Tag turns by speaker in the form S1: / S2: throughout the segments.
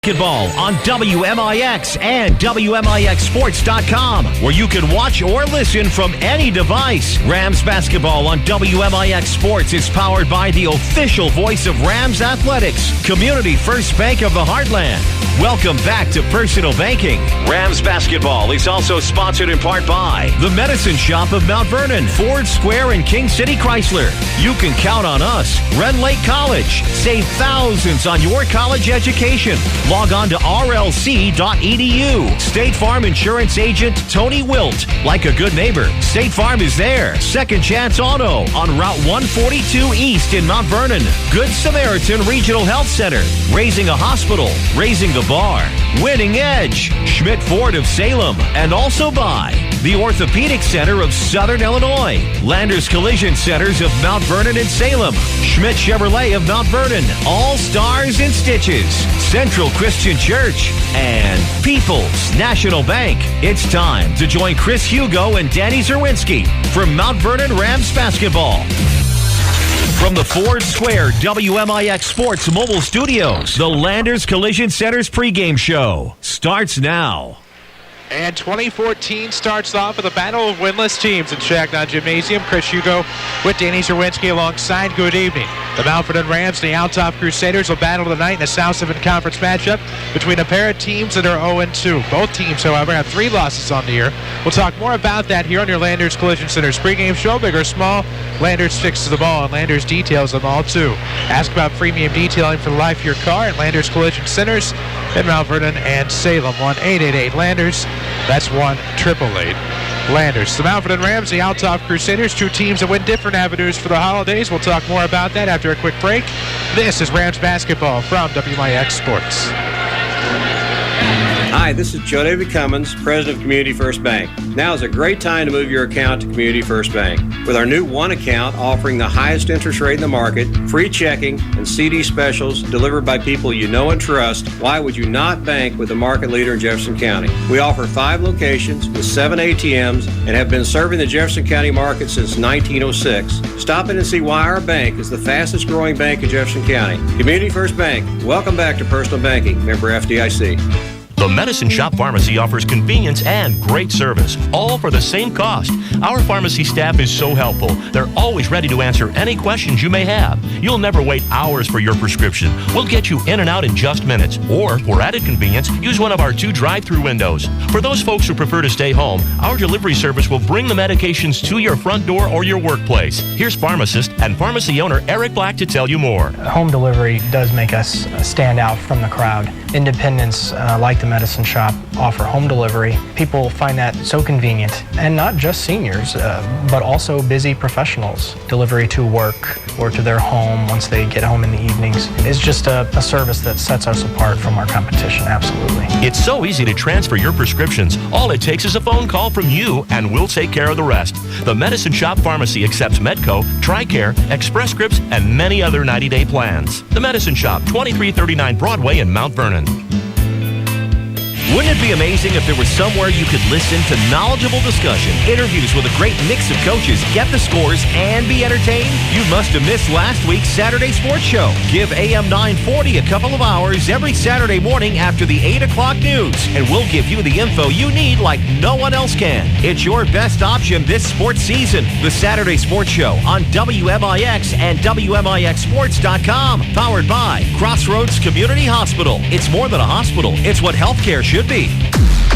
S1: Basketball on WMIX and WMIXsports.com, where you can watch or listen from any device. Rams Basketball on WMIX Sports is powered by the official voice of Rams Athletics, Community First Bank of the Heartland. Welcome back to Personal Banking. Rams Basketball is also sponsored in part by the Medicine Shop of Mount Vernon, Ford Square, and King City Chrysler. You can count on us. Ren Lake College. Save thousands on your college education. Log on to rlc.edu. State Farm Insurance Agent Tony Wilt. Like a good neighbor, State Farm is there. Second Chance Auto on Route 142 East in Mount Vernon. Good Samaritan Regional Health Center. Raising a hospital. Raising the bar. Winning Edge. Schmidt Ford of Salem. And also by the Orthopedic Center of Southern Illinois. Landers Collision Centers of Mount Vernon and Salem. Schmidt Chevrolet of Mount Vernon. All Stars and Stitches. Central Christian Church, and People's National Bank. It's time to join Chris Hugo and Danny Czerwinski for Mount Vernon Rams Basketball. From the Ford Square WMIX Sports Mobile Studios, the Landers Collision Center's pregame show starts now.
S2: And 2014 starts off with a battle of winless teams in Changnon Gymnasium. Chris Hugo with Danny Czerwinski alongside. Good evening. The Mount Vernon Rams and the Althoff Crusaders will battle tonight in a South 7 Conference matchup between a pair of teams that are 0-2. Both teams, however, have 3 losses on the year. We'll talk more about that here on your Landers Collision Center's pregame show. Big or small, Landers fixes the ball, and Landers details them all, too. Ask about premium detailing for the life of your car at Landers Collision Centers in Mount Vernon and Salem. 1-888-LANDERS. That's 1-888-LANDERS. The Mount Vernon Rams, the Althoff Crusaders, 2 teams that went different avenues for the holidays. We'll talk more about that after a quick break. This is Rams Basketball from WMIX Sports.
S3: Hi, this is Joe David Cummins, President of Community First Bank. Now is a great time to move your account to Community First Bank. With our new One account offering the highest interest rate in the market, free checking, and CD specials delivered by people you know and trust, why would you not bank with the market leader in Jefferson County? We offer 5 locations with 7 ATMs and have been serving the Jefferson County market since 1906. Stop in and see why our bank is the fastest growing bank in Jefferson County. Community First Bank. Welcome back to Personal Banking. Member FDIC.
S4: The Medicine Shop Pharmacy offers convenience and great service, all for the same cost. Our pharmacy staff is so helpful. They're always ready to answer any questions you may have. You'll never wait hours for your prescription. We'll get you in and out in just minutes. Or, for added convenience, use one of our 2 drive-through windows. For those folks who prefer to stay home, our delivery service will bring the medications to your front door or your workplace. Here's pharmacist and pharmacy owner Eric Black to tell you more.
S5: Home delivery does make us stand out from the crowd. Independents like the Medicine Shop offer home delivery. People find that so convenient, and not just seniors, but also busy professionals. Delivery to work or to their home once they get home in the evenings is just a service that sets us apart from our competition, absolutely.
S4: It's so easy to transfer your prescriptions. All it takes is a phone call from you, and we'll take care of the rest. The Medicine Shop Pharmacy accepts Medco, TRICARE, Express Scripts, and many other 90-day plans. The Medicine Shop, 2339 Broadway in Mount Vernon.
S1: Wouldn't it be amazing if there was somewhere you could listen to knowledgeable discussion, interviews with a great mix of coaches, get the scores, and be entertained? You must have missed last week's Saturday Sports Show. Give AM 940 a couple of hours every Saturday morning after the 8 o'clock news, and we'll give you the info you need like no one else can. It's your best option this sports season. The Saturday Sports Show on WMIX and WMIXsports.com. Powered by Crossroads Community Hospital. It's more than a hospital. It's what healthcare should be.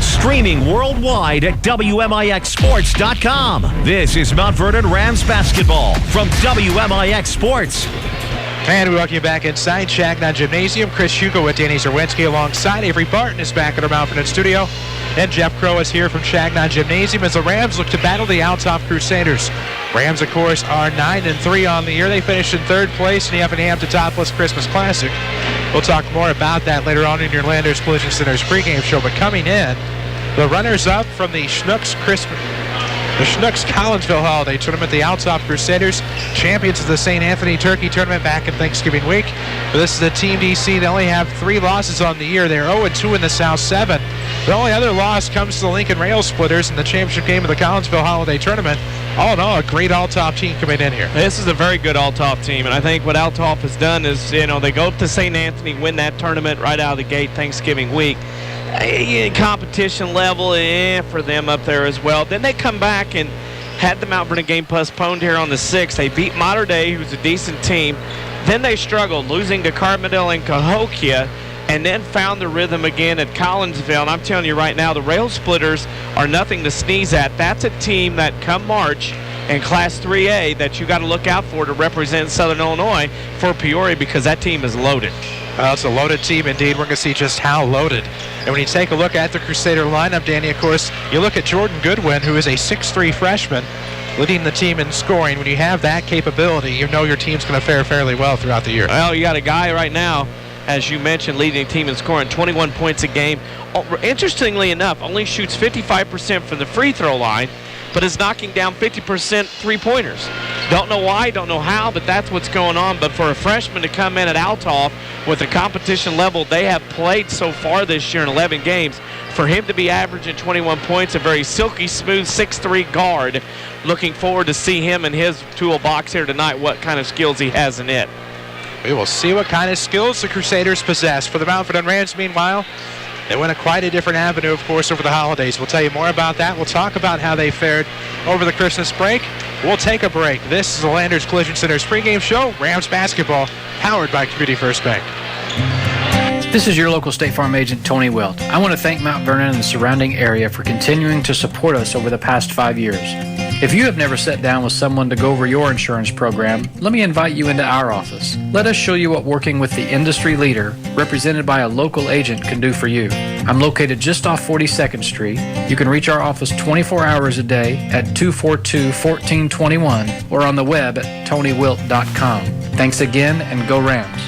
S1: Streaming worldwide at WMIXsports.com. This is Mount Vernon Rams Basketball from WMIX Sports.
S2: And we welcome you back inside Changnon Gymnasium. Chris Hugo with Danny Czerwinski alongside. Avery Barton is back at our Mount Vernon studio. And Jeff Crow is here from Changnon Gymnasium as the Rams look to battle the Althoff Crusaders. Rams, of course, are 9-3 on the year. They finished in 3rd place in the Effingham to Topless Christmas Classic. We'll talk more about that later on in your Landers Collision Center's pregame show. But coming in, the runners-up from the Schnucks Collinsville Holiday Tournament, the Althoff Crusaders, champions of the St. Anthony Turkey Tournament back in Thanksgiving week. But this is the Team DC. They only have 3 losses on the year. They're 0-2 in the South 7. The only other loss comes to the Lincoln Rail Splitters in the championship game of the Collinsville Holiday Tournament all in all, a great Althoff team coming in here.
S6: This is a very good Althoff team, and I think what Althoff has done is, they go up to St. Anthony, win that tournament right out of the gate Thanksgiving week. Competition level, for them up there as well. Then they come back and had the Mount Vernon game postponed here on the 6th. They beat Mater Dei, who's a decent team. Then they struggled, losing to Carbondale and Cahokia, and then found the rhythm again at Collinsville. And I'm telling you right now, the Rail Splitters are nothing to sneeze at. That's a team that come March in Class 3A that you got to look out for to represent Southern Illinois for Peoria, because that team is loaded.
S2: It's a loaded team indeed. We're going to see just how loaded. And when you take a look at the Crusader lineup, Danny, of course, you look at Jordan Goodwin, who is a 6'3 freshman, leading the team in scoring. When you have that capability, you know your team's going to fare fairly well throughout the year.
S6: Well, you got a guy right now, as you mentioned, leading the team in scoring, 21 points a game. Interestingly enough, only shoots 55% from the free throw line, but is knocking down 50% three-pointers. Don't know why, don't know how, but that's what's going on. But for a freshman to come in at Althoff with the competition level they have played so far this year in 11 games, for him to be averaging 21 points, a very silky smooth 6'3 guard. Looking forward to see him in his toolbox here tonight, what kind of skills he has in it.
S2: We will see what kind of skills the Crusaders possess. For the Mount Vernon Rams, meanwhile, they went quite a different avenue, of course, over the holidays. We'll tell you more about that. We'll talk about how they fared over the Christmas break. We'll take a break. This is the Landers Collision Center's pregame show, Rams basketball, powered by Community First Bank.
S7: This is your local State Farm agent, Tony Wilt. I want to thank Mount Vernon and the surrounding area for continuing to support us over the past 5 years. If you have never sat down with someone to go over your insurance program, let me invite you into our office. Let us show you what working with the industry leader, represented by a local agent, can do for you. I'm located just off 42nd Street. You can reach our office 24 hours a day at 242-1421 or on the web at tonywilt.com. Thanks again, and go Rams.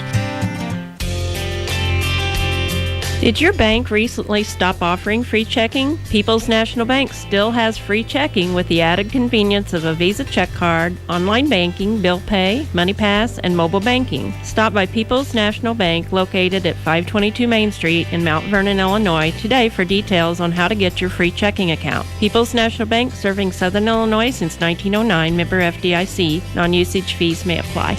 S8: Did your bank recently stop offering free checking? People's National Bank still has free checking with the added convenience of a Visa check card, online banking, bill pay, money pass, and mobile banking. Stop by People's National Bank located at 522 Main Street in Mount Vernon, Illinois today for details on how to get your free checking account. People's National Bank, serving Southern Illinois since 1909, member FDIC. Non-usage fees may apply.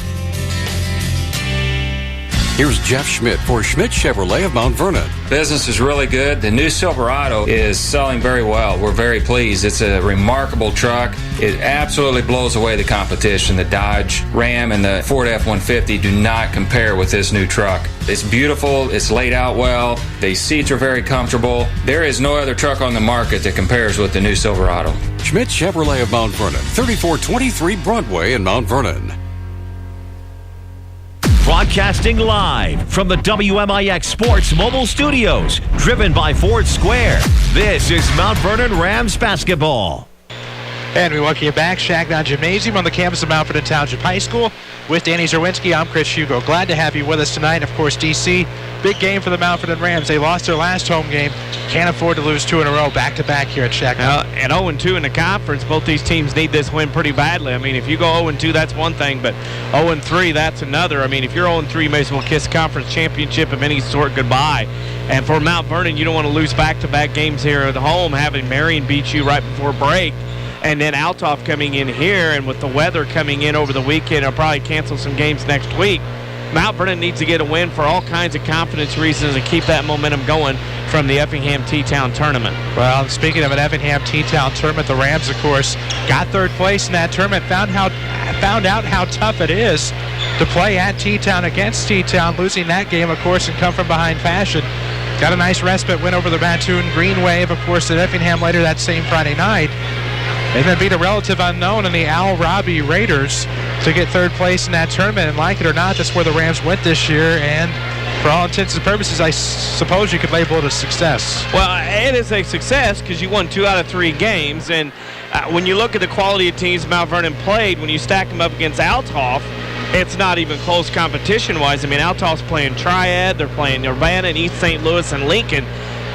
S9: Here's Jeff Schmidt for Schmidt Chevrolet of Mount Vernon.
S10: Business is really good. The new Silverado is selling very well. We're very pleased. It's a remarkable truck. It absolutely blows away the competition. The Dodge Ram and the Ford F-150 do not compare with this new truck. It's beautiful. It's laid out well. The seats are very comfortable. There is no other truck on the market that compares with the new Silverado.
S9: Schmidt Chevrolet of Mount Vernon, 3423 Broadway in Mount Vernon.
S1: Broadcasting live from the WMIX Sports Mobile Studios, driven by Ford Square. This is Mount Vernon Rams basketball.
S2: And we welcome you back. Changnon Gymnasium on the campus of Mount Vernon Township High School. With Danny Czerwinski, I'm Chris Hugo. Glad to have you with us tonight. Of course, DC, big game for the Mount Vernon Rams. They lost their last home game. Can't afford to lose two in a row back-to-back here at Changnon.
S6: And 0-2 in the conference. Both these teams need this win pretty badly. I mean, if you go 0-2, that's one thing, but 0-3, that's another. I mean, if you're 0-3, you may as well kiss conference championship of any sort goodbye. And for Mount Vernon, you don't want to lose back-to-back games here at home, having Marion beat you right before break. And then Althoff coming in here, and with the weather coming in over the weekend, they'll probably cancel some games next week. Mount Vernon needs to get a win for all kinds of confidence reasons and keep that momentum going from the Effingham T-Town tournament.
S2: Well, speaking of an Effingham T-Town tournament, the Rams, of course, got third place in that tournament, found out how tough it is to play at T-Town against T-Town, losing that game, of course, in come-from-behind fashion. Got a nice respite win over the Mattoon Green Wave, of course, at Effingham later that same Friday night. And then beat a relative unknown in the Al Robbie Raiders to get third place in that tournament. And like it or not, that's where the Rams went this year. And for all intents and purposes, I suppose you could label it a success.
S6: Well, it is a success because you won 2 out of 3 games. And when you look at the quality of teams Mount Vernon played, when you stack them up against Althoff, it's not even close competition-wise. I mean, Althoff's playing Triad, they're playing Urbana and East St. Louis and Lincoln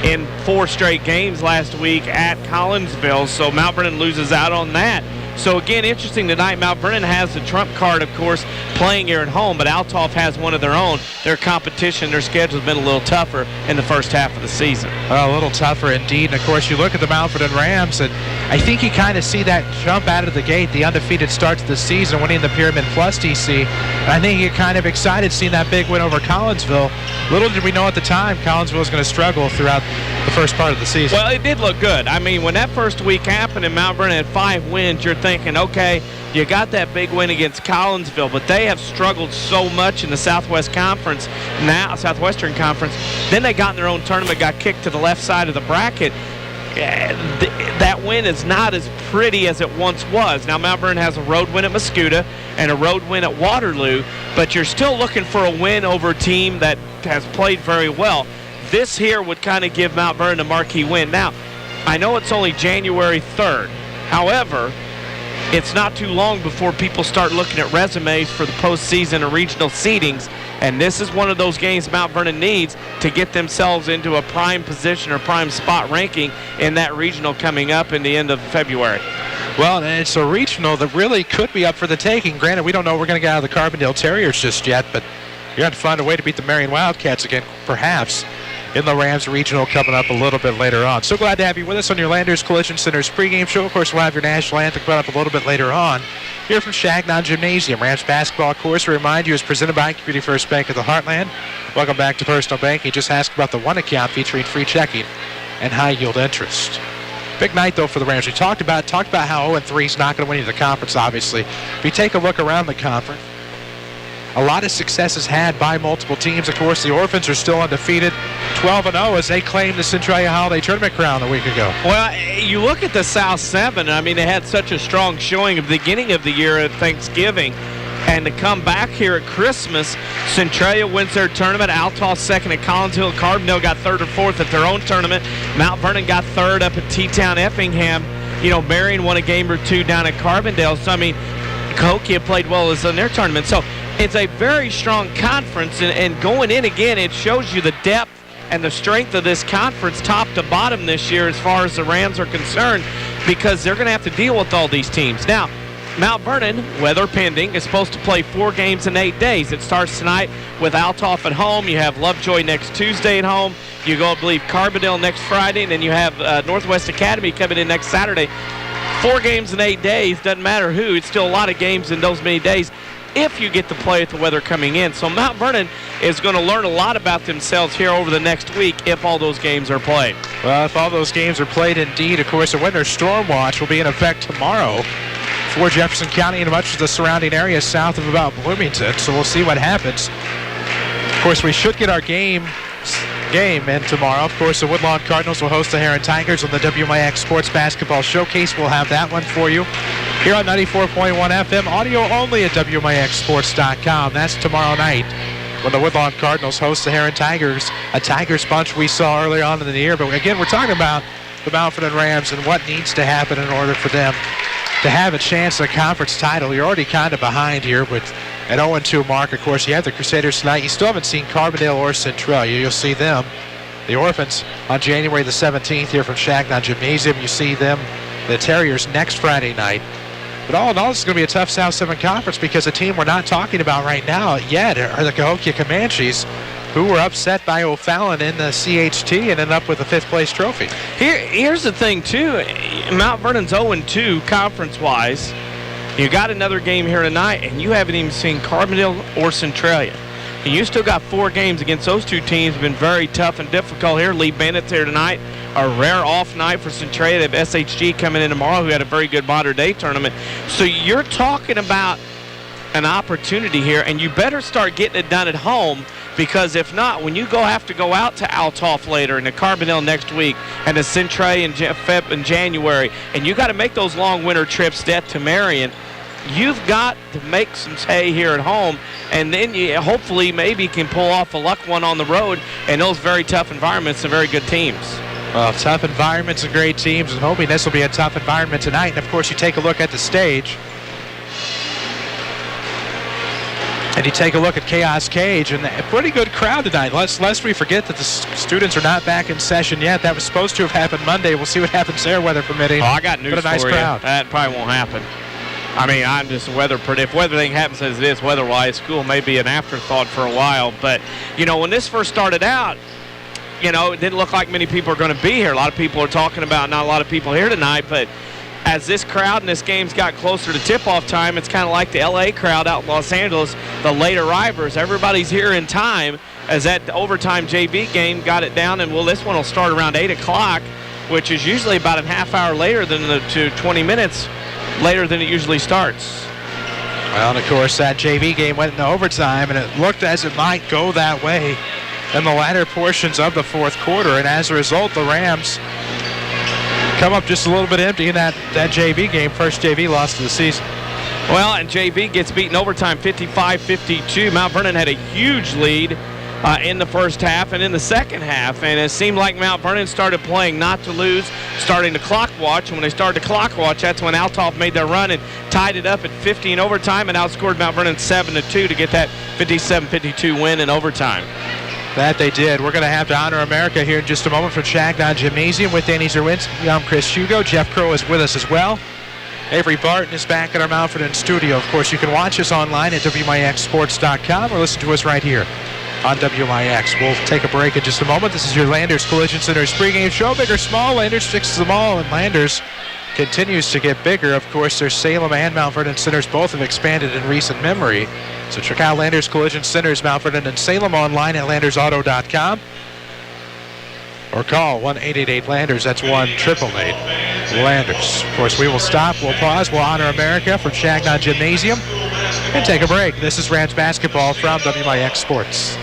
S6: in 4 straight games last week at Collinsville, so Mount Vernon loses out on that. So again, interesting tonight. Mount Vernon has the trump card, of course, playing here at home, but Althoff has one of their own. Their competition, their schedule has been a little tougher in the first half of the season.
S2: Well, a little tougher indeed. And of course, you look at the Mount Vernon Rams, and I think you kind of see that jump out of the gate, the undefeated start to the season, winning the Pyramid Plus DC. And I think you're kind of excited seeing that big win over Collinsville. Little did we know at the time Collinsville was going to struggle throughout the first part of the season.
S6: Well, it did look good. I mean, when that first week happened and Mount Vernon had 5 wins, you're thinking, okay, you got that big win against Collinsville, but they have struggled so much in the Southwestern Conference. Then they got in their own tournament, got kicked to the left side of the bracket. That win is not as pretty as it once was. Now, Mount Vernon has a road win at Mascoutah and a road win at Waterloo, but you're still looking for a win over a team that has played very well. This here would kind of give Mount Vernon a marquee win. Now, I know it's only January 3rd. However, it's not too long before people start looking at resumes for the postseason or regional seedings, and this is one of those games Mount Vernon needs to get themselves into a prime position or prime spot ranking in that regional coming up in the end of February.
S2: Well, and it's a regional that really could be up for the taking. Granted, we don't know we're going to get out of the Carbondale Terriers just yet, but you're going to find a way to beat the Marion Wildcats again, perhaps, in the Rams Regional coming up a little bit later on. So glad to have you with us on your Landers Collision Center's pregame show. Of course, we'll have your national anthem coming up a little bit later on here from Changnon Gymnasium. Rams basketball course, we remind you, is presented by Community First Bank of the Heartland. Welcome back to Personal Banking. Just asked about the one account featuring free checking and high-yield interest. Big night, though, for the Rams. We talked about how 0-3 is not going to win you the conference, obviously. If you take a look around the conference, a lot of successes had by multiple teams. Of course, the Orphans are still undefeated, 12-0 as they claimed the Centralia Holiday Tournament crown a week ago.
S6: Well, you look at the South 7. I mean, they had such a strong showing at the beginning of the year at Thanksgiving. And to come back here at Christmas, Centralia wins their tournament. Althoff second at Collinsville. Carbondale got third or fourth at their own tournament. Mount Vernon got third up at T-Town Effingham. You know, Marion won a game or two down at Carbondale. So, I mean, Cahokia played well in their tournament. So it's a very strong conference, and going in again, it shows you the depth and the strength of this conference top to bottom this year as far as the Rams are concerned, because they're going to have to deal with all these teams. Now, Mount Vernon, weather pending, is supposed to play 4 games in 8 days. It starts tonight with Althoff at home. You have Lovejoy next Tuesday at home. You go, I believe, Carbondale next Friday, and then you have Northwest Academy coming in next Saturday. 4 games in 8 days, doesn't matter who. It's still a lot of games in those many days if you get to play with the weather coming in. So Mount Vernon is going to learn a lot about themselves here over the next week if all those games are played.
S2: Well, if all those games are played indeed, of course, a winter storm watch will be in effect tomorrow for Jefferson County and much of the surrounding area south of about Bloomington. So we'll see what happens. Of course, we should get our game in tomorrow. Of course, the Woodlawn Cardinals will host the Heron Tigers on the WMIX Sports Basketball Showcase. We'll have that one for you here on 94.1 FM, audio only at WMIXsports.com. That's tomorrow night when the Woodlawn Cardinals host the Heron Tigers, a Tigers bunch we saw early on in the year. But again, we're talking about the Mount Vernon Rams and what needs to happen in order for them to have a chance at a conference title. You're already kind of behind here with an 0-2 mark. Of course, you have the Crusaders tonight. You still haven't seen Carbondale or Centralia. You'll see them, the Orphans, on January the 17th here from Changnon Gymnasium. You see them, the Terriers, next Friday night. But all in all, this is going to be a tough South 7 conference, because a team we're not talking about right now yet are the Cahokia Comanches, who were upset by O'Fallon in the CHT and ended up with a 5th-place trophy.
S6: Here's the thing, too. Mount Vernon's 0-2 conference-wise. You got another game here tonight, and you haven't even seen Carbondale or Centralia. And you still got 4 games against those two teams. Been very tough and difficult here. Lee Bennett's here tonight. A rare off night for Centralia. They have SHG coming in tomorrow, who had a very good modern day tournament. So you're talking about an opportunity here, and you better start getting it done at home, because if not, when you have to go out to Althoff later and to Carbondale next week and to Centralia in January, and you got to make those long winter trips to Marion, you've got to make some hay here at home, and then you hopefully maybe can pull off a luck one on the road in those very tough environments and very good teams.
S2: Well, tough environments and great teams, and hoping this will be a tough environment tonight. And of course, you take a look at the stage, and you take a look at Chaos Cage, and a pretty good crowd tonight. Lest we forget that the students are not back in session yet. That was supposed to have happened Monday. We'll see what happens there, weather permitting.
S6: Oh, I got news
S2: but a nice
S6: for
S2: crowd.
S6: You. That probably won't happen. I mean, I'm just if weather happens as it is weather-wise, school may be an afterthought for a while. But, when this first started out, it didn't look like many people are going to be here. A lot of people are talking about not a lot of people here tonight, but as this crowd and this game's got closer to tip-off time, it's kind of like the L.A. crowd out in Los Angeles, the late arrivers. Everybody's here in time as that overtime JV game got it down, and, this one will start around 8 o'clock, which is usually about a half hour later than 20 minutes later than it usually starts.
S2: Well, and of course, that JV game went into overtime, and it looked as it might go that way in the latter portions of the fourth quarter, and as a result, the Rams come up just a little bit empty in that JV game, first JV loss of the season.
S6: Well, and JV gets beaten overtime 55-52. Mount Vernon had a huge lead in the first half and in the second half, and it seemed like Mount Vernon started playing not to lose, starting to clock watch, and when they started to clock watch, that's when Althoff made their run and tied it up at 50 in overtime and outscored Mount Vernon 7-2 to get that 57-52 win in overtime.
S2: That they did. We're going to have to honor America here in just a moment from Changnon Gymnasium with Danny Czerwinski. I'm Chris Hugo. Jeff Crow is with us as well. Avery Barton is back at our Mount Vernon studio. Of course, you can watch us online at WMIXsports.com or listen to us right here on WMIX. We'll take a break in just a moment. This is your Landers Collision Center's pregame show. Big or small, Landers fixes them all, and Landers continues to get bigger. Of course, their Salem and Mount Vernon centers both have expanded in recent memory. So check out Landers Collision Centers, Mount Vernon and Salem online at landersauto.com. Or call 1-888-LANDERS. That's 1-888-LANDERS. Of course, we will stop. We'll pause. We'll honor America from Changnon Gymnasium and take a break. This is Rams basketball from WMIX Sports.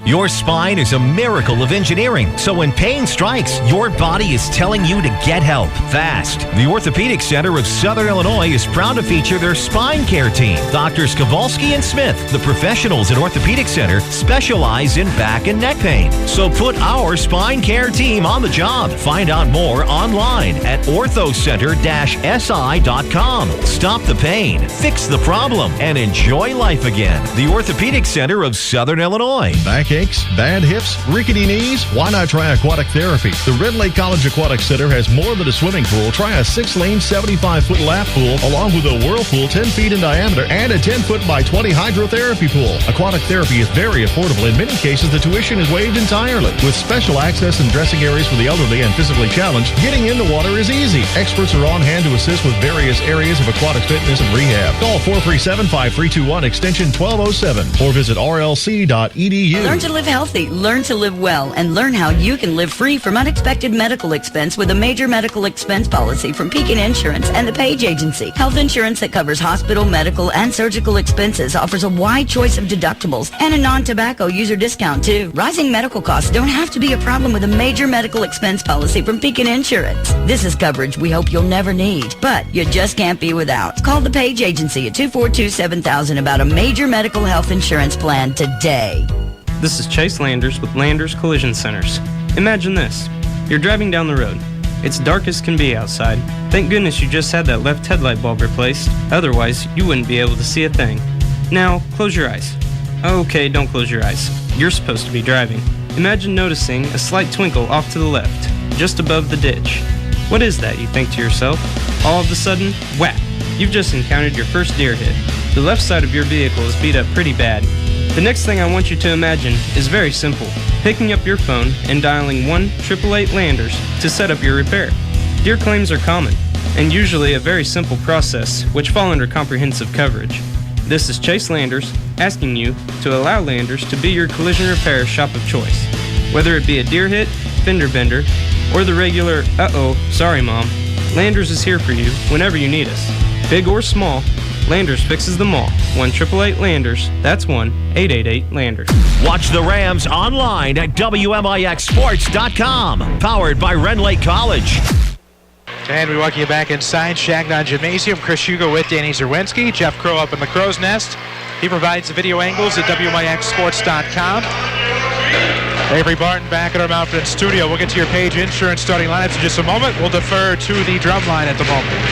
S1: Your spine is a miracle of engineering, so when pain strikes, your body is telling you to get help fast. The Orthopedic Center of Southern Illinois is proud to feature their spine care team. Doctors Kowalski and Smith, the professionals at Orthopedic Center, specialize in back and neck pain. So put our spine care team on the job. Find out more online at orthocenter-si.com. Stop the pain, fix the problem, and enjoy life again. The Orthopedic Center of Southern Illinois.
S11: Backaches, bad hips, rickety knees? Why not try aquatic therapy? The Red Lake College Aquatic Center has more than a swimming pool. Try a 6-lane, 75-foot lap pool along with a whirlpool 10 feet in diameter and a 10-foot by 20 hydrotherapy pool. Aquatic therapy is very affordable. In many cases, the tuition is waived entirely. With special access and dressing areas for the elderly and physically challenged, getting in the water is easy. Experts are on hand to assist with various areas of aquatic fitness and rehab. Call 437-5321 extension 1207 or visit rlc.edu.
S12: Learn to live healthy, learn to live well, and learn how you can live free from unexpected medical expense with a major medical expense policy from Pekin Insurance and the Page Agency. Health insurance that covers hospital, medical, and surgical expenses offers a wide choice of deductibles and a non-tobacco user discount too. Rising medical costs don't have to be a problem with a major medical expense policy from Pekin Insurance. This is coverage we hope you'll never need, but you just can't be without. Call the Page Agency at 242-7000 about a major medical health insurance plan today.
S13: This is Chase Landers with Landers Collision Centers. Imagine this. You're driving down the road. It's dark as can be outside. Thank goodness you just had that left headlight bulb replaced. Otherwise, you wouldn't be able to see a thing. Now, close your eyes. Okay, don't close your eyes. You're supposed to be driving. Imagine noticing a slight twinkle off to the left, just above the ditch. What is that, you think to yourself? All of a sudden, whap! You've just encountered your first deer hit. The left side of your vehicle is beat up pretty bad. The next thing I want you to imagine is very simple. Picking up your phone and dialing 1-888-LANDERS to set up your repair. Deer claims are common, and usually a very simple process, which fall under comprehensive coverage. This is Chase Landers asking you to allow Landers to be your collision repair shop of choice. Whether it be a deer hit, fender bender, or the regular, uh-oh, sorry mom, Landers is here for you whenever you need us. Big or small, Landers fixes them all. 1-888-LANDERS. That's 1-888-LANDERS.
S1: Watch the Rams online at WMIXsports.com. Powered by Red Lake College.
S2: And we welcome you back inside Changnon Gymnasium. Chris Hugo with Danny Czerwinski. Jeff Crow up in the crow's nest. He provides the video angles at WMIXsports.com. Avery Barton back at our Mount Vernon studio. We'll get to your Page Insurance starting lineups in just a moment. We'll defer to the Drumline at the moment.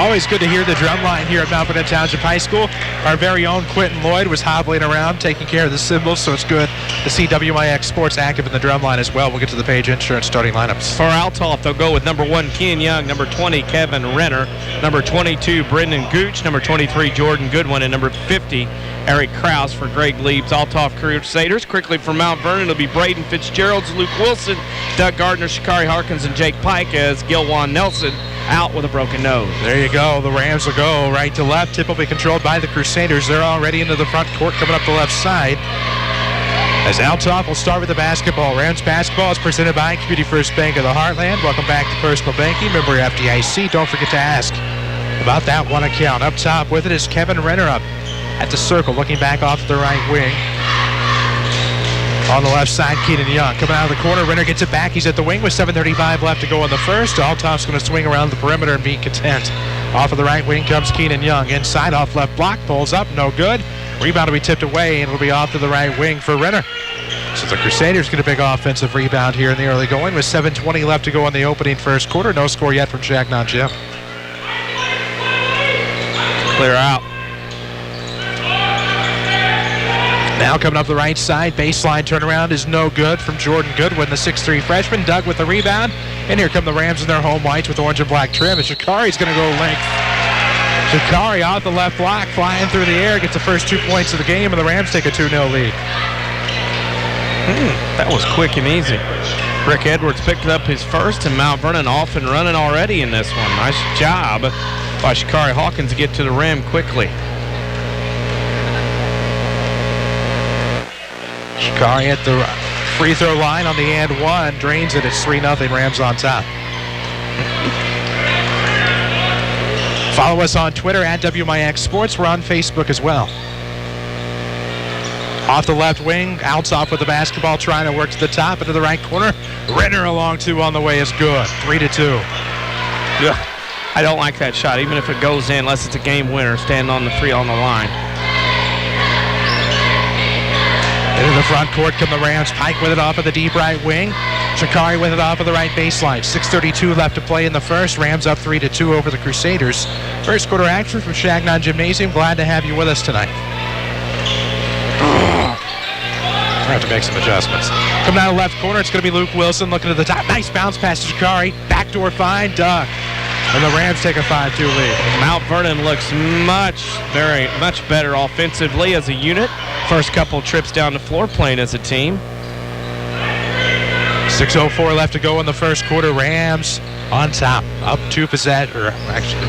S2: Always good to hear the drum line here at Mount Vernon Township High School. Our very own Quentin Lloyd was hobbling around taking care of the cymbals, so it's good to see WMIX Sports active in the drum line as well. We'll get to the Page Insurance starting lineups.
S6: For Althoff, they'll go with number 1, Ken Young, number 20, Kevin Renner, number 22, Brendan Gooch, number 23, Jordan Goodwin, and number 50, Eric Krause for Greg Leib's Althoff Crusaders. Quickly from Mount Vernon, it'll be Braden Fitzgerald, Luke Wilson, Doug Gardner, Shikari Harkins, and Jake Pike as Gilwan Nelson out with a broken nose.
S2: There you go. The Rams will go right to left. Tip will be controlled by the Crusaders. They're already into the front court coming up the left side. As Althoff will start with the basketball. Rams basketball is presented by Community First Bank of the Heartland. Welcome back to Personal Banking. Member FDIC. Don't forget to ask about that one account. Up top with it is Kevin Renner up at the circle, looking back off the right wing. On the left side, Keenan Young coming out of the corner. Renner gets it back. He's at the wing with 7:35 left to go in the first. Althoff's going to swing around the perimeter and be content. Off of the right wing comes Keenan Young. Inside off left block. Pulls up. No good. Rebound will be tipped away, and it'll be off to the right wing for Renner. So the Crusaders get a big offensive rebound here in the early going with 7:20 left to go in the opening first quarter. No score yet from Changnon Gym.
S6: Clear out.
S2: Now coming up the right side, baseline turnaround is no good from Jordan Goodwin, the 6'3 freshman. Doug with the rebound. And here come the Rams in their home whites with orange and black trim. And Shikari's going to go length. Shikari off the left block, flying through the air, gets the first 2 points of the game, and the Rams take a 2-0 lead.
S6: That was quick and easy. Rick Edwards picked up his first, and Mount Vernon off and running already in this one. Nice job by Shikari Hawkins to get to the rim quickly.
S2: Shikari at the free throw line on the and one. Drains it. It's 3-0. Rams on top. Follow us on Twitter at WMIX Sports. We're on Facebook as well. Off the left wing, Althoff with the basketball, trying to work to the top into the right corner. Renner along two on the way is good. 3-2.
S6: Yeah, I don't like that shot, even if it goes in, unless it's a game winner, standing on the free on the line.
S2: Into the front court come the Rams. Pike with it off of the deep right wing. Shikari with it off of the right baseline. 6:32 left to play in the first. Rams up 3-2 over the Crusaders. First quarter action from Changnon Gymnasium. Glad to have you with us tonight. I have to make some adjustments. Coming out of left corner, it's going to be Luke Wilson looking to the top. Nice bounce pass to Shikari. Backdoor find, Doug. And the Rams take a 5-2 lead.
S6: Mount Vernon looks very much better offensively as a unit. First couple trips down the floor playing as a team.
S2: 6:04 left to go in the first quarter. Rams on top. Up 2 possessions, or actually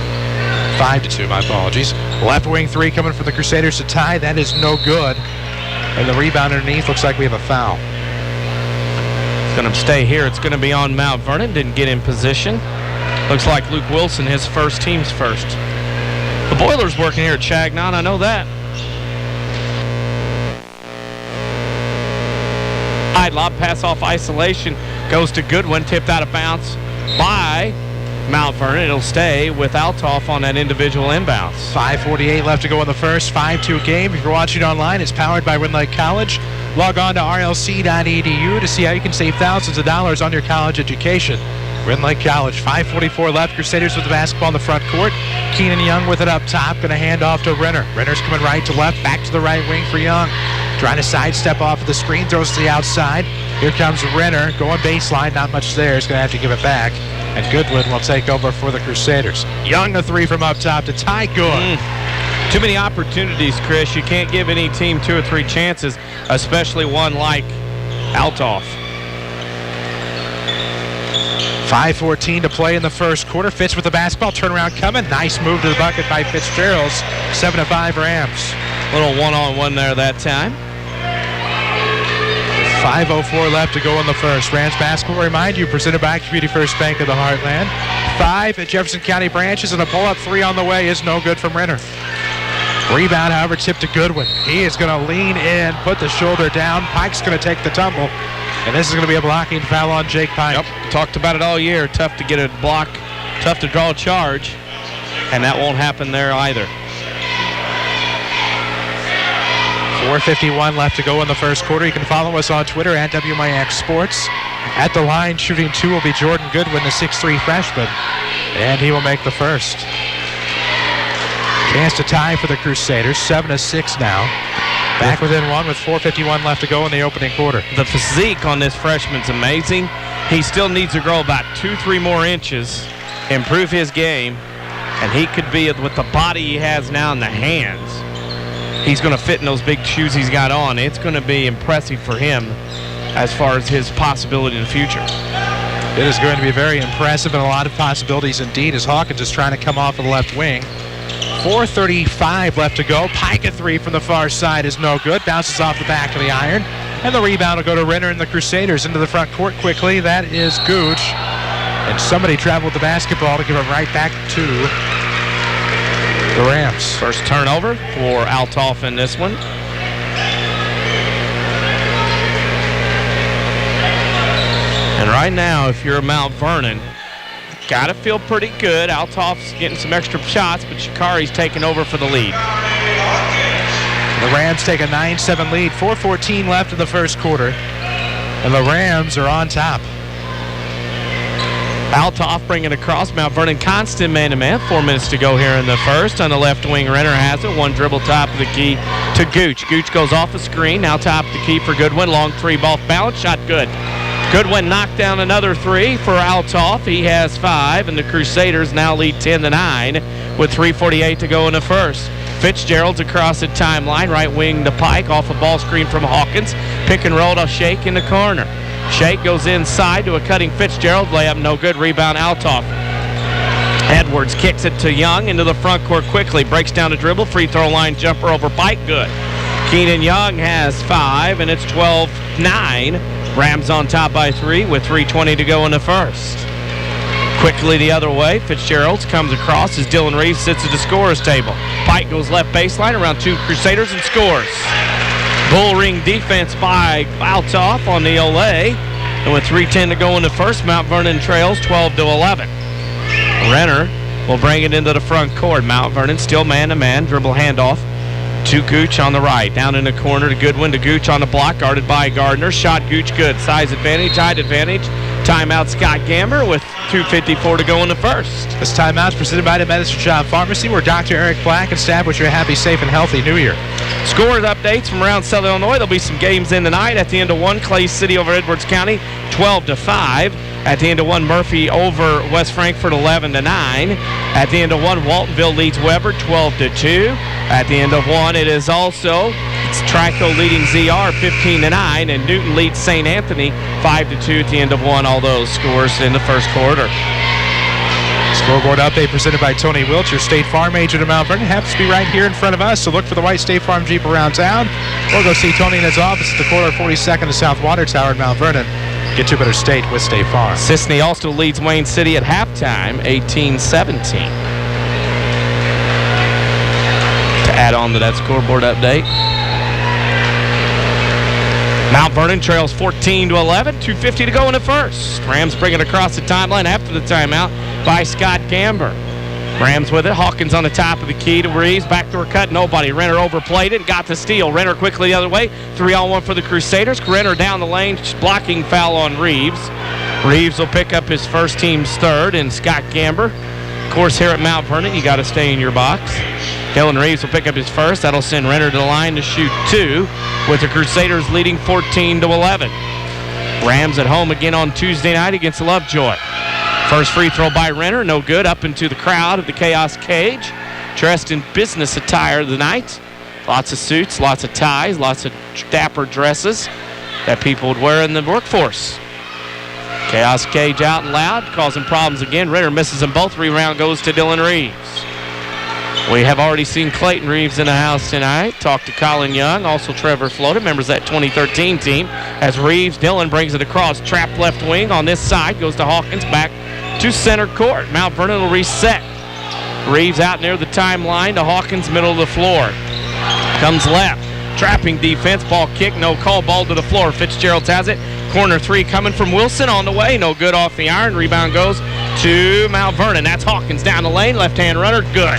S2: 5-2, my apologies. Left wing three coming for the Crusaders to tie. That is no good. And the rebound underneath looks like we have a foul.
S6: It's going to stay here. It's going to be on Mount Vernon. Didn't get in position. Looks like Luke Wilson, his first, team's first. The Boilers working here at Changnon, I know that. Lob pass off isolation goes to Goodwin, tipped out of bounds by Mount Vernon. It'll stay with Althoff on that individual inbounds.
S2: 5:48 left to go in the first. 5-2 game. If you're watching online, it's powered by Red Lake College. Log on to rlc.edu to see how you can save thousands of dollars on your college education. Red Lake College. 5:44 left. Crusaders with the basketball in the front court. Keenan Young with it up top. Going to hand off to Renner. Renner's coming right to left. Back to the right wing for Young. Trying to sidestep off of the screen. Throws to the outside. Here comes Renner. Going baseline. Not much there. He's going to have to give it back. And Goodwin will take over for the Crusaders. Young a three from up top to tie good.
S6: Too many opportunities, Chris. You can't give any team 2 or 3 chances, especially one like Althoff.
S2: 5:14 to play in the first quarter. Fitz with the basketball. Turnaround coming. Nice move to the bucket by Fitzgerald. 7-5 Rams.
S6: Little one-on-one there that time.
S2: 5:04 left to go in the first. Rams basketball, remind you, presented by Community First Bank of the Heartland. 5 at Jefferson County branches, and a pull-up 3 on the way is no good from Renner. Rebound, however, tipped to Goodwin. He is going to lean in, put the shoulder down. Pike's going to take the tumble, and this is going to be a blocking foul on Jake Pike.
S6: Yep, talked about it all year. Tough to get a block, tough to draw a charge, and that won't happen there either.
S2: 4:51 left to go in the first quarter. You can follow us on Twitter at WMIX Sports. At the line, shooting 2 will be Jordan Goodwin, the 6'3 freshman, and he will make the first. Chance to tie for the Crusaders, 7-6 now. Back within one with 4:51 left to go in the opening quarter.
S6: The physique on this freshman's amazing. He still needs to grow about 2-3 more inches, improve his game, and he could be, with the body he has now and the hands, he's going to fit in those big shoes he's got on. It's going to be impressive for him as far as his possibility in the future.
S2: It is going to be very impressive and a lot of possibilities indeed as Hawkins is trying to come off of the left wing. 4:35 left to go. Pike a three from the far side is no good. Bounces off the back of the iron. And the rebound will go to Renner and the Crusaders into the front court quickly. That is Gooch. And somebody traveled the basketball to give it right back to the Rams.
S6: First turnover for Althoff in this one. And right now, if you're Mount Vernon, got to feel pretty good. Althoff's getting some extra shots, but Shikari's taking over for the lead.
S2: The Rams take a 9-7 lead. 4:14 left in the first quarter. And the Rams are on top.
S6: Althoff bringing across. Mount Vernon constant man-to-man. 4 minutes to go here in the first. On the left wing, Renner has it. One dribble top of the key to Gooch. Gooch goes off the screen. Now top of the key for Goodwin. Long three ball bounce. Shot good. Goodwin knocked down another three for Althoff. He has 5, and the Crusaders now lead 10-9 with 3:48 to go in the first. Fitzgerald's across the timeline. Right wing to Pike. Off a ball screen from Hawkins. Pick and roll to Shake in the corner. Shake goes inside to a cutting Fitzgerald. Layup no good. Rebound Althoff. Edwards kicks it to Young into the front court quickly. Breaks down the dribble. Free throw line jumper over Pike. Good. Keenan Young has 5, and it's 12-9. Rams on top by 3 with 3:20 to go in the first. Quickly the other way. Fitzgerald comes across as Dylan Reeves sits at the scorer's table. Pike goes left baseline around 2 Crusaders and scores. Bull ring defense by Althoff on the Olay. And with 3:10 to go in the first, Mount Vernon trails 12-11. Renner will bring it into the front court. Mount Vernon still man-to-man. Dribble handoff to Gooch on the right. Down in the corner to Goodwin to Gooch on the block. Guarded by Gardner. Shot Gooch good. Size advantage, height advantage. Timeout Scott Gamber with 2:54 to go in the first.
S2: This timeout is presented by the Medicine Shop Pharmacy, where Dr. Eric Black and staff wish you a happy, safe, and healthy New Year.
S6: Scores updates from around Southern Illinois. There'll be some games in tonight. At the end of one, Clay City over Edwards County, 12-5. At the end of one, Murphy over West Frankfort, 11-9. At the end of one, Waltonville leads Weber, 12-2. At the end of one, it is also Trico leading ZR, 15-9, and Newton leads St. Anthony, 5-2 at the end of one. All those scores in the first quarter.
S2: Scoreboard update presented by Tony Wiltz, your State Farm agent at Mount Vernon. Happens to be right here in front of us, so look for the white State Farm Jeep around town, or go see Tony in his office at the corner of 42nd and South Water Tower in Mount Vernon. Get to a better state with State Farm.
S6: Sisney also leads Wayne City at halftime, 18-17. To add on to that scoreboard update, Mount Vernon trails 14-11, 2:50 to go in the first. Rams bring it across the timeline after the timeout by Scott Gamber. Rams with it. Hawkins on the top of the key to Reeves. Backdoor cut, nobody. Renner overplayed it and got the steal. Renner quickly the other way. 3-on-1 for the Crusaders. Renner down the lane. Blocking foul on Reeves. Reeves will pick up his first team's third, and Scott Gamber. Of course, here at Mount Vernon, you got to stay in your box. Dylan Reeves will pick up his first. That'll send Renner to the line to shoot 2, with the Crusaders leading 14-11. Rams at home again on Tuesday night against Lovejoy. First free throw by Renner, no good. Up into the crowd of the Chaos Cage. Dressed in business attire tonight. Lots of suits, lots of ties, lots of dapper dresses that people would wear in the workforce. Chaos Cage out and loud, causing problems again. Renner misses them both. Rebound goes to Dylan Reeves. We have already seen Clayton Reeves in the house tonight. Talked to Colin Young, also Trevor Floda, members of that 2013 team. As Reeves, Dylan brings it across. Trap left wing on this side. Goes to Hawkins, back to center court. Mount Vernon will reset. Reeves out near the timeline to Hawkins, middle of the floor. Comes left. Trapping defense. Ball kick. No call. Ball to the floor. Fitzgerald has it. Corner 3 coming from Wilson on the way. No good off the iron. Rebound goes to Mount Vernon. That's Hawkins down the lane. Left-hand runner. Good.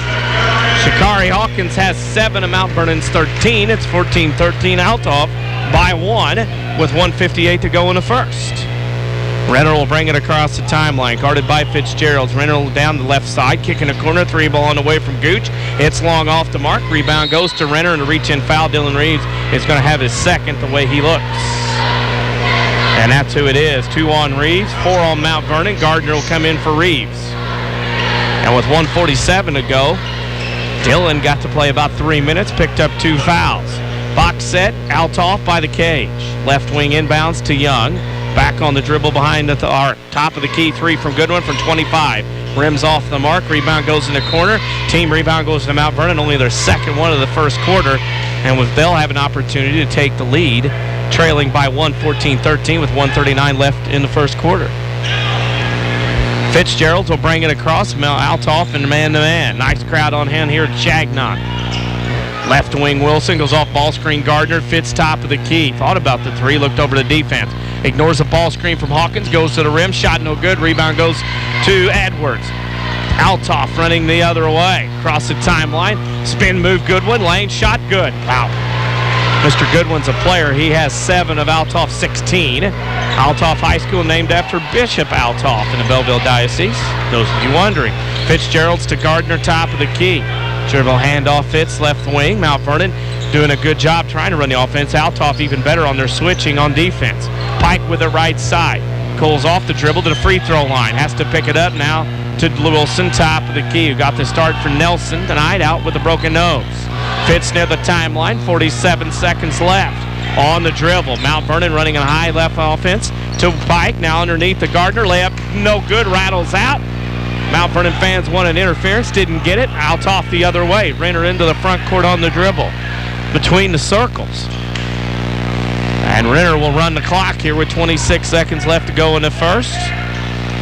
S6: Shikari Hawkins has 7 of Mount Vernon's 13. It's 14-13 Althoff by 1 with 1:58 to go in the first. Renner will bring it across the timeline, guarded by Fitzgerald. Renner down the left side, kicking a corner, 3 ball on the way from Gooch. It's long off the mark. Rebound goes to Renner, and a reach-in foul. Dylan Reeves is going to have his second the way he looks. And that's who it is. 2 on Reeves, 4 on Mount Vernon. Gardner will come in for Reeves. And with 1:47 to go, Dylan got to play about 3 minutes, picked up 2 fouls. Box set, Althoff by the cage. Left wing inbounds to Young. Back on the dribble behind the arc. Top of the key 3 from Goodwin from 25. Rims off the mark. Rebound goes in the corner. Team rebound goes to Mount Vernon. Only their second one of the first quarter. And they'll have an opportunity to take the lead, trailing by 1:14-13 with 1:39 left in the first quarter. Fitzgerald will bring it across. Althoff and man-to-man. Nice crowd on hand here at Changnon. Left wing Wilson goes off ball screen. Gardner Fitz top of the key. Thought about the 3. Looked over the defense. Ignores a ball screen from Hawkins. Goes to the rim. Shot no good. Rebound goes to Edwards. Althoff running the other way. Across the timeline. Spin move Goodwin. Lane shot good. Wow. Mr. Goodwin's a player. He has 7 of Althoff's 16. Althoff High School named after Bishop Althoff in the Belleville Diocese. Those of you wondering. Fitzgerald's to Gardner top of the key. Dribble handoff Fitz left wing. Mount Vernon doing a good job trying to run the offense. Althoff even better on their switching on defense. Pike with the right side. Coles off the dribble to the free throw line. Has to pick it up now to Wilson top of the key, who got the start for Nelson tonight out with a broken nose. Fitz near the timeline. 47 seconds left. On the dribble. Mount Vernon running a high left offense to Pike. Now underneath the Gardner. Layup no good. Rattles out. Mount Vernon fans wanted interference, didn't get it. Althoff the other way. Renner into the front court on the dribble. Between the circles. And Renner will run the clock here with 26 seconds left to go in the first.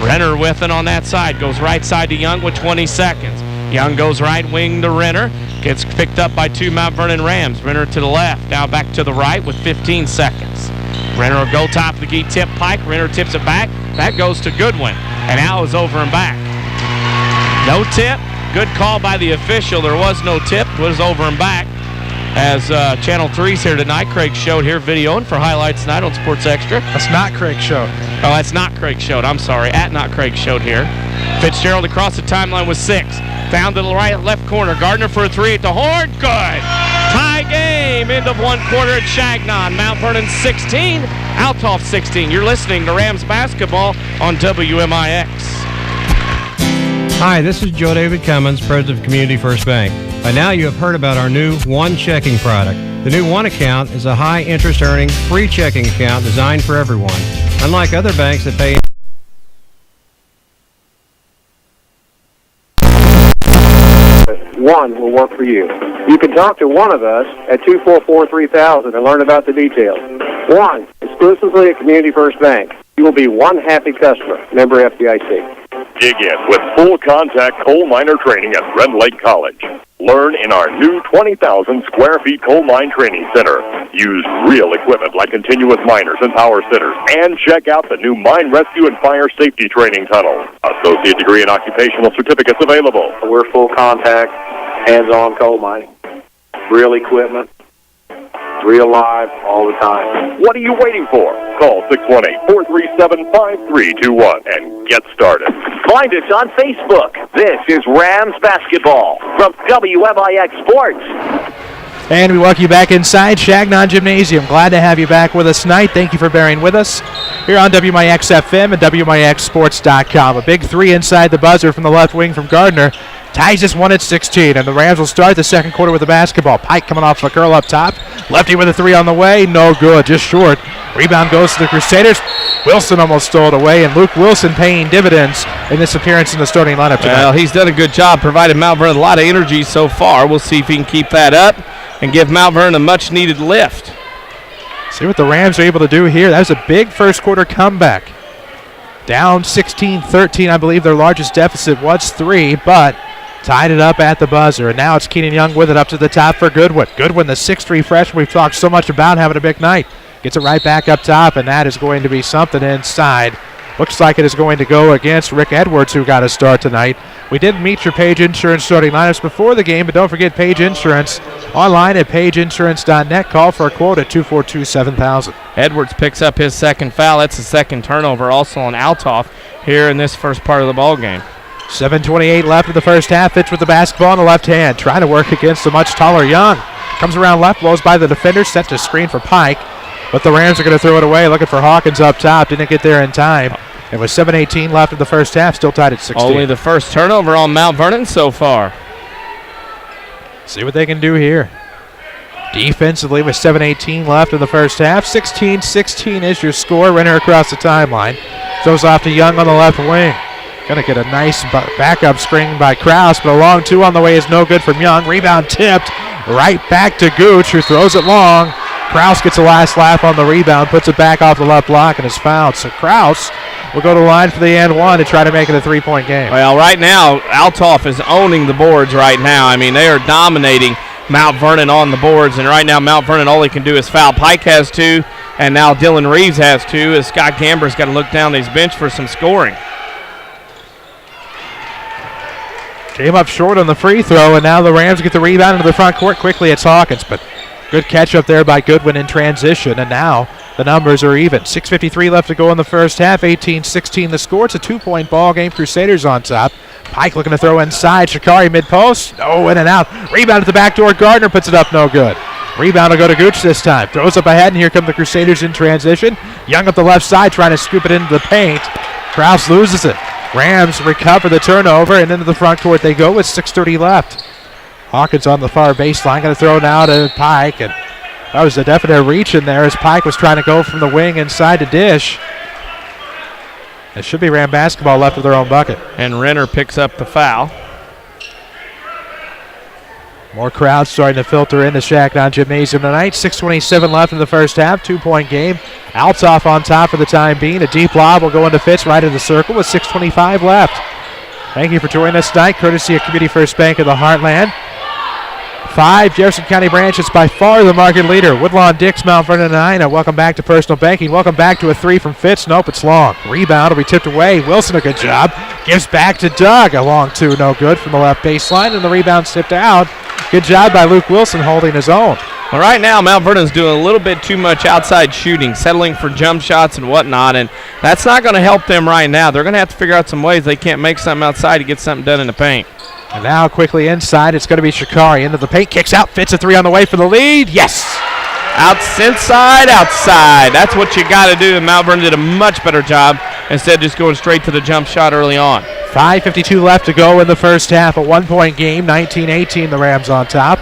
S6: Renner with it on that side. Goes right side to Young with 20 seconds. Young goes right wing to Renner. Gets picked up by 2 Mount Vernon Rams. Renner to the left. Now back to the right with 15 seconds. Renner will go top of the key, tip Pike. Renner tips it back. That goes to Goodwin. And now it's over and back. No tip. Good call by the official. There was no tip. It was over and back. As Channel 3's here tonight. Craig Schode here videoing for highlights tonight on Sports Extra.
S2: That's not Craig Schode.
S6: Oh, that's not Craig Schode. I'm sorry. At not Craig Schode here. Fitzgerald across the timeline with 6. Found to the right left corner. Gardner for a 3 at the horn. Good. Tie game. End of 1 quarter at Changnon. Mount Vernon 16. Althoff 16. You're listening to Rams basketball on WMIX.
S3: Hi, this is Joe David Cummins, President of Community First Bank. By now you have heard about our new One Checking product. The new One Account is a high interest earning, free checking account designed for everyone. Unlike other banks that pay
S14: One will work for you. You can talk to one of us at 244-3000 and learn about the details. One, exclusively at Community First Bank. You will be one happy customer. Member FDIC.
S15: Dig in with full contact coal miner training at Red Lake College. Learn in our new 20,000 square feet coal mine training center. Use real equipment like continuous miners and power sitters. And check out the new mine rescue and fire safety training tunnel. Associate degree and occupational certificates available.
S14: We're full contact, hands-on coal mining. Real equipment, real live, all the time.
S15: What are you waiting for? Call 618-437-5321 and get started.
S16: Find us on Facebook. This is Rams Basketball from WMIX Sports.
S2: And we welcome you back inside Changnon Gymnasium. Glad to have you back with us tonight. Thank you for bearing with us here on WMIX FM and WMIXsports.com. A big 3 inside the buzzer from the left wing from Gardner. Ties this one at 16, and the Rams will start the second quarter with the basketball. Pike coming off a curl up top. Lefty with a 3 on the way. No good, just short. Rebound goes to the Crusaders. Wilson almost stole it away, and Luke Wilson paying dividends in this appearance in the starting lineup tonight.
S6: Well, he's done a good job providing Mount Vernon a lot of energy so far. We'll see if he can keep that up and give Mount Vernon a much-needed lift.
S2: See what the Rams are able to do here. That was a big first quarter comeback. Down 16-13, I believe their largest deficit was 3, but tied it up at the buzzer, and now it's Keenan Young with it up to the top for Goodwin. Goodwin, the 6'3 freshman we've talked so much about, having a big night. Gets it right back up top, and that is going to be something inside. Looks like it is going to go against Rick Edwards, who got a start tonight. We did meet your Page Insurance starting lineups before the game, but don't forget Page Insurance online at pageinsurance.net. Call for a quote at 242-7000.
S6: Edwards picks up his second foul. That's the second turnover also on Althoff here in this first part of the ball game.
S2: 7:28 left in the first half. Fitch with the basketball in the left hand, trying to work against the much taller Young. Comes around left, blows by the defender, set to screen for Pike, but the Rams are going to throw it away, looking for Hawkins up top. Didn't get there in time. It was 7:18 left in the first half, still tied at 16.
S6: Only the first turnover on Mount Vernon so far.
S2: See what they can do here. Defensively, with 7:18 left in the first half, 16-16 is your score. Renner across the timeline. Throws off to Young on the left wing. Going to get a nice backup screen by Kraus, but a long two on the way is no good from Young. Rebound tipped right back to Gooch, who throws it long. Kraus gets a last laugh on the rebound, puts it back off the left block, and is fouled. So Kraus will go to the line for the and one to try to make it a three-point game.
S6: Well, right now, Althoff is owning the boards right now. I mean, they are dominating Mount Vernon on the boards, and right now Mount Vernon, all they can do is foul. Pike has two, and now Dylan Reeves has two, as Scott Gamber's got to look down his bench for some scoring.
S2: Came up short on the free throw, and now the Rams get the rebound into the front court. Quickly it's Hawkins, but good catch up there by Goodwin in transition, and now the numbers are even. 6:53 left to go in the first half, 18-16 the score. It's a two-point ball game. Crusaders on top. Pike looking to throw inside. Shikari mid-post. Oh, in and out. Rebound at the back door. Gardner puts it up, no good. Rebound will go to Gooch this time. Throws up ahead, and here come the Crusaders in transition. Young up the left side trying to scoop it into the paint. Kraus loses it. Rams recover the turnover, and into the front court they go with 6:30 left. Hawkins on the far baseline, going to throw now to Pike, and that was a definite reach in there as Pike was trying to go from the wing inside to dish. It should be Ram basketball left of their own bucket.
S6: And Renner picks up the foul.
S2: More crowds starting to filter into Changnon Gymnasium tonight. 6:27 left in the first half, two-point game. Althoff on top for the time being. A deep lob will go into Fitz right in the circle with 6:25 left. Thank you for joining us tonight, courtesy of Community First Bank of the Heartland. 5 Jefferson County branches, by far the market leader. Woodlawn, Dix, Mount Vernon, and Ina. Welcome back to Personal Banking. Welcome back to a three from Fitz. Nope, it's long. Rebound will be tipped away. Wilson, a good job. Gives back to Doug. A long two, no good from the left baseline, and the rebound tipped out. Good job by Luke Wilson holding his own.
S6: Well, right now, Mount Vernon's doing a little bit too much outside shooting, settling for jump shots and whatnot, and that's not going to help them right now. They're going to have to figure out some ways they can't make something outside to get something done in the paint.
S2: And now quickly inside, it's going to be Shikari into the paint, kicks out, Fits a three on the way for the lead. Yes!
S6: Inside, outside. That's what you got to do, and Mount Vernon did a much better job instead of just going straight to the jump shot early on.
S2: 5:52 left to go in the first half, a one-point game, 19-18 the Rams on top.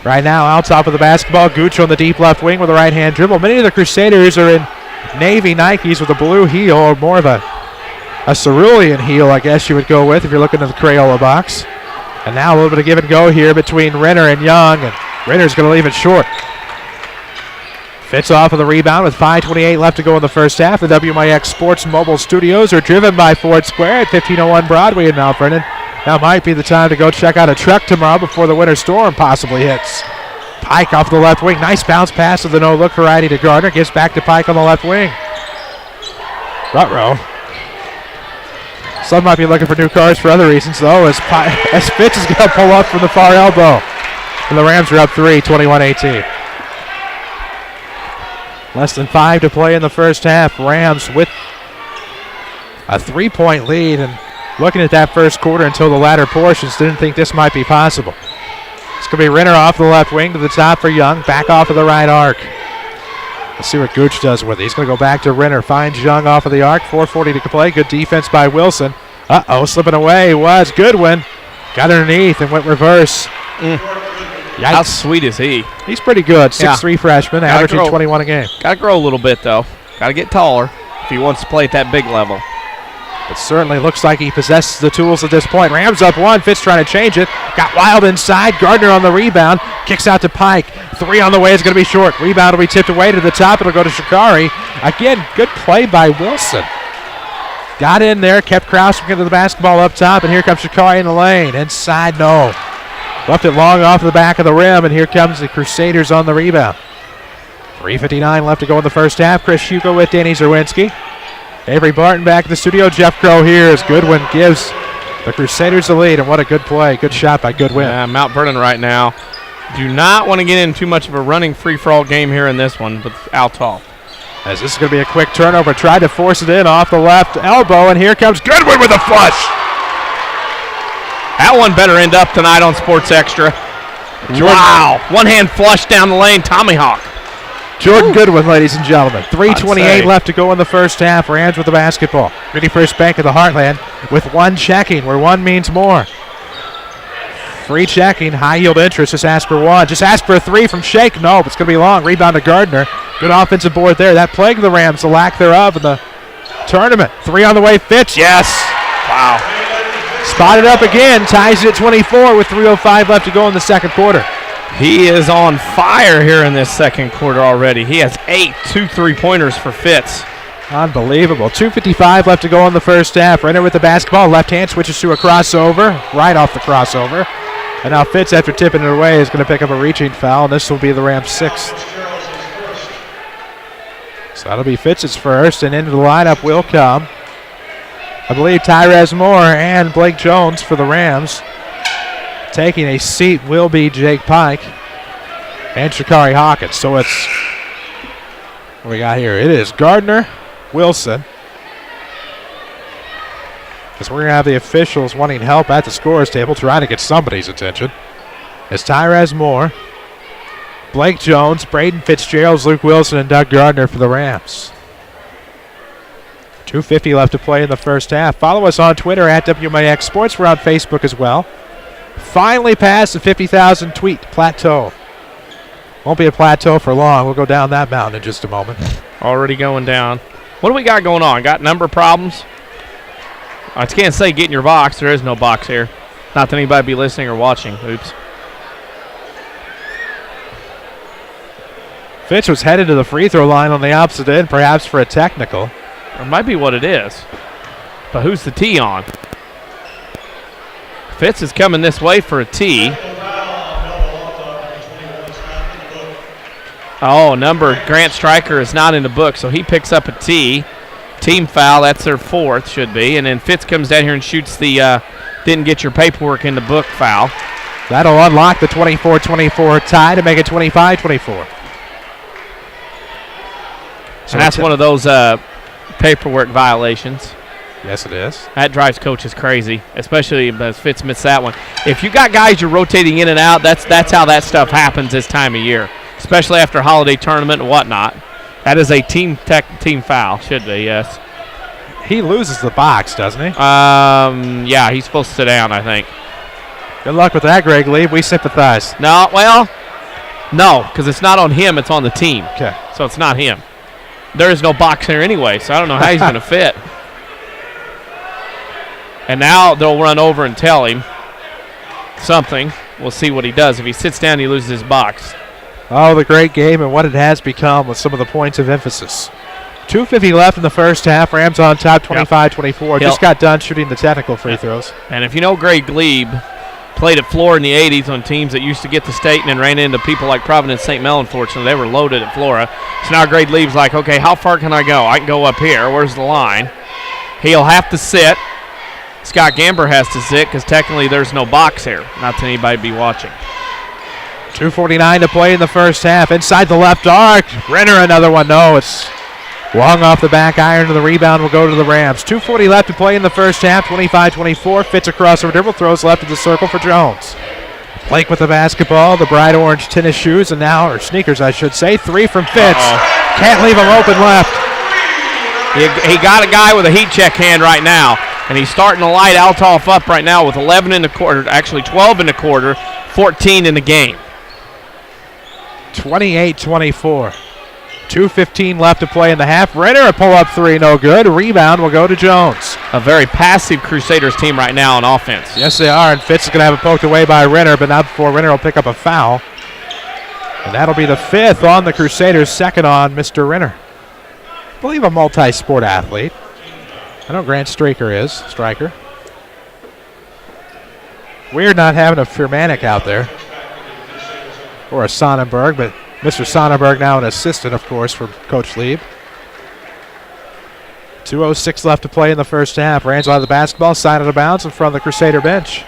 S2: Right now, out top of the basketball, Gooch on the deep left wing with a right-hand dribble. Many of the Crusaders are in navy Nikes with a blue heel, or more of a cerulean heel, I guess you would go with if you're looking at the Crayola box. And now a little bit of give and go here between Renner and Young, and Renner's going to leave it short. Fitz off of the rebound with 5:28 left to go in the first half. The WMIX Sports Mobile Studios are driven by Ford Square at 1501 Broadway in Mount Vernon. Now might be the time to go check out a truck tomorrow before the winter storm possibly hits. Pike off the left wing. Nice bounce pass of the no-look variety to Gardner. Gives back to Pike on the left wing. Ruh-roh. Some might be looking for new cars for other reasons, though, as Fitz is going to pull up from the far elbow. And the Rams are up 3, 21-18. Less than 5 to play in the first half. Rams with a 3-point lead, and looking at that first quarter until the latter portions, didn't think this might be possible. It's going to be Renner off the left wing to the top for Young, back off of the right arc. Let's see what Gooch does with it. He's going to go back to Renner, finds Young off of the arc, 4:40 to play. Good defense by Wilson. Slipping away was Goodwin. Got underneath and went reverse.
S6: Yikes. How sweet is he?
S2: He's pretty good. 6'3" freshman, averaging 21 a game.
S6: Got to grow a little bit, though. Got to get taller if he wants to play at that big level.
S2: It certainly looks like he possesses the tools at this point. Rams up one. Fitz trying to change it. Got Wild inside. Gardner on the rebound. Kicks out to Pike. 3 on the way is going to be short. Rebound will be tipped away to the top. It'll go to Shikari. Again, good play by Wilson. Got in there. Kept Kraus from getting the basketball up top. And here comes Shikari in the lane. Inside, no. Left it long off the back of the rim. And here comes the Crusaders on the rebound. 3:59 left to go in the first half. Chris Hugo with Danny Czerwinski. Avery Barton back in the studio. Jeff Crow here as Goodwin gives
S17: The Crusaders the lead, and what a good play. Good shot by Goodwin.
S18: Yeah, Mount Vernon right now. Do not want to get in too much of a running free-for-all game here in this one with Althoff.
S17: As this is going to be a quick turnover. Tried to force it in off the left elbow, and here comes Goodwin with a flush.
S18: That one better end up tonight on Sports Extra. Wow. One-hand flush down the lane, Tomahawk.
S17: Jordan Goodwin, ladies and gentlemen. 3:28 left to go in the first half. Rams with the basketball. Community First Bank of the Heartland with one checking, where one means more. Free checking, high yield interest. Just ask for one. Just ask for a three from Shake. No, but it's going to be long. Rebound to Gardner. Good offensive board there. That plagued the Rams, the lack thereof in the tournament. Three on the way. Fitch. Yes.
S18: Wow.
S17: Spotted up again. Ties it at 24 with 3:05 left to go in the second quarter.
S18: He is on fire here in this second quarter already. He has 8 2 3-pointers for Fitz.
S17: Unbelievable. 2:55 left to go in the first half. Renner with the basketball. Left hand switches to a crossover. Right off the crossover. And now Fitz, after tipping it away, is going to pick up a reaching foul, and this will be the Rams' 6th. So that'll be Fitz's first, and into the lineup will come, I believe, Tyrez Moore and Blake Jones for the Rams. Taking a seat will be Jake Pike and Shakari Hawkins. So it's, what we got here? It is Gardner, Wilson. Because we're going to have the officials wanting help at the scorer's table, trying to get somebody's attention. It's Tyrez Moore, Blake Jones, Braden Fitzgerald, Luke Wilson, and Doug Gardner for the Rams. 2:50 left to play in the first half. Follow us on Twitter at WMIX Sports. We're on Facebook as well. Finally past the 50,000 tweet plateau. Won't be a plateau for long. We'll go down that mountain in just a moment.
S18: Already going down. What do we got going on? Got number problems? I can't say get in your box. There is no box here. Not that anybody be listening or watching. Oops.
S17: Fitch was headed to the free throw line on the opposite end, perhaps for a technical.
S18: It might be what it is. But who's the tee on? Fitz is coming this way for a tee. Oh, Grant Stryker is not in the book, so he picks up a tee. Team foul, that's their 4th, should be. And then Fitz comes down here and shoots the didn't get your paperwork in the book foul.
S17: That'll unlock the 24-24 tie to make it 25-24.
S18: So and that's one of those paperwork violations.
S17: Yes, it is.
S18: That drives coaches crazy, especially as Fitz missed that one. If you got guys you're rotating in and out, that's how that stuff happens this time of year, especially after holiday tournament and whatnot. That is a team foul. Should be, yes.
S17: He loses the box, doesn't he?
S18: Yeah, he's supposed to sit down, I think.
S17: Good luck with that, Greg Lee. We sympathize.
S18: No, because it's not on him. It's on the team.
S17: Okay.
S18: So it's not him. There is no box here anyway, so I don't know how he's going to fit. And now they'll run over and tell him something. We'll see what he does. If he sits down, he loses his box.
S17: Oh, the great game and what it has become with some of the points of emphasis. 2:50 left in the first half. Rams on top, 25-24. Just got done shooting the technical free throws.
S18: And if you know Greg Glebe, played at Flora in the 80s on teams that used to get to state and then ran into people like Providence St. Mel, unfortunately. They were loaded at Flora. So now Greg Glebe's like, okay, how far can I go? I can go up here. Where's the line? He'll have to sit. Scott Gamber has to sit because technically there's no box here. Not that anybody be watching.
S17: 2:49 to play in the first half. Inside the left arc. Renner another one. No, it's Wong off the back iron, to the rebound will go to the Rams. 2:40 left to play in the first half. 25-24. Fitz across over dribble, throws left of the circle for Jones. Blake with the basketball, the bright orange tennis shoes, and now, or sneakers I should say. 3 from Fitz. Can't leave him open left.
S18: He got a guy with a heat check hand right now, and he's starting to light Althoff up right now with 11 in the quarter, actually 12 in the quarter, 14 in the game.
S17: 28-24. 2:15 left to play in the half. Renner, a pull-up 3, no good. Rebound will go to Jones.
S18: A very passive Crusaders team right now on offense.
S17: Yes, they are, and Fitz is going to have it poked away by Renner, but not before Renner will pick up a foul. And that'll be the 5th on the Crusaders, 2nd on Mr. Renner. I believe a multi-sport athlete. I know Grant Stryker is. Weird not having a Firmanek out there. Or a Sonnenberg, but Mr. Sonnenberg now an assistant, of course, for Coach Lieb. 2:06 left to play in the first half. Rams will have the basketball, side out of bounds in front of the Crusader bench.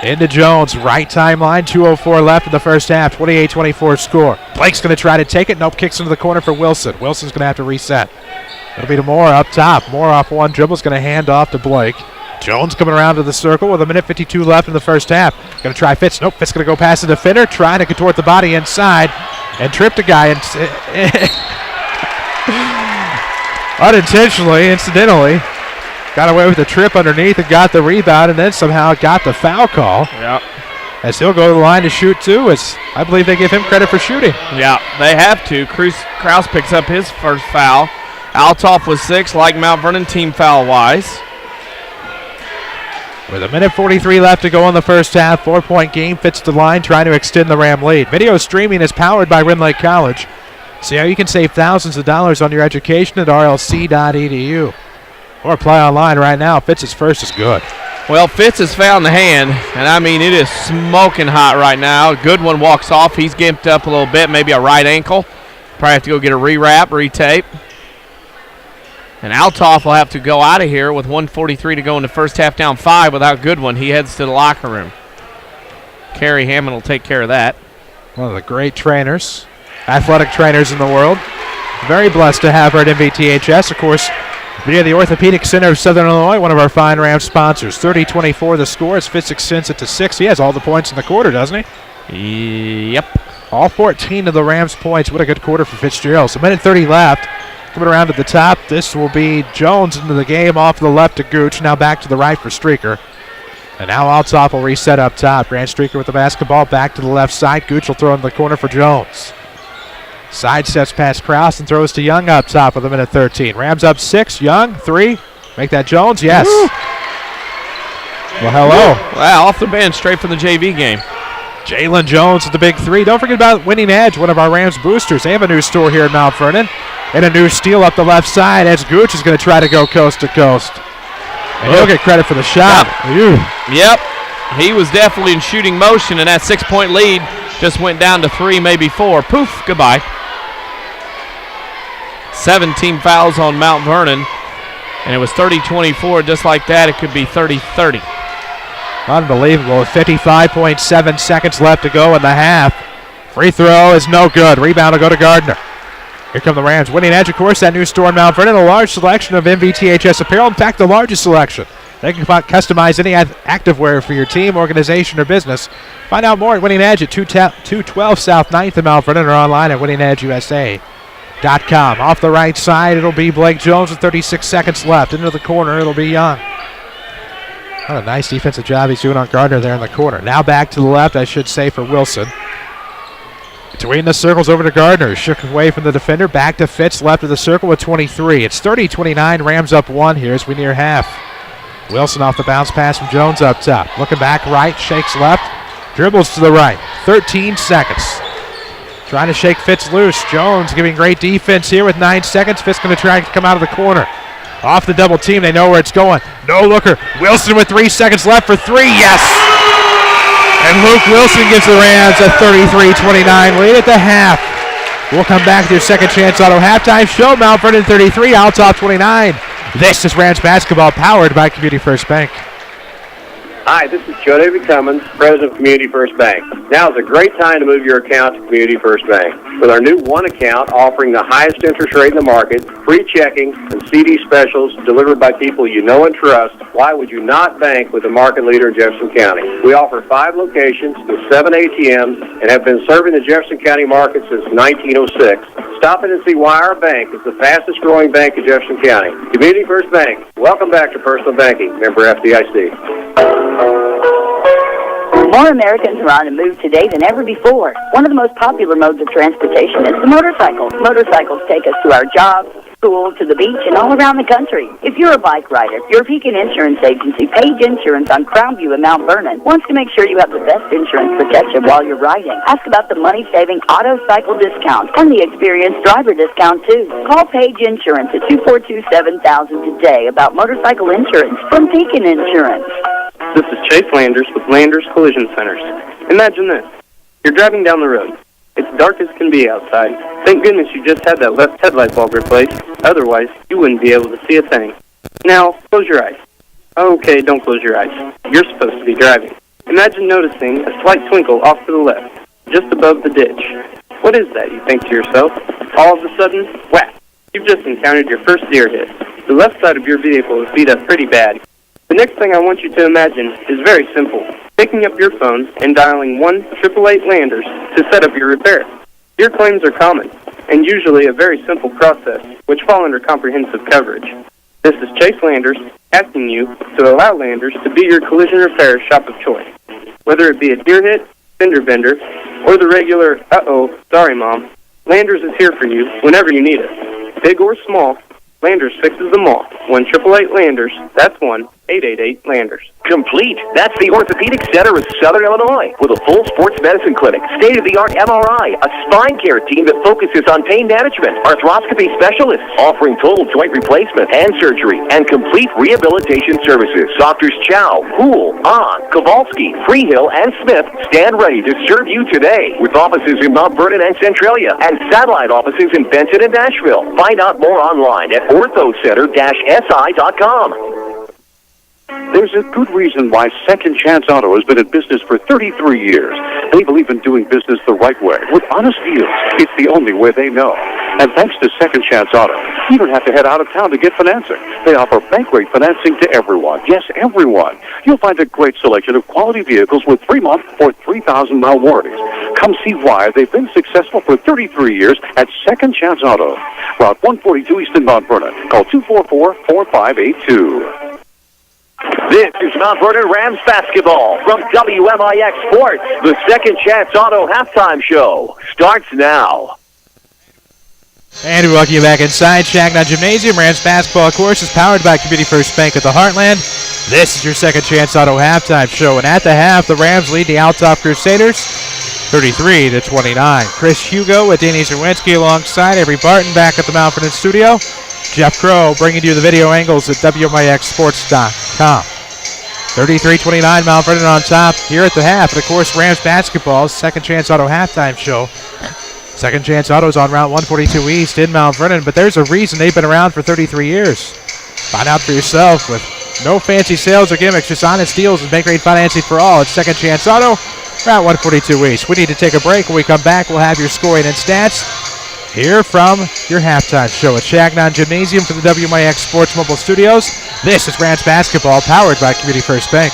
S17: Into Jones, right timeline, 2:04 left in the first half, 28-24 score. Blake's going to try to take it. Nope, kicks into the corner for Wilson. Wilson's going to have to reset. It'll be to Moore up top. Moore off one dribble is going to hand off to Blake. Jones coming around to the circle with 1:52 left in the first half. Going to try Fitz. Nope, Fitz going to go past the defender, trying to contort the body inside and tripped a guy. Unintentionally, incidentally. Got away with the trip underneath and got the rebound, and then somehow got the foul call.
S18: Yeah.
S17: As he'll go to the line to shoot too, as I believe they give him credit for shooting.
S18: Yeah, they have to. Krause picks up his first foul. Althoff with 6, like Mount Vernon, team foul-wise.
S17: With 1:43 left to go in the first half, 4-point game. Fits the line, trying to extend the Ram lead. Video streaming is powered by Rend Lake College. See how you can save thousands of dollars on your education at rlc.edu. Or apply online right now. Fitz's first is good.
S18: Well, Fitz has found the hand, and I mean, it is smoking hot right now. Good one walks off. He's gimped up a little bit, maybe a right ankle. Probably have to go get a rewrap, retape. And Althoff will have to go out of here with 1:43 to go in the first half, down 5 without Goodwin. He heads to the locker room. Kerry Hammond will take care of that.
S17: One of the great trainers, athletic trainers in the world. Very blessed to have her at MVTHS, of course. Via the Orthopedic Center of Southern Illinois, one of our fine Rams sponsors. 30-24 the score as Fitz extends it to 6. He has all the points in the quarter, doesn't
S18: he? Yep.
S17: All 14 of the Rams' points. What a good quarter for Fitzgerald. So 1:30 left. Coming around to the top, this will be Jones into the game off the left to Gooch. Now back to the right for Streaker. And now Althoff will reset up top. Grant Streaker with the basketball back to the left side. Gooch will throw in the corner for Jones. Side steps past Krause and throws to Young up top with 1:13. Rams up 6. Young, 3. Make that Jones, yes.
S18: Woo.
S17: Well, hello.
S18: Wow, off the bench, straight from the JV game.
S17: Jalen Jones with the big 3. Don't forget about Winning Edge, one of our Rams boosters. They have a new store here in Mount Vernon. And a new steal up the left side as Gooch is going to try to go coast to coast. And he'll get credit for the shot.
S18: Yep. He was definitely in shooting motion, and that 6-point lead just went down to 3, maybe 4. Poof, goodbye. 17 fouls on Mount Vernon, and it was 30-24. Just like that, it could be 30-30.
S17: Unbelievable. With 55.7 seconds left to go in the half. Free throw is no good. Rebound will go to Gardner. Here come the Rams. Winning Edge, of course, that new store in Mount Vernon. A large selection of MVTHS apparel. In fact, the largest selection. They can customize any activewear for your team, organization, or business. Find out more at Winning Edge at 212 South 9th in Mount Vernon or online at winningedgeusa.com. Off the right side, it'll be Blake Jones with 36 seconds left. Into the corner, it'll be Young. What a nice defensive job he's doing on Gardner there in the corner. Now back to the left, I should say, for Wilson. Between the circles over to Gardner. Shook away from the defender. Back to Fitz, left of the circle with 23. It's 30-29. Rams up 1 here as we near half. Wilson off the bounce pass from Jones up top. Looking back right, shakes left. Dribbles to the right. 13 seconds. Trying to shake Fitz loose. Jones giving great defense here with 9 seconds. Fitz going to try to come out of the corner. Off the double team. They know where it's going. No looker. Wilson with 3 seconds left for 3. Yes! And Luke Wilson gives the Rams a 33-29 lead at the half. We'll come back to your second chance auto halftime show. Mount Vernon 33, Althoff 29. This is Rams basketball powered by Community First Bank.
S3: Hi, this is Joe David Cummins, President of Community First Bank. Now is a great time to move your account to Community First Bank. With our new One account offering the highest interest rate in the market, free checking, and CD specials delivered by people you know and trust, why would you not bank with the market leader in Jefferson County? We offer 5 locations with 7 ATMs and have been serving the Jefferson County market since 1906. Stop in and see why our bank is the fastest growing bank in Jefferson County. Community First Bank. Welcome back to Personal Banking. Member FDIC.
S12: More Americans are on the move today than ever before. One of the most popular modes of transportation is the motorcycle. Motorcycles take us to our jobs, school, to the beach, and all around the country. If you're a bike rider, your Pekin Insurance Agency, Page Insurance on Crownview in Mount Vernon, wants to make sure you have the best insurance protection while you're riding. Ask about the money-saving auto cycle discount and the experienced driver discount, too. Call Page Insurance at 242-7000 today about motorcycle insurance from Pekin Insurance.
S19: This is Chase Landers with Landers Collision Centers. Imagine this. You're driving down the road. It's dark as can be outside. Thank goodness you just had that left headlight bulb replaced. Otherwise, you wouldn't be able to see a thing. Now, close your eyes. Okay, don't close your eyes. You're supposed to be driving. Imagine noticing a slight twinkle off to the left, just above the ditch. What is that, you think to yourself? All of a sudden, whack! You've just encountered your first deer hit. The left side of your vehicle is beat up pretty bad. The next thing I want you to imagine is very simple. Picking up your phone and dialing 1-888 Landers to set up your repair. Your claims are common, and usually a very simple process, which fall under comprehensive coverage. This is Chase Landers asking you to allow Landers to be your collision repair shop of choice. Whether it be a deer hit, fender bender, or the regular, uh-oh, sorry mom, Landers is here for you whenever you need it. Big or small, Landers fixes them all. 1-888 Landers, that's 1-888 Landers.
S16: Complete. That's the Orthopedic Center of Southern Illinois with a full sports medicine clinic, state-of-the-art MRI, a spine care team that focuses on pain management, arthroscopy specialists offering total joint replacement, hand surgery, and complete rehabilitation services. Doctors Chow, Poole, Ahn, Kowalski, Freehill, and Smith stand ready to serve you today with offices in Mount Vernon and Centralia and satellite offices in Benton and Nashville. Find out more online at orthocenter-si.com.
S20: There's a good reason why Second Chance Auto has been in business for 33 years. They believe in doing business the right way, with honest deals. It's the only way they know. And thanks to Second Chance Auto, you don't have to head out of town to get financing. They offer bank rate financing to everyone. Yes, everyone. You'll find a great selection of quality vehicles with 3-month or 3,000-mile warranties. Come see why they've been successful for 33 years at Second Chance Auto. Route 142 East in Mount Vernon. Call 244-4582.
S16: This is Mount Vernon Rams basketball from WMIX Sports. The Second Chance Auto halftime show starts now.
S17: And we welcome you back inside Changnon Gymnasium. Rams basketball, of course, is powered by Community First Bank of the Heartland. This is your Second Chance Auto halftime show. And at the half, the Rams lead the Althoff Crusaders 33-29. Chris Hugo with Danny Czerwinski alongside Avery Barton back at the Mount Vernon studio. Jeff Crow bringing you the video angles at WMIXsports.com. 33-29, Mount Vernon on top here at the half. And, of course, Rams basketball, Second Chance Auto halftime show. Second Chance Auto's on Route 142 East in Mount Vernon, but there's a reason they've been around for 33 years. Find out for yourself with no fancy sales or gimmicks, just honest deals and bank rate financing for all. It's Second Chance Auto, Route 142 East. We need to take a break. When we come back, we'll have your scoring and stats here from your halftime show at Changnon Gymnasium for the WMIX Sports Mobile Studios. This is Rams basketball powered by Community First Bank.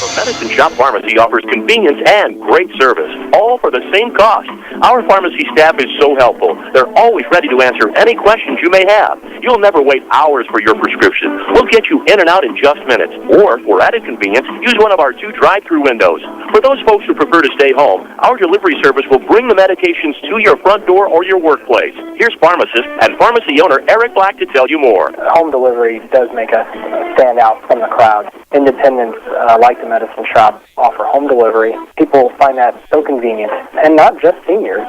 S16: The Medicine Shop Pharmacy offers convenience and great service, all for the same cost. Our pharmacy staff is so helpful. They're always ready to answer any questions you may have. You'll never wait hours for your prescription. We'll get you in and out in just minutes. Or, for added convenience, use one of our 2 drive-through windows. For those folks who prefer to stay home, our delivery service will bring the medications to your front door or your workplace. Here's pharmacist and pharmacy owner Eric Black to tell you more.
S5: Home delivery does make us stand out from the crowd. Independents like the medicine shop offer home delivery. People find that so convenient, and not just seniors,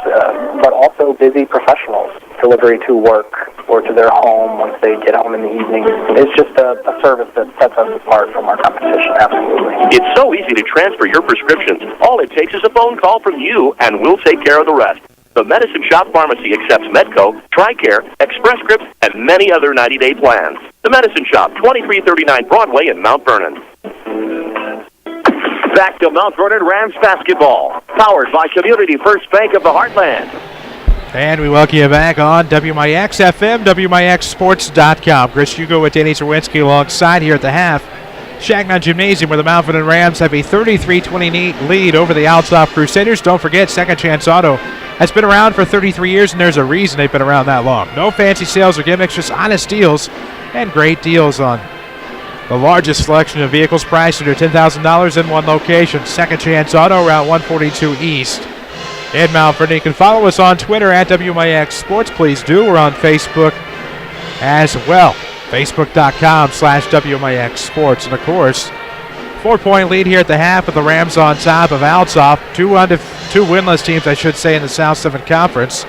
S5: but also busy professionals. Delivery to work or to their home once they get home in the evening. It's just a service that sets us apart from our competition, absolutely.
S16: It's so easy to transfer your prescriptions. All it takes is a phone call from you, and we'll take care of the rest. The Medicine Shop Pharmacy accepts Medco, TRICARE, Express Scripts, and many other 90-day plans. The Medicine Shop, 2339 Broadway in Mount Vernon. Back to Mount Vernon Rams basketball, powered by Community First Bank of the Heartland.
S17: And we welcome you back on WMIX FM, WMIXsports.com. Chris Hugo with Danny Czerwinski alongside here at the half. Changnon Gymnasium, where the Mount Vernon Rams have a 33-20 lead over the Althoff Crusaders. Don't forget, Second Chance Auto has been around for 33 years, and there's a reason they've been around that long. No fancy sales or gimmicks, just honest deals and great deals on the largest selection of vehicles priced under $10,000 in one location. Second Chance Auto, Route 142 East in Mount Vernon. You can follow us on Twitter at WMIX Sports. Please do. We're on Facebook as well. Facebook.com/WMIX Sports. And, of course, 4-point lead here at the half with the Rams on top of Althoff. Two winless teams, I should say, in the South 7 Conference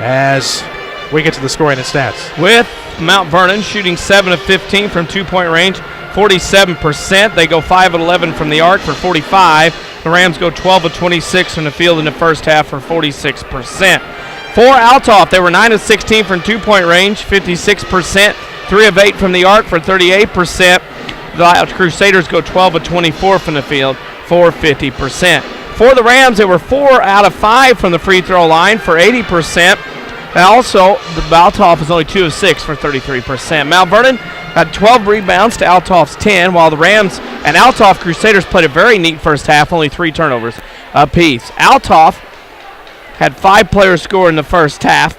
S17: as we get to the scoring and stats.
S18: With Mount Vernon shooting 7 of 15 from 2-point range, 47%. They go 5 of 11 from the arc for 45. The Rams go 12 of 26 from the field in the first half for 46%. For Althoff, they were 9 of 16 from two-point range, 56%. 3 of 8 from the arc for 38%. The Crusaders go 12 of 24 from the field for 50%. For the Rams, they were 4 out of 5 from the free throw line for 80%. And also, the Althoff is only 2 of 6 for 33%. Mount Vernon had 12 rebounds to Althoff's 10, while the Rams and Althoff Crusaders played a very neat first half, only 3 turnovers apiece. Althoff had 5 players score in the first half,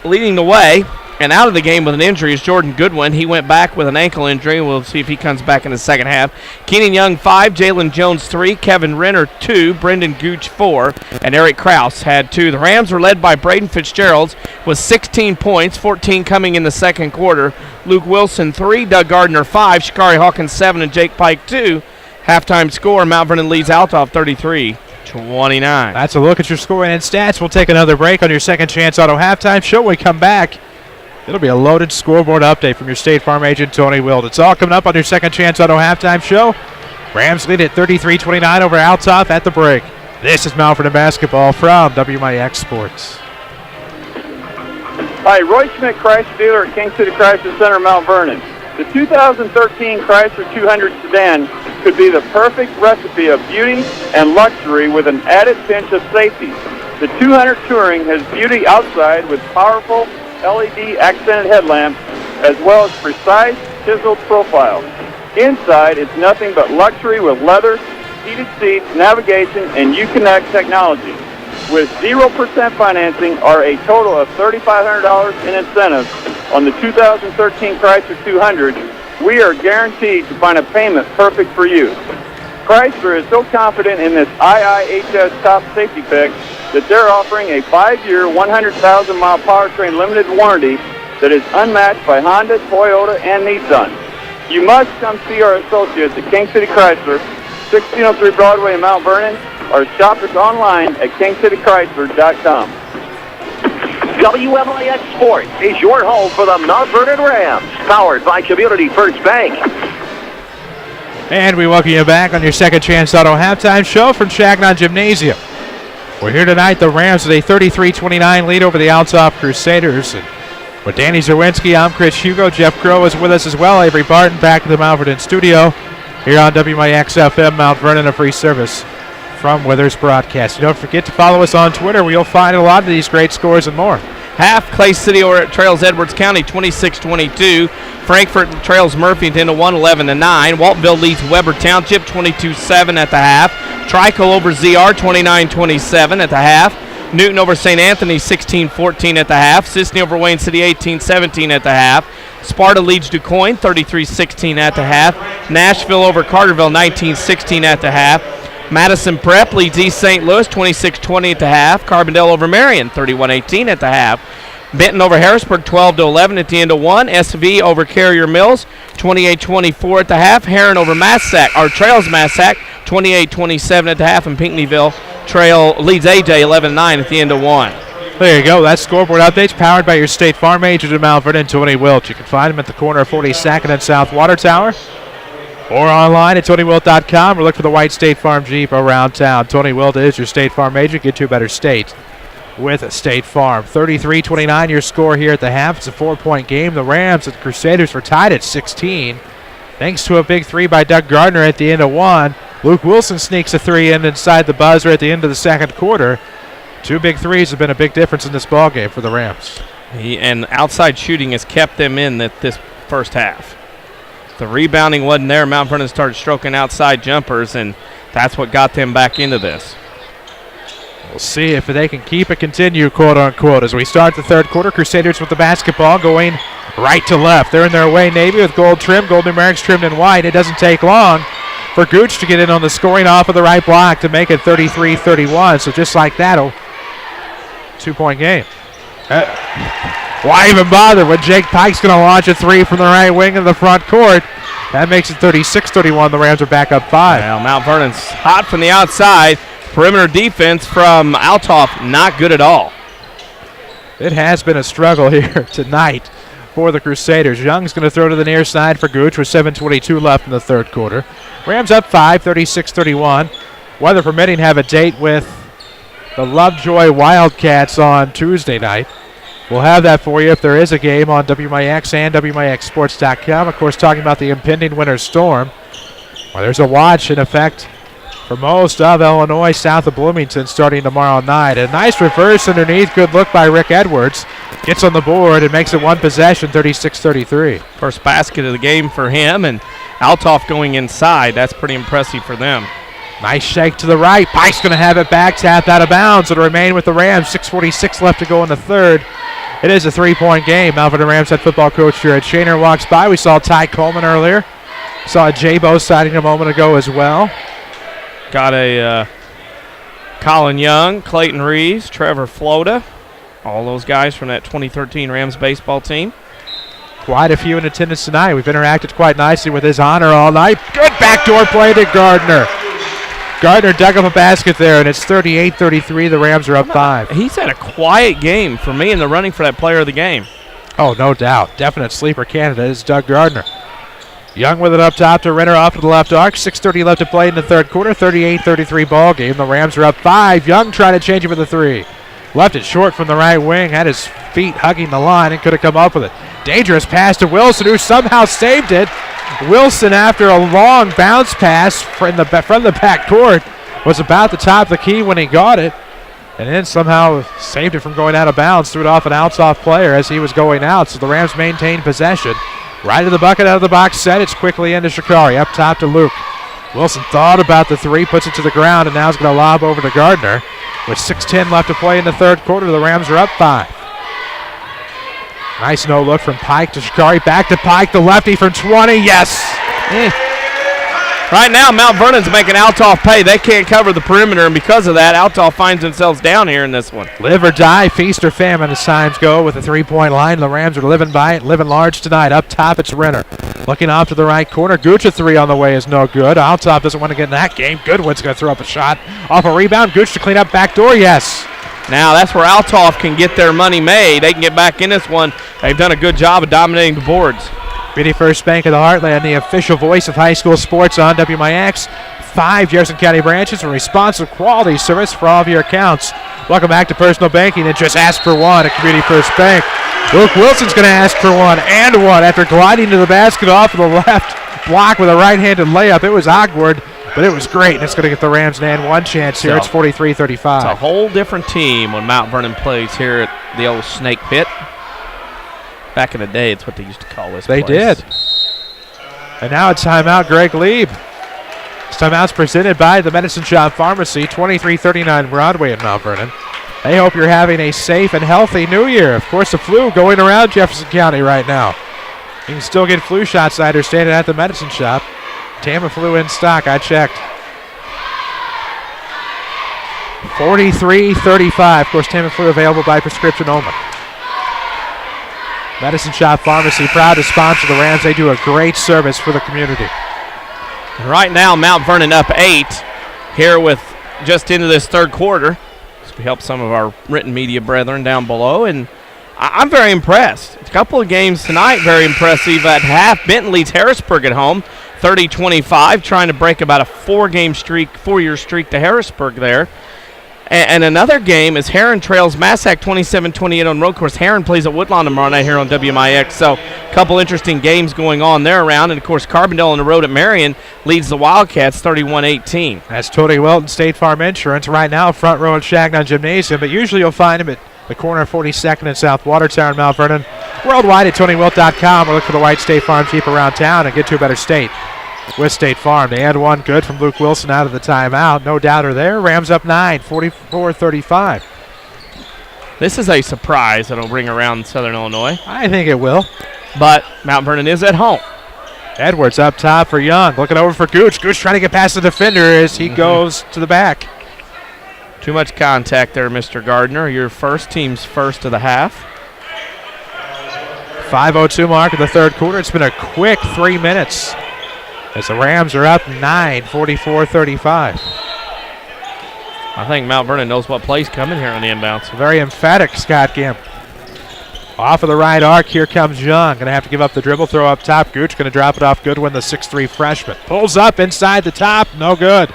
S18: leading the way. And out of the game with an injury is Jordan Goodwin. He went back with an ankle injury. We'll see if he comes back in the second half. Keenan Young, 5. Jalen Jones, 3. Kevin Renner, 2. Brendan Gooch, 4. And Eric Krause had 2. The Rams were led by Braden Fitzgerald with 16 points, 14 coming in the second quarter. Luke Wilson, 3. Doug Gardner, 5. Shakari Hawkins, 7. And Jake Pike, 2. Halftime score, Mount Vernon leads Althoff 33-29.
S17: That's a look at your scoring and stats. We'll take another break on your Second Chance Auto halftime show. When we come back, it'll be a loaded scoreboard update from your State Farm agent, Tony Wild. It's all coming up on your Second Chance Auto halftime show. Rams lead at 33-29 over Althoff at the break. This is Mount Vernon basketball from WMIX Sports.
S21: Hi, Roy Schmidt, Chrysler dealer at King City Chrysler Center, Mount Vernon. The 2013 Chrysler 200 sedan could be the perfect recipe of beauty and luxury with an added pinch of safety. The 200 Touring has beauty outside with powerful LED accented headlamps as well as precise chiseled profiles. Inside, it's nothing but luxury with leather, heated seats, navigation, and Uconnect technology. With 0% financing or a total of $3,500 in incentives on the 2013 Chrysler 200, we are guaranteed to find a payment perfect for you. Chrysler is so confident in this IIHS top safety pick that they're offering a 5-year, 100,000-mile powertrain limited warranty that is unmatched by Honda, Toyota, and Nissan. You must come see our associates at King City Chrysler, 1603 Broadway in Mount Vernon, or shop us online at kingcitychrysler.com.
S16: WMIX Sports is your home for the Mount Vernon Rams, powered by Community First Bank.
S17: And we welcome you back on your Second Chance Auto halftime show from Changnon Gymnasium. We're here tonight, the Rams with a 33-29 lead over the Althoff Crusaders. And with Danny Czerwinski, I'm Chris Hugo. Jeff Crow is with us as well. Avery Barton back to the Mount Vernon studio here on WMIX FM Mount Vernon, a free service from Withers Broadcasting. Don't forget to follow us on Twitter, where you'll find a lot of these great scores and more.
S18: Half, Clay City trails Edwards County 26-22. Frankfort trails Murphyton 11-9. Waltonville leads Weber Township 22-7 at the half. Trico over ZR 29-27 at the half. Newton over St. Anthony 16-14 at the half. Sisney over Wayne City 18-17 at the half. Sparta leads DuQuoin 33-16 at the half. Nashville over Carterville 19-16 at the half. Madison Prep leads East St. Louis 26-20 at the half. Carbondale over Marion 31-18 at the half. Benton over Harrisburg 12-11 at the end of one. SV over Carrier Mills 28-24 at the half. Heron over trails Massac 28-27 at the half. And Pinckneyville leads AJ 11-9 at the end of one.
S17: There you go. That's scoreboard updates powered by your State Farm agent in Mount Vernon, Tony Wilt. You can find him at the corner of 42nd and South Water Tower, or online at TonyWilt.com, or look for the white State Farm Jeep around town. Tony Wilt is your State Farm agent. Get to a better state with State Farm. 33-29 your score here at the half. It's a 4-point game. The Rams and the Crusaders were tied at 16. Thanks to a big three by Doug Gardner at the end of one. Luke Wilson sneaks a three in inside the buzzer at the end of the second quarter. 2 big threes have been a big difference in this ballgame for the Rams.
S18: And outside shooting has kept them in this first half. The rebounding wasn't there. Mount Vernon started stroking outside jumpers, and that's what got them back into this.
S17: We'll see if they can keep it continue, quote-unquote, as we start the third quarter. Crusaders with the basketball going right to left. They're in their away navy with gold trim, gold numerics trimmed in white. It doesn't take long for Gooch to get in on the scoring off of the right block to make it 33-31. So just like that, a 2-point game. Why even bother when Jake Pike's going to launch a three from the right wing of the front court? That makes it 36-31. The Rams are back up 5.
S18: Well, Mount Vernon's hot from the outside. Perimeter defense from Althoff, not good at all.
S17: It has been a struggle here tonight for the Crusaders. Young's going to throw to the near side for Gooch with 7:22 left in the third quarter. Rams up 5, 36-31. weather permitting, have a date with the Lovejoy Wildcats on Tuesday night. We'll have that for you if there is a game on WMIX and WMIXsports.com. Of course, talking about the impending winter storm. Well, there's a watch in effect for most of Illinois south of Bloomington starting tomorrow night. A nice reverse underneath. Good look by Rick Edwards. Gets on the board and makes it one possession, 36-33.
S18: First basket of the game for him, and Althoff going inside. That's pretty impressive for them.
S17: Nice shake to the right. Pike's going to have it back, tapped out of bounds. It'll remain with the Rams. 6:46 left to go in the third. It is a three-point game. Vernon Rams head football coach Jared Shaner walks by. We saw Ty Coleman earlier. Saw J-Bo sighting a moment ago as well.
S18: Got a Colin Young, Clayton Reeves, Trevor Floda. All those guys from that 2013 Rams baseball team.
S17: Quite a few in attendance tonight. We've interacted quite nicely with his honor all night. Good backdoor play to Gardner. Gardner dug up a basket there, and it's 38-33. The Rams are up 5.
S18: He's had a quiet game for me in the running for that player of the game.
S17: Oh, no doubt. Definite sleeper candidate is Doug Gardner. Young with it up top to Renner off to the left arc. 6:30 left to play in the third quarter. 38-33 ball game. The Rams are up 5. Young trying to change it with a 3. Left it short from the right wing. Had his feet hugging the line and could have come up with it. Dangerous pass to Wilson, who somehow saved it. Wilson, after a long bounce pass from the back court, was about to top the key when he got it, and then somehow saved it from going out of bounds. Threw it off an Althoff player as he was going out, so the Rams maintained possession. Right to the bucket, out of the box set. It's quickly into Shikari. Up top to Luke. Wilson thought about the 3, puts it to the ground, and now is going to lob over to Gardner. With 6:10 left to play in the third quarter, the Rams are up 5. Nice no look from Pike to Shikari. Back to Pike, the lefty from 20. Yes!
S18: Right now, Mount Vernon's making Althoff pay. They can't cover the perimeter, and because of that, Althoff finds themselves down here in this one.
S17: Live or die, feast or famine as times go with a 3-point line. The Rams are living by it, living large tonight. Up top, it's Renner. Looking off to the right corner. Gooch a 3 on the way is no good. Althoff doesn't want to get in that game. Goodwin's going to throw up a shot. Off a rebound. Gooch to clean up backdoor. Yes.
S18: Now that's where Althoff can get their money made. They can get back in this one. They've done a good job of dominating the boards.
S17: Community First Bank of the Heartland, the official voice of high school sports on WMIX. 5 Jefferson County branches and responsive quality service for all of your accounts. Welcome back to Personal Banking, and just ask for one at Community First Bank. Luke Wilson's going to ask for one and one after gliding to the basket off of the left block with a right-handed layup. It was awkward, but it was great. And it's going to get the Rams an and one chance here. It's 43-35.
S18: It's a whole different team when Mount Vernon plays here at the old Snake Pit. Back in the day, it's what they used to call this
S17: They
S18: place.
S17: did. And now it's timeout, Greg Lieb. This timeout's presented by the Medicine Shop Pharmacy, 2339 Broadway in Mount Vernon. They hope you're having a safe and healthy new year. Of course, the flu going around Jefferson County right now. You can still get flu shots, I understand, at the Medicine Shop. Tamiflu in stock, I checked. 43-35. Of course, Tamiflu available by prescription only. Medicine Shop Pharmacy, proud to sponsor the Rams. They do a great service for the community.
S18: Right now, Mount Vernon up 8 here with just into this third quarter. So we help some of our written media brethren down below, and I'm very impressed. A couple of games tonight, very impressive at half. Benton leads Harrisburg at home, 30-25, trying to break about a 4-year streak to Harrisburg there. And another game is Heron trails Massac 27-28 on road course. Heron plays at Woodlawn tomorrow night here on WMIX. So a couple interesting games going on there around. And, of course, Carbondale on the road at Marion leads the Wildcats 31-18.
S17: That's Tony Welton, State Farm Insurance. Right now, front row at Changnon Gymnasium. But usually you'll find him at the corner of 42nd and South Watertown, Mount Vernon. Worldwide at TonyWilt.com. Or look for the white State Farm Jeep around town and get to a better state with State Farm. They had one good from Luke Wilson out of the timeout. No doubter there. Rams up 9, 44-35.
S18: This is a surprise that'll bring around Southern Illinois.
S17: I think it will.
S18: But Mount Vernon is at home.
S17: Edwards up top for Young. Looking over for Gooch. Gooch trying to get past the defender as he goes to the back.
S18: Too much contact there, Mr. Gardner. Your team's first of the half.
S17: 5:02 mark of the third quarter. It's been a quick 3 minutes as the Rams are up 9, 44-35.
S18: I think Mount Vernon knows what play's coming here on the inbounds.
S17: Very emphatic, Scott Gimp. Off of the right arc, here comes Young. Going to have to give up the dribble, throw up top. Gooch going to drop it off Goodwin, the 6'3 freshman. Pulls up inside the top, no good.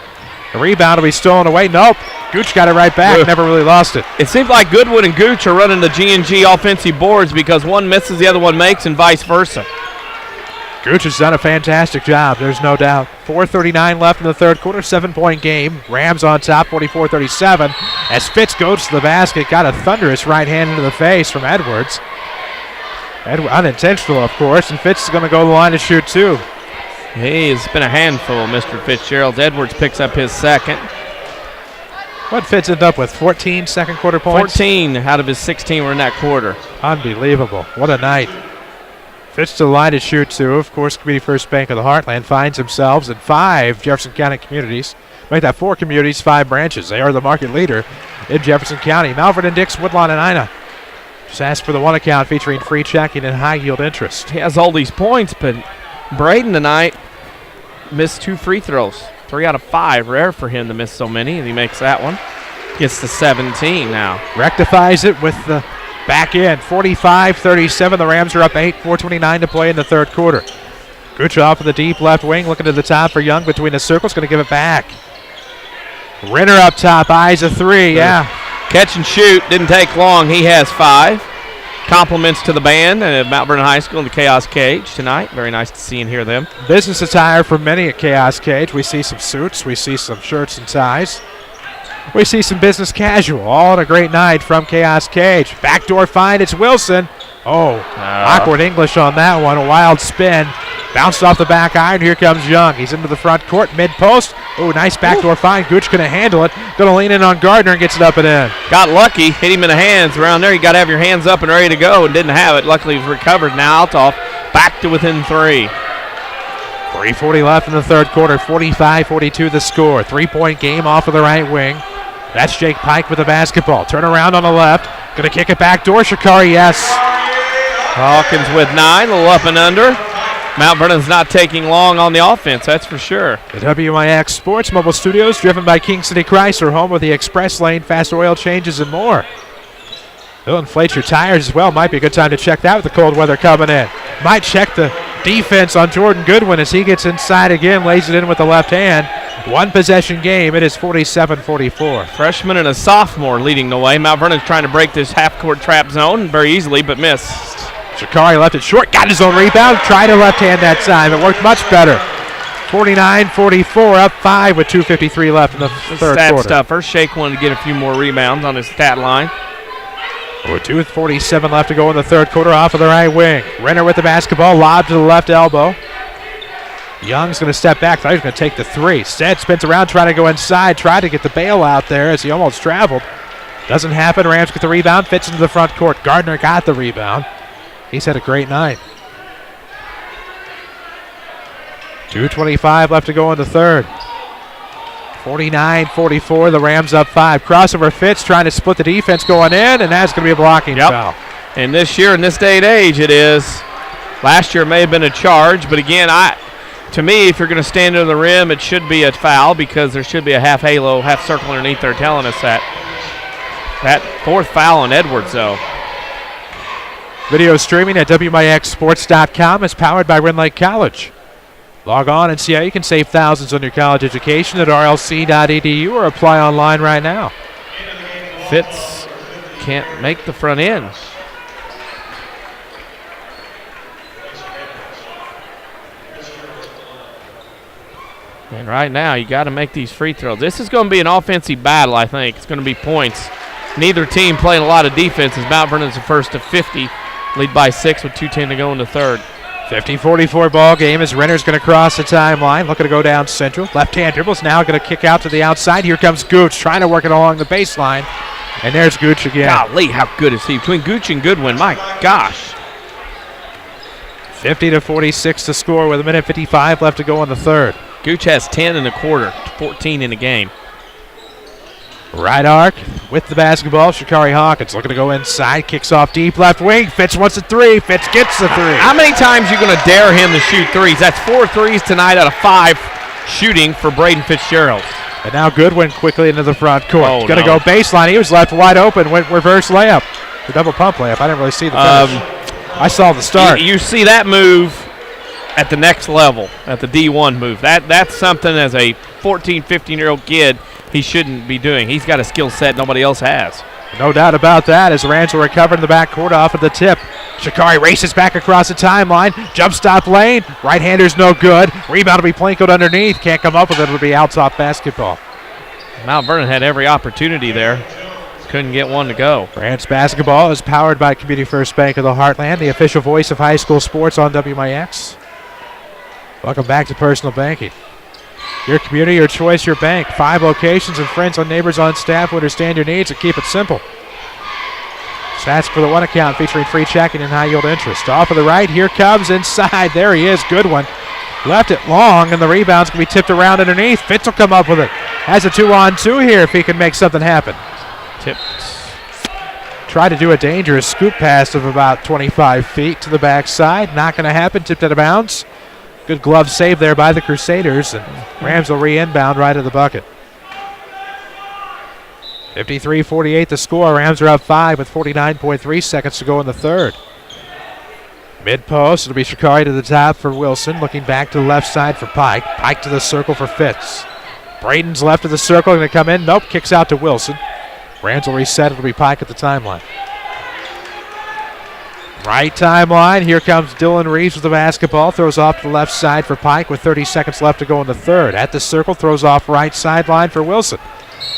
S17: The rebound will be stolen away. Nope. Gooch got it right back. Never really lost it.
S18: It seems like Goodwin and Gooch are running the G&G offensive boards because one misses, the other one makes, and vice versa.
S17: Gooch has done a fantastic job, there's no doubt. 4:39 left in the third quarter, 7-point game. Rams on top, 44-37. As Fitz goes to the basket, got a thunderous right hand into the face from Edwards. Unintentional, of course, and Fitz is going to go to the line to shoot two.
S18: He's been a handful, Mr. Fitzgerald. Edwards picks up his second.
S17: What Fitz ended up with, 14 second quarter points?
S18: 14 out of his 16 were in that quarter.
S17: Unbelievable. What a night. Fitz to the line to shoot two. Of course, Community First Bank of the Heartland finds themselves in 5 Jefferson County communities. Make that 4 communities, 5 branches. They are the market leader in Jefferson County. Malvern and Dix, Woodlawn and Ina. Just ask for the one account featuring free checking and high yield interest.
S18: He has all these points, but Braden tonight missed 2 free throws. 3 out of 5. Rare for him to miss so many, and he makes that one. Gets to 17 now.
S17: Rectifies it with the back end. 45-37. The Rams are up 8. 4:29 to play in the third quarter. Gooch off of the deep left wing. Looking to the top for Young between the circles. Going to give it back. Renner up top. Eyes a 3. Yeah.
S18: Catch and shoot. Didn't take long. He has 5. Compliments to the band at Mount Vernon High School in the Chaos Cage tonight. Very nice to see and hear them.
S17: Business attire for many at Chaos Cage. We see some suits. We see some shirts and ties. We see some business casual. All in a great night from Chaos Cage. Backdoor find. It's Wilson. Awkward English on that one. A wild spin. Bounced off the back iron. Here comes Young. He's into the front court. Mid-post. Nice backdoor find. Gooch going to handle it. Going to lean in on Gardner and gets it up and in.
S18: Got lucky. Hit him in the hands. Around there, you got to have your hands up and ready to go, and didn't have it. Luckily, he's recovered now. Althoff back to within 3.
S17: 3:40 left in the third quarter. 45-42 the score. 3-point game off of the right wing. That's Jake Pike with the basketball. Turn around on the left. Going to kick it back door. Shikari, yes.
S18: Hawkins with 9. A little up and under. Mount Vernon's not taking long on the offense, that's for sure.
S17: The WMIX Sports Mobile Studios, driven by King City Chrysler, home of the Express Lane, fast oil changes, and more. They'll inflate your tires as well. Might be a good time to check that with the cold weather coming in. Might check the defense on Jordan Goodwin as he gets inside again, lays it in with the left hand. 1 possession game. It is 47-44.
S18: Freshman and a sophomore leading the way. Mount Vernon's trying to break this half-court trap zone very easily, but missed.
S17: Shikari left it short, got his own rebound, tried a left hand that time. It worked much better. 49-44, up 5 with 2:53 left in the third quarter.
S18: Stuffer. Shake wanted to get a few more rebounds on his stat line.
S17: With 2:47 left to go in the third quarter, off of the right wing. Renner with the basketball, lob to the left elbow. Young's going to step back. Thought he was going to take the 3. Instead, spins around, trying to go inside, tried to get the bail out there as he almost traveled. Doesn't happen. Rams get the rebound, fits into the front court. Gardner got the rebound. He's had a great night. 2:25 left to go in the third. 49-44, the Rams up 5. Crossover Fitz trying to split the defense going in, and that's going to be a blocking foul.
S18: And this year, in this day and age, it is. Last year it may have been a charge, but again, to me, if you're going to stand under the rim, it should be a foul because there should be a half halo, half circle underneath there telling us that. That 4th foul on Edwards, though.
S17: Video streaming at WMIXsports.com is powered by Rend Lake College. Log on and see how you can save thousands on your college education at rlc.edu or apply online right now.
S18: Fitz can't make the front end. And right now, you got to make these free throws. This is going to be an offensive battle, I think. It's going to be points. Neither team playing a lot of defense as Mount Vernon's the first to 50. Lead by 6 with 2:10 to go in the third.
S17: 50-44 ball game as Renner's going to cross the timeline. Looking to go down central. Left hand dribbles now going to kick out to the outside. Here comes Gooch trying to work it along the baseline. And there's Gooch again.
S18: Golly, how good is he? Between Gooch and Goodwin, my gosh.
S17: 50-46 to score with 1:55 left to go in the third.
S18: Gooch has 10 in the quarter, 14 in the game.
S17: Right arc with the basketball. Shikari Hawkins looking to go inside. Kicks off deep left wing. Fitz wants a 3. Fitz gets the 3.
S18: How many times are you going to dare him to shoot threes? That's 4 threes tonight out of 5 shooting for Braden Fitzgerald.
S17: And now Goodwin quickly into the front court. He's going to go baseline. He was left wide open. Went reverse layup. The double pump layup. I didn't really see the finish. I saw the start.
S18: You see that move. at the next level, at the D1 move. That's something as a 14, 15-year-old kid he shouldn't be doing. He's got a skill set nobody else has.
S17: No doubt about that as Rams will recover in the backcourt off of the tip. Shikari races back across the timeline. Jump stop lane. Right-hander's no good. Rebound will be Plankoed underneath. Can't come up with it. It'll be Althoff basketball.
S18: Mount Vernon had every opportunity there. Couldn't get one to go.
S17: Rams basketball is powered by Community First Bank of the Heartland, the official voice of high school sports on WMIX. Welcome back to Personal Banking. Your community, your choice, your bank. 5 locations and friends and neighbors on staff who understand your needs and keep it simple. Stats for the one account featuring free checking and high yield interest. Off of the right, here comes inside. There he is, good one. Left it long, and the rebound's going to be tipped around underneath. Fitz will come up with it. Has a 2-on-2 here if he can make something happen.
S18: Tipped.
S17: Tried to do a dangerous scoop pass of about 25 feet to the backside. Not going to happen. Tipped out of bounds. Good glove save there by the Crusaders, and Rams will re-inbound right at the bucket. 53-48 the score. Rams are up 5 with 49.3 seconds to go in the third. Mid-post, it'll be Shikari to the top for Wilson. Looking back to the left side for Pike. Pike to the circle for Fitz. Braden's left of the circle, going to come in. Nope, kicks out to Wilson. Rams will reset. It'll be Pike at the timeline. Right timeline. Here comes Dylan Reeves with the basketball. Throws off to the left side for Pike with 30 seconds left to go in the third. At the circle, throws off right sideline for Wilson.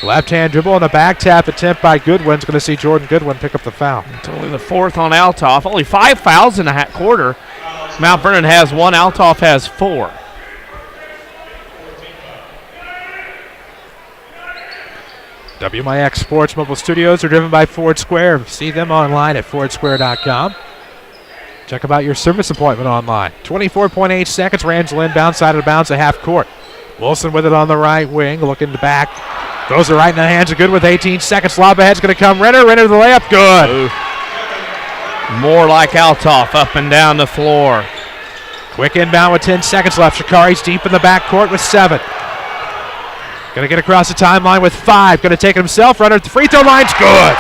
S17: Left-hand dribble and a back tap attempt by Goodwin's going to see Jordan Goodwin pick up the foul.
S18: It's only the fourth on Althoff. Only 5 fouls in a quarter. Mount Vernon has 1. Althoff has 4.
S17: WMIX Sports Mobile Studios are driven by Ford Square. See them online at fordsquare.com. Check about your service appointment online. 24.8 seconds. Rams will inbound side of the bounds at half court. Wilson with it on the right wing, looking to back. Throws it right in the hands of Good with 18 seconds. Lob ahead's going to come. Renner to the layup. Good.
S18: Ooh. More like Althoff up and down the floor.
S17: Quick inbound with 10 seconds left. Shikari's deep in the backcourt with 7. Going to get across the timeline with 5. Going to take it himself. Runner at the free throw line's good.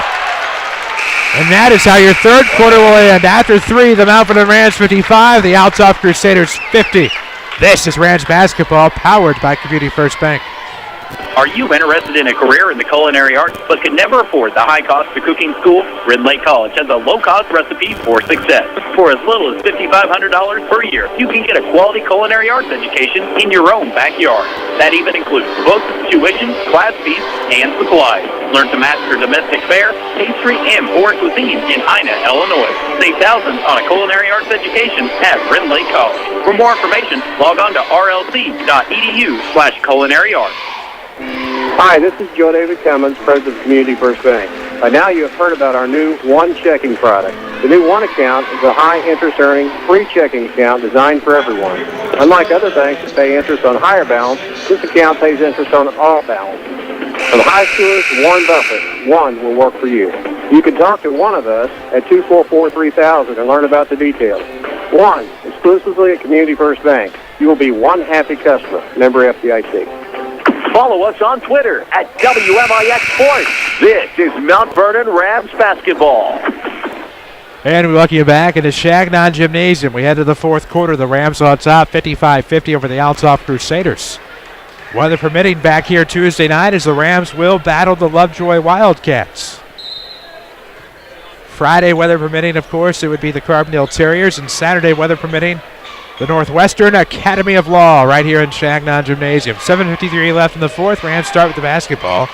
S17: And that is how your third quarter will end. After 3, the Mount Vernon Rams 55, the Althoff Crusaders 50. This is Rams basketball powered by Community First Bank.
S16: Are you interested in a career in the culinary arts but can never afford the high cost of cooking school? Red Lake College has a low-cost recipe for success. For as little as $5,500 per year, you can get a quality culinary arts education in your own backyard. That even includes books, tuition, class fees, and supplies. Learn to master domestic fare, pastry, and foreign cuisine in Ina, Illinois. Save thousands on a culinary arts education at Red Lake College. For more information, log on to rlc.edu/culinary arts.
S14: Hi, this is Joe David Cummins, President of Community First Bank. By now you have heard about our new One Checking product. The new One account is a high-interest earning, free checking account designed for everyone. Unlike other banks that pay interest on higher balance, this account pays interest on all balance. From high schoolers to Warren Buffett, One will work for you. You can talk to one of us at 244-3000 and learn about the details. One, exclusively at Community First Bank. You will be one happy customer. Member FDIC.
S16: Follow us on Twitter at WMIX Sports. This is Mount Vernon Rams basketball.
S17: And we welcome you back into Changnon Gymnasium. We head to the fourth quarter. The Rams on top, 55-50 over the Althoff Crusaders. Weather permitting back here Tuesday night as the Rams will battle the Lovejoy Wildcats. Friday, weather permitting, of course, it would be the Carbondale Terriers. And Saturday, weather permitting, the Northwestern Academy of Law right here in Changnon Gymnasium. 7:53 left in the fourth. Rams start with the basketball.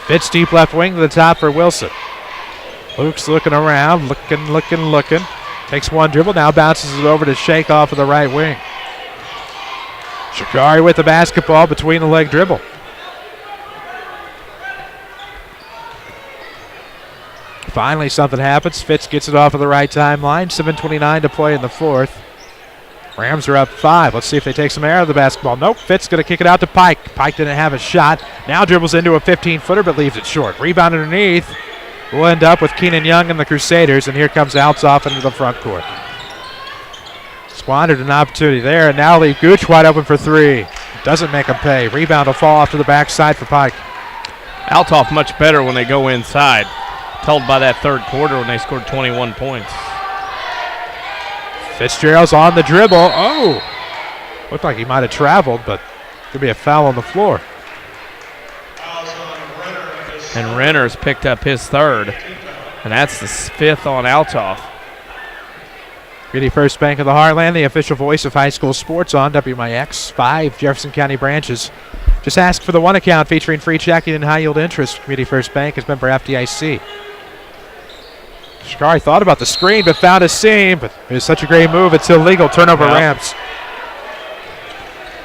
S17: Fitz deep left wing to the top for Wilson. Luke's looking around, looking. Takes one dribble, now bounces it over to Shake off of the right wing. Shikari with the basketball between the leg dribble. Finally something happens. Fitz gets it off of the right timeline. 7:29 to play in the fourth. Rams are up 5. Let's see if they take some air out of the basketball. Nope, Fitz going to kick it out to Pike. Pike didn't have a shot. Now dribbles into a 15-footer but leaves it short. Rebound underneath. We'll end up with Keenan Young and the Crusaders, and here comes Althoff into the front court. Squandered an opportunity there, and now leave Gooch wide open for 3. Doesn't make him pay. Rebound will fall off to the backside for Pike.
S18: Althoff much better when they go inside. Told by that third quarter when they scored 21 points.
S17: Fitzgerald's on the dribble. Oh, Looked like he might have traveled, but could be a foul on the floor.
S18: And Renner's picked up his third, and that's the fifth on Althoff.
S17: Community First Bank of the Heartland, the official voice of high school sports on WMIX. 5 Jefferson County branches. Just ask for the one account featuring free checking and high yield interest. Community First Bank is member FDIC. Shikari thought about the screen but found a seam, but it was such a great move. It's illegal. Turnover Rams.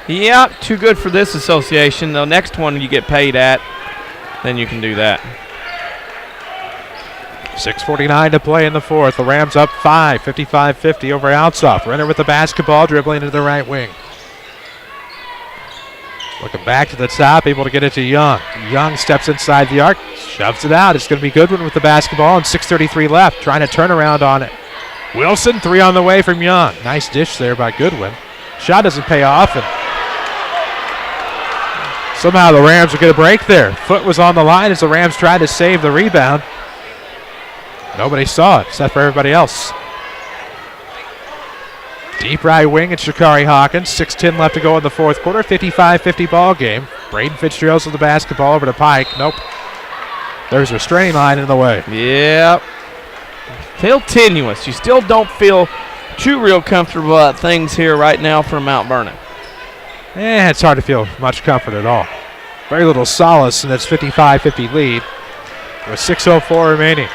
S18: Yeah, too good for this association. The next one you get paid at, then you can do that.
S17: 6:49 to play in the fourth. The Rams up 5, 55-50 over Althoff. Renner with the basketball, dribbling into the right wing. Looking back to the top, able to get it to Young. Young steps inside the arc, shoves it out. It's going to be Goodwin with the basketball, and 6:33 left, trying to turn around on it. Wilson, 3 on the way from Young. Nice dish there by Goodwin. Shot doesn't pay off, and somehow the Rams will get a break there. Foot was on the line as the Rams tried to save the rebound. Nobody saw it except for everybody else. Deep right wing, it's Shikari Hawkins. 6:10 left to go in the fourth quarter. 55-50 ball game. Braden Fitzgerald's with the basketball over to Pike. Nope. There's a restraining line in the way.
S18: Yep. Still tenuous. You still don't feel too real comfortable about things here right now from Mount Vernon.
S17: It's hard to feel much comfort at all. Very little solace in this 55-50 lead with 6:04 remaining.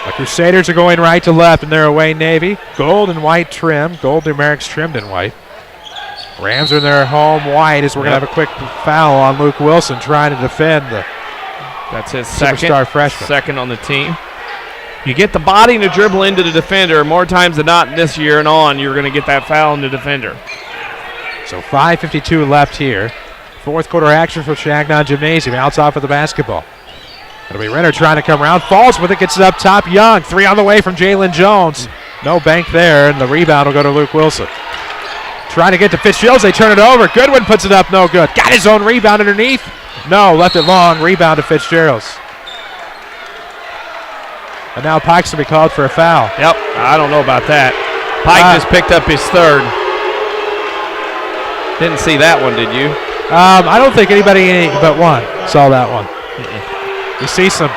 S17: The Crusaders are going right to left in their away navy. Gold and white trim. Gold numerics trimmed in white. Rams are in their home white as we're going to have a quick foul on Luke Wilson trying to defend the
S18: That's his
S17: superstar freshman.
S18: Second on the team. You get the body to dribble into the defender. More times than not this year and on, you're going to get that foul on the defender.
S17: So 5:52 left here. Fourth quarter action for Changnon Gymnasium. Althoff with the basketball. It'll be Renner trying to come around. Falls with it, gets it up top. Young, 3 on the way from Jalen Jones. No bank there, and the rebound will go to Luke Wilson. Trying to get to Fitzgerald. They turn it over. Goodwin puts it up, no good. Got his own rebound underneath. No, left it long. Rebound to Fitzgerald's. And now Pike's going to be called for a foul.
S18: Yep, I don't know about that. Pike just picked up his third. Didn't see that one, did you?
S17: I don't think anybody but one saw that one. You see some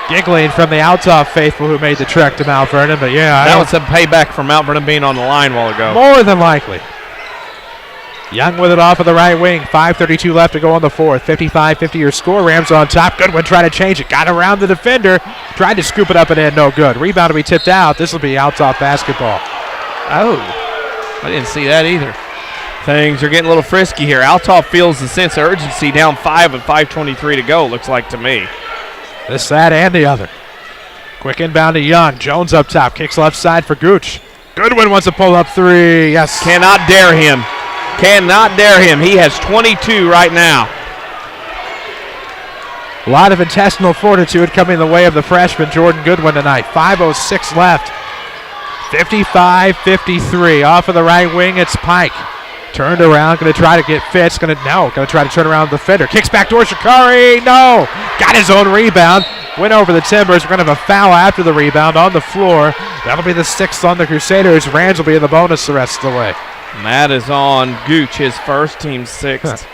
S17: giggling from the Althoff faithful who made the trek to Mount Vernon, but yeah.
S18: That was a payback for Mount Vernon being on the line a while ago.
S17: More than likely. Young with it off of the right wing. 5:32 left to go on the fourth. 55-50 your score. Rams on top. Goodwin trying to change it. Got around the defender. Tried to scoop it up and in. No good. Rebound to be tipped out. This will be Althoff basketball.
S18: Oh, I didn't see that either. Things are getting a little frisky here. Althoff feels the sense of urgency, down 5 with 5:23 to go, looks like to me.
S17: This, that, and the other. Quick inbound to Young. Jones up top. Kicks left side for Gooch. Goodwin wants to pull up 3. Yes.
S18: Cannot dare him. Cannot dare him. He has 22 right now.
S17: A lot of intestinal fortitude coming in the way of the freshman Jordan Goodwin tonight. 5:06 left. 55-53. Off of the right wing, it's Pike. Turned around, going to try to get Fitz. Going to try to turn around the defender. Kicks back door, Shikari. No! Got his own rebound. Went over the Timbers. We're going to have a foul after the rebound on the floor. That'll be the 6th on the Crusaders. Rams will be in the bonus the rest of the way.
S18: And that is on Gooch, his first, team 6th.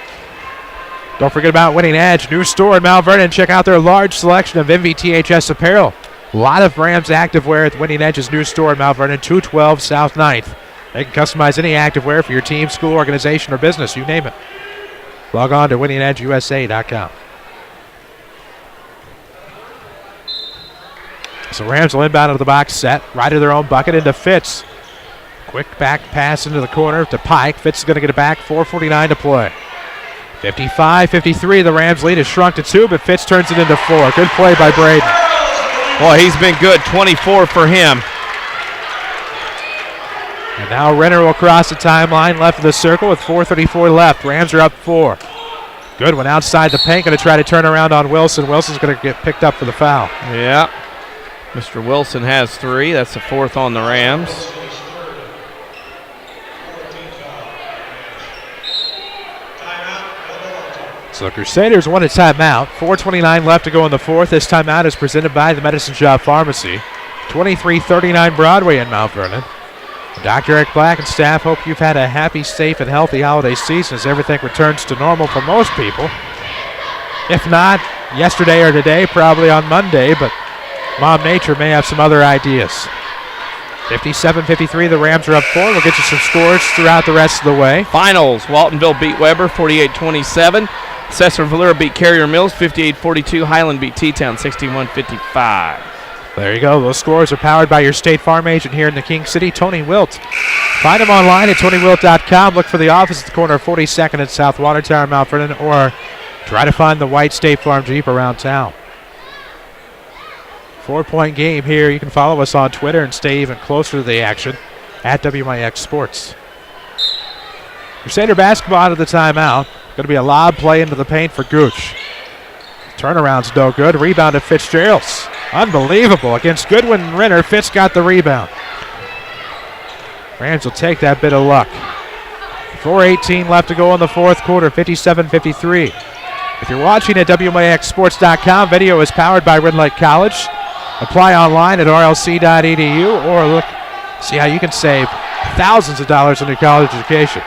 S17: Don't forget about Winning Edge. New store in Mount Vernon. Check out their large selection of MVTHS apparel. A lot of Rams activewear at Winning Edge's new store in Mount Vernon, 212 South 9th. They can customize any activewear for your team, school, organization, or business. You name it. Log on to winningedgeusa.com. So Rams will inbound into the box set. Right to their own bucket into Fitz. Quick back pass into the corner to Pike. Fitz is going to get it back. 4:49 to play. 55-53. The Rams lead has shrunk to 2, but Fitz turns it into 4. Good play by Braden.
S18: Boy, he's been good. 24 for him.
S17: And now Renner will cross the timeline left of the circle with 4:34 left. Rams are up 4. Goodwin outside the paint, going to try to turn around on Wilson. Wilson's going to get picked up for the foul.
S18: Yeah. Mr. Wilson has 3. That's the 4th on the Rams.
S17: So the Crusaders want a timeout. 4:29 left to go in the fourth. This timeout is presented by the Medicine Shop Pharmacy. 2339 Broadway in Mount Vernon. Dr. Eric Black and staff hope you've had a happy, safe, and healthy holiday season as everything returns to normal for most people. If not yesterday or today, probably on Monday, but Mom Nature may have some other ideas. 57-53, the Rams are up 4. We'll get you some scores throughout the rest of the way.
S18: Finals, Waltonville beat Weber 48-27. Cesar Valera beat Carrier Mills 58-42. Highland beat T-Town 61-55.
S17: There you go. Those scores are powered by your State Farm agent here in the King City, Tony Wilt. Find him online at TonyWilt.com. Look for the office at the corner of 42nd and South Watertower, Mount Vernon, or try to find the white State Farm Jeep around town. 4-point game here. You can follow us on Twitter and stay even closer to the action at WMIX Sports. Crusader basketball out of the timeout. Going to be a lob play into the paint for Gooch. Turnaround's no good. Rebound to Fitzgerald's. Unbelievable. Against Goodwin and Renner, Fitz got the rebound. Rams will take that bit of luck. 4:18 left to go in the fourth quarter, 57-53. If you're watching at WMIXsports.com, video is powered by Red Lake College. Apply online at rlc.edu or look, see how you can save thousands of dollars on your college education.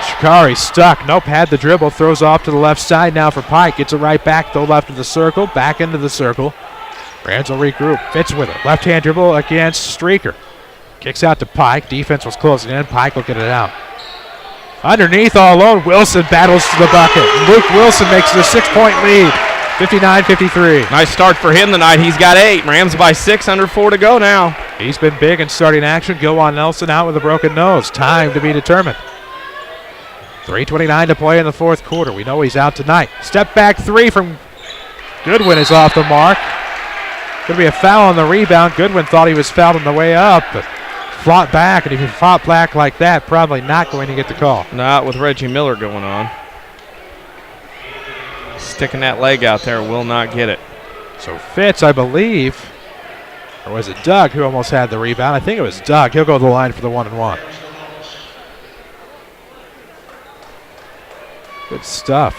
S17: Shikari stuck. Nope, had the dribble. Throws off to the left side now for Pike. Gets it right back, though, left of the circle. Back into the circle. Rams will regroup. Fitz with it. Left-hand dribble against Streaker. Kicks out to Pike. Defense was closing in. Pike will get it out. Underneath, all alone, Wilson battles to the bucket. Luke Wilson makes it a 6-point lead. 59-53.
S18: Nice start for him tonight. He's got 8. Rams by 6, under 4 to go now.
S17: He's been big in starting action. Gilwan Nelson out with a broken nose. Time to be determined. 3:29 to play in the fourth quarter. We know he's out tonight. Step back 3 from Goodwin is off the mark. Going to be a foul on the rebound. Goodwin thought he was fouled on the way up, but fought back. And if you fought back like that, probably not going to get the call.
S18: Not with Reggie Miller going on. Sticking that leg out there, will not get it.
S17: So Fitz, I believe, or was it Doug who almost had the rebound? I think it was Doug. He'll go to the line for the 1-and-1. Good stuff.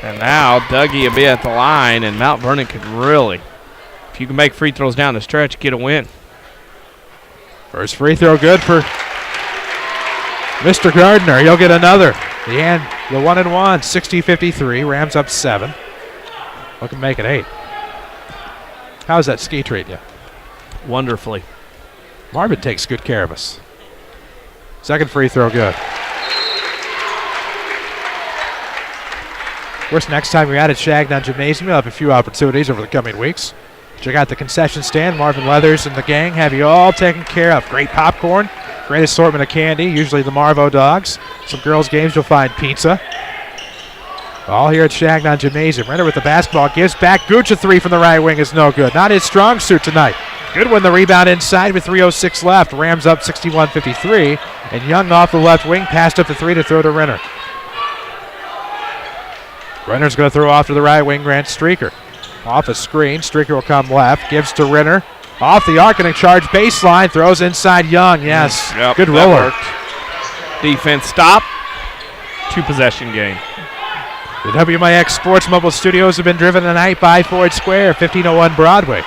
S18: And now Dougie will be at the line, and Mount Vernon could really, if you can make free throws down the stretch, get a win.
S17: First free throw good for Mr. Gardner. He'll get another. The 1-and-1, 60-53. Rams up 7. Looking to make it 8. How's that ski treat you?
S18: Wonderfully.
S17: Marvin takes good care of us. Second free throw good. Of course, next time you're at Changnon Gymnasium, you'll have a few opportunities over the coming weeks. Check out the concession stand. Marvin Leathers and the gang have you all taken care of. Great popcorn, great assortment of candy, usually the Marvo dogs. Some girls' games, you'll find pizza. All here at Changnon Gymnasium. Renner with the basketball, gives back. Gooch a 3 from the right wing is no good. Not his strong suit tonight. Goodwin the rebound inside with 3:06 left. Rams up 61-53. And Young off the left wing, passed up the 3 to throw to Renner. Renner's going to throw off to the right wing, Grant Streaker. Off a screen, Streaker will come left, gives to Renner. Off the arc and a charge baseline, throws inside Young, yes.
S18: Yep,
S17: good roller.
S18: Defense stop. 2-possession game.
S17: The WMIX Sports Mobile Studios have been driven tonight by Ford Square, 1501 Broadway.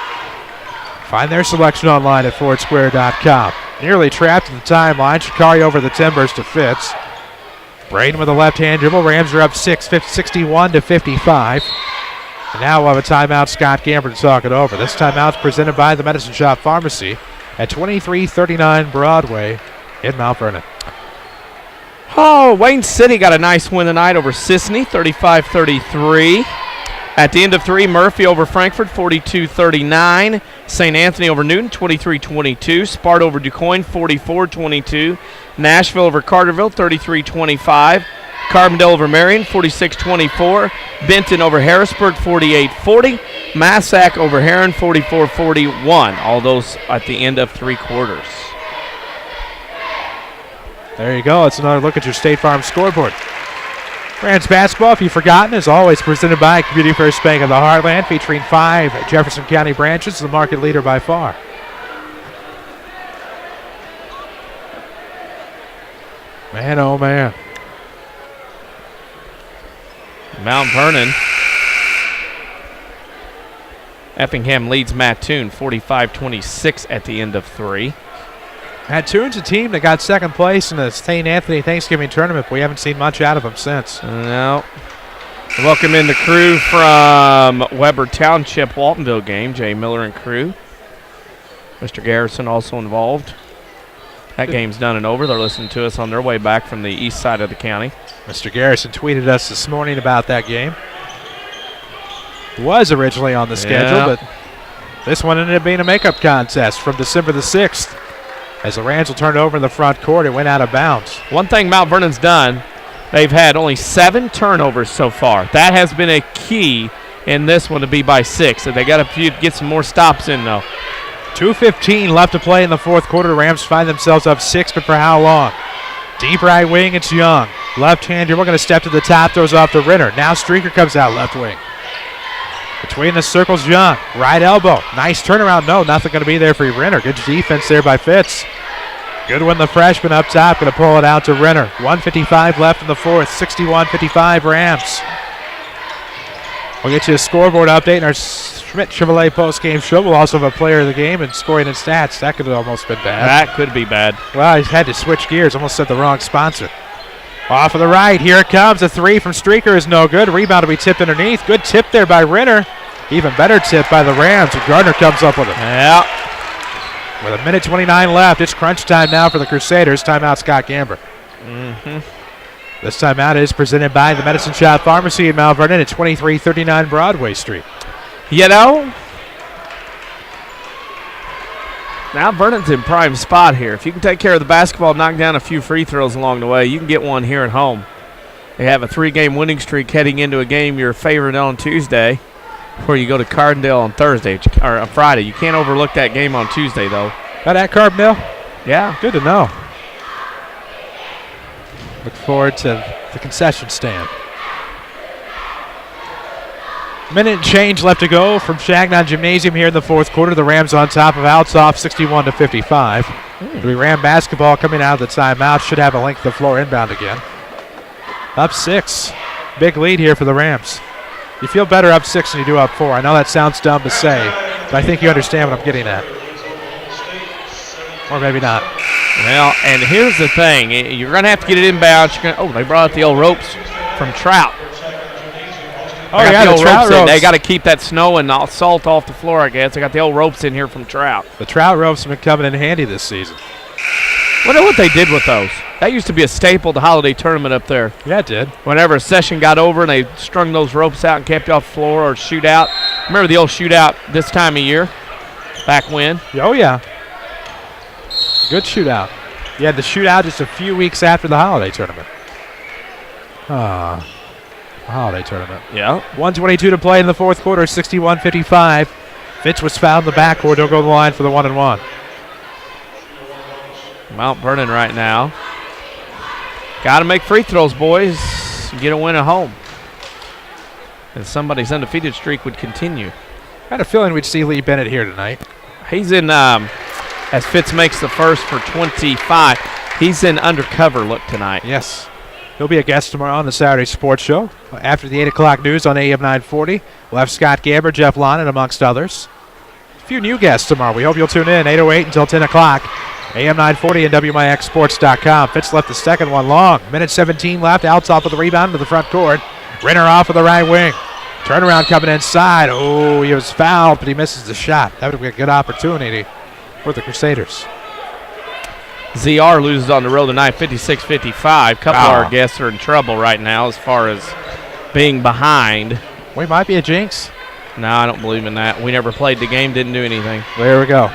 S17: Find their selection online at FordSquare.com. Nearly trapped in the timeline, Shikari over the timbers to Fitz. Braden with a left-hand dribble. Rams are up 61-55. And now we'll have a timeout. Scott Gamber to talk it over. This timeout's presented by the Medicine Shop Pharmacy at 2339 Broadway in Mount Vernon.
S18: Oh, Wayne City got a nice win tonight over Sisney, 35-33. At the end of 3, Murphy over Frankfurt, 42-39. St. Anthony over Newton, 23-22. Sparta over DuQuoin, 44-22. Nashville over Carterville, 33-25. Carbondale over Marion, 46-24. Benton over Harrisburg, 48-40. Massac over Heron, 44-41. All those at the end of 3 quarters.
S17: There you go. It's another look at your State Farm scoreboard. Rams basketball, if you've forgotten, is always presented by Community First Bank of the Heartland, featuring 5 Jefferson County branches, the market leader by far. Man, oh man.
S18: Mount Vernon Effingham leads Mattoon 45-26 at the end of 3.
S17: Mattoon's a team that got second place in the St. Anthony Thanksgiving tournament, but we haven't seen much out of them since.
S18: No. Welcome in the crew from Weber Township Waltonville game, Jay Miller and crew. Mr. Garrison also involved. That game's done and over. They're listening to us on their way back from the east side of the county.
S17: Mr. Garrison tweeted us this morning about that game. It was originally on the schedule, but this one ended up being a makeup contest from December the 6th. As the Rams will turn it over in the front court, it went out of bounds.
S18: One thing Mount Vernon's done, they've had only 7 turnovers so far. That has been a key in this one to be by 6. So they got to get some more stops in, though.
S17: 2:15 left to play in the fourth quarter. The Rams find themselves up 6, but for how long? Deep right wing, it's Young. Left-hander, we're going to step to the top, throws off to Renner. Now Streaker comes out left wing. Between the circles, Young. Right elbow. Nice turnaround. No, nothing going to be there for Renner. Good defense there by Fitz. Goodwin, the freshman, up top, going to pull it out to Renner. 1:55 left in the fourth. 61-55 Rams. We'll get you a scoreboard update in our Schmidt Chevrolet post-game show. We'll also have a player of the game and scoring and stats. That could have almost been bad.
S18: That could be bad.
S17: Well, he's had to switch gears. Almost said the wrong sponsor. Off of the right. Here it comes. A 3 from Streaker is no good. Rebound to be tipped underneath. Good tip there by Renner. Even better tip by the Rams. Gardner comes up with it.
S18: Yeah.
S17: With 1:29 left. It's crunch time now for the Crusaders. Timeout Scott Gamber. This timeout is presented by the Medicine Shop Pharmacy in Mount Vernon at 2339 Broadway Street.
S18: You know, Mount Vernon's in prime spot here. If you can take care of the basketball, knock down a few free throws along the way, you can get one here at home. They have a 3-game winning streak heading into a game you're favored on Tuesday, where you go to Carbondale on Thursday or on Friday. You can't overlook that game on Tuesday, though.
S17: Got at Carbondale?
S18: Yeah.
S17: Good to know. Look forward to the concession stand. Minute and change left to go from Changnon Gymnasium here in the fourth quarter. The Rams on top of Althoff 61-55. The Ram basketball coming out of the timeout. Should have a length of floor inbound again. Up 6. Big lead here for the Rams. You feel better up 6 than you do up 4. I know that sounds dumb to say, but I think you understand what I'm getting at. Or maybe not.
S18: Well, and here's the thing. You're going to have to get it inbound. They brought out the old ropes from Trout.
S17: Oh, yeah, the Trout ropes.
S18: They got to keep that snow and salt off the floor, I guess. They got the old ropes in here from Trout.
S17: The Trout ropes have been coming in handy this season.
S18: Wonder what they did with those. That used to be a staple of the holiday tournament up there.
S17: Yeah, it did.
S18: Whenever a session got over and they strung those ropes out and kept you off the floor or shootout. Remember the old shootout this time of year? Back when?
S17: Oh, yeah. Good shootout. You had the shootout just a few weeks after the holiday tournament. Holiday tournament.
S18: Yeah.
S17: 1:22 to play in the fourth quarter, 61-55. Fitch was fouled in the backcourt. Don't go to the line for the 1-and-1.
S18: Mount Vernon right now. Got to make free throws, boys. Get a win at home. And somebody's undefeated streak would continue.
S17: I had a feeling we'd see Lee Bennett here tonight.
S18: He's in, as Fitz makes the first for 25, he's in undercover look tonight.
S17: Yes. He'll be a guest tomorrow on the Saturday Sports Show. After the 8 o'clock news on AM 940, we'll have Scott Gamber, Jeff Lonnon, amongst others. A few new guests tomorrow. We hope you'll tune in 8:08 until 10 o'clock. AM 940 and WMIXsports.com. Fitz left the second one long. 1:17 left. Althoff with the rebound to the front court. Renner off of the right wing. Turnaround coming inside. Oh, he was fouled, but he misses the shot. That would be a good opportunity for the Crusaders.
S18: ZR loses on the road tonight, 56-55. Couple of our guests are in trouble right now as far as being behind.
S17: We might be a jinx.
S18: No, I don't believe in that. We never played the game, didn't do anything.
S17: There we go.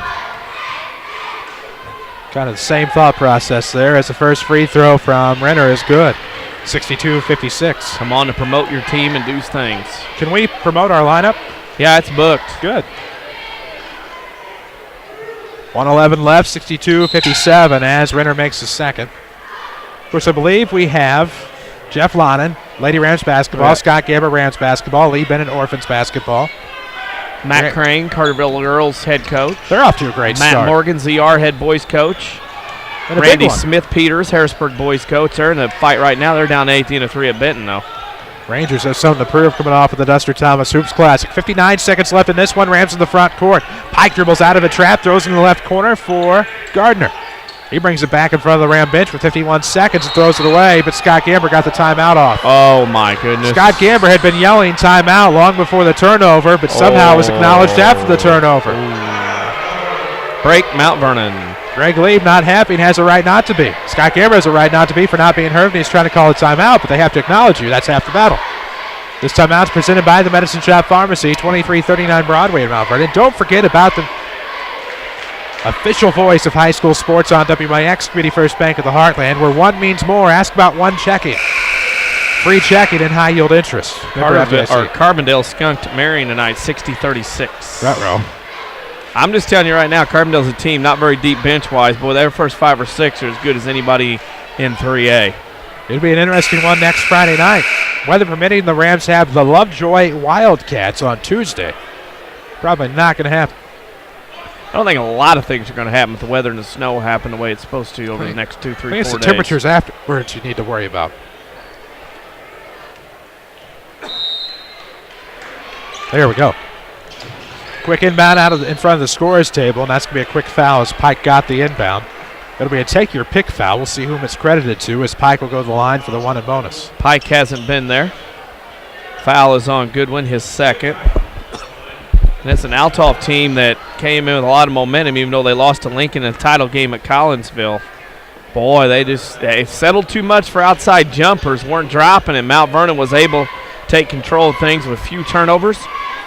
S17: Kind of the same thought process there as the first free throw from Renner is good. 62-56.
S18: Come on to promote your team and do things.
S17: Can we promote our lineup?
S18: Yeah, it's booked.
S17: Good. 1:11 left, 62-57 as Renner makes the second. Of course, I believe we have Jeff Lonnon, Lady Rams basketball, right. Scott Gamber, Rams basketball, Lee Bennett, Orphans basketball.
S18: Matt Crane, Carterville Girls head coach.
S17: They're off to a great start.
S18: Matt Morgan, ZR head boys coach.
S17: And
S18: Randy Smith Peters, Harrisburg boys coach. They're in a fight right now. They're down 18-3 at Benton, though.
S17: Rangers have something to prove coming off of the Duster Thomas Hoops Classic. 59 seconds left in this one. Rams in the front court. Pike dribbles out of a trap, throws in the left corner for Gardner. He brings it back in front of the Ram bench with 51 seconds and throws it away, but Scott Gamber got the timeout off.
S18: Oh, my goodness.
S17: Scott Gamber had been yelling timeout long before the turnover, but somehow was acknowledged after the turnover.
S18: Break Mount Vernon.
S17: Greg Lieb not happy and has a right not to be. Scott Gamber has a right not to be for not being heard, and he's trying to call a timeout, but they have to acknowledge you. That's half the battle. This timeout's presented by the Medicine Shop Pharmacy, 2339 Broadway in Mount Vernon. Don't forget about the official voice of high school sports on WMIX, Community First Bank of the Heartland, where one means more. Ask about one checking. Free checking and high yield interest.
S18: Carbondale skunked Marion tonight, 60-36.
S17: Ruh-roh.
S18: I'm just telling you right now, Carbondale's a team not very deep bench-wise. Boy, their first 5 or 6 are as good as anybody in 3A.
S17: It'll be an interesting one next Friday night. Weather permitting, the Rams have the Lovejoy Wildcats on Tuesday. Probably not going to happen.
S18: I don't think a lot of things are going to happen with the weather and the snow happen the way it's supposed to over the next 2, 3, 4 days.
S17: It's the temperatures afterwards you need to worry about. There we go. Quick inbound in front of the scorer's table, and that's going to be a quick foul as Pike got the inbound. It'll be a take-your-pick foul. We'll see whom it's credited to as Pike will go to the line for the 1 and bonus.
S18: Pike hasn't been there. Foul is on Goodwin, his second. And it's an Althoff team that came in with a lot of momentum, even though they lost to Lincoln in the title game at Collinsville. Boy, they settled too much for outside jumpers, weren't dropping, and Mount Vernon was able to take control of things with few turnovers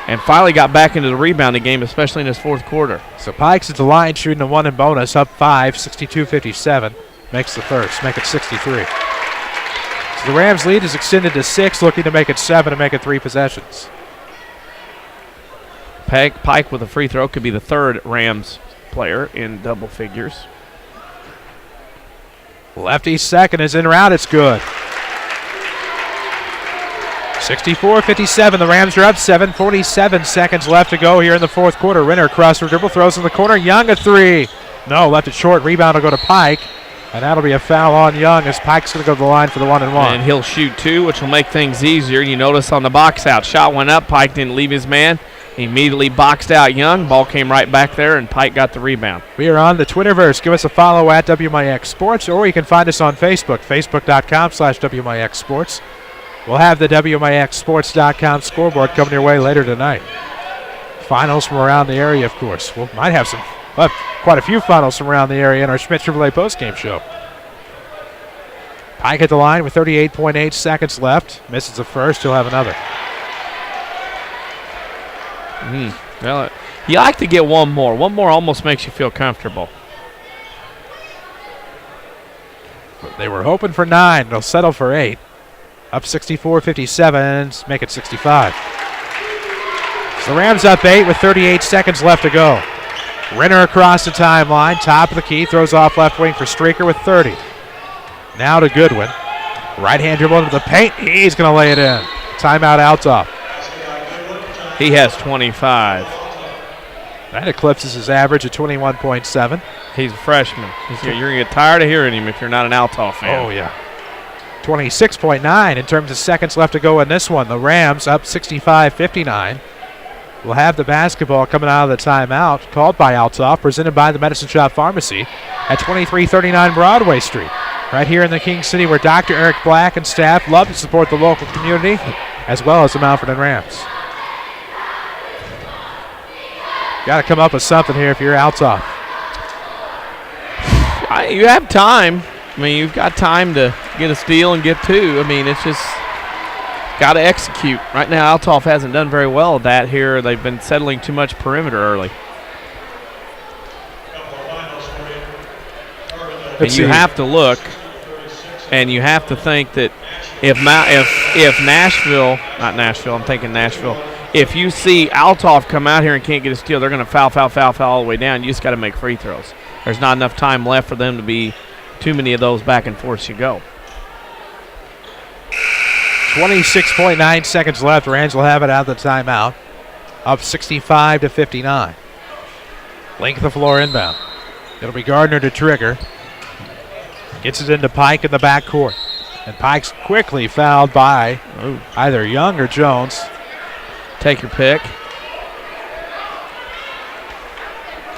S18: and finally got back into the rebounding game, especially in this fourth quarter.
S17: So Pike's at the line shooting a 1 and bonus, up 5, 62-57. Makes the first, make it 63. So the Rams' lead is extended to 6, looking to make it 7 and make it 3 possessions.
S18: Pike with a free throw could be the third Rams player in double figures.
S17: Lefty's second is in route. It's good. 64-57. The Rams are up 7:47 seconds left to go here in the fourth quarter. Renner across the dribble, throws in the corner. Young a 3. No, left it short. Rebound will go to Pike. And that'll be a foul on Young as Pike's going to go to the line for the 1 and 1.
S18: And he'll shoot 2, which will make things easier. You notice on the box out, shot went up. Pike didn't leave his man. He immediately boxed out Young. Ball came right back there, and Pike got the rebound.
S17: We are on the Twitterverse. Give us a follow at WMIX Sports, or you can find us on Facebook, facebook.com/WMIX Sports. We'll have the WMIXsports.com scoreboard coming your way later tonight. Finals from around the area, of course. We might have quite a few finals from around the area in our Schmidt Chevrolet postgame show. Pike at the line with 38.8 seconds left. Misses the first. He'll have another.
S18: Well, you like to get one more. One more almost makes you feel comfortable.
S17: They were hoping for 9. They'll settle for 8. Up 64-57, make it 65. So the Rams up 8 with 38 seconds left to go. Renner across the timeline, top of the key, throws off left wing for Streaker with 30. Now to Goodwin. Right-hand dribble into the paint. He's going to lay it in. Timeout Althoff.
S18: He has 25.
S17: That eclipses his average of 21.7.
S18: He's a freshman. You're going to get tired of hearing him if you're not an Althoff fan.
S17: Oh, yeah. 26.9 in terms of seconds left to go in this one. The Rams up 65-59. We'll have the basketball coming out of the timeout called by Althoff, presented by the Medicine Shop Pharmacy at 2339 Broadway Street. Right here in the King City, where Dr. Eric Black and staff love to support the local community as well as the Mount Vernon Rams. Got to come up with something here if you're Althoff.
S18: You have time. I mean, you've got time to get a steal and get 2. I mean, it's just got to execute. Right now, Althoff hasn't done very well at that here. They've been settling too much perimeter early. And you have to look, and you have to think that if Nashville, if you see Althoff come out here and can't get a steal, they're going to foul all the way down. You just got to make free throws. There's not enough time left for them to be too many of those back and forth you go.
S17: 26.9 seconds left. Rams will have it out of the timeout. Up 65-59. Length of floor inbound. It'll be Gardner to trigger. Gets it into Pike in the backcourt. And Pike's quickly fouled by either Young or Jones.
S18: Take your pick.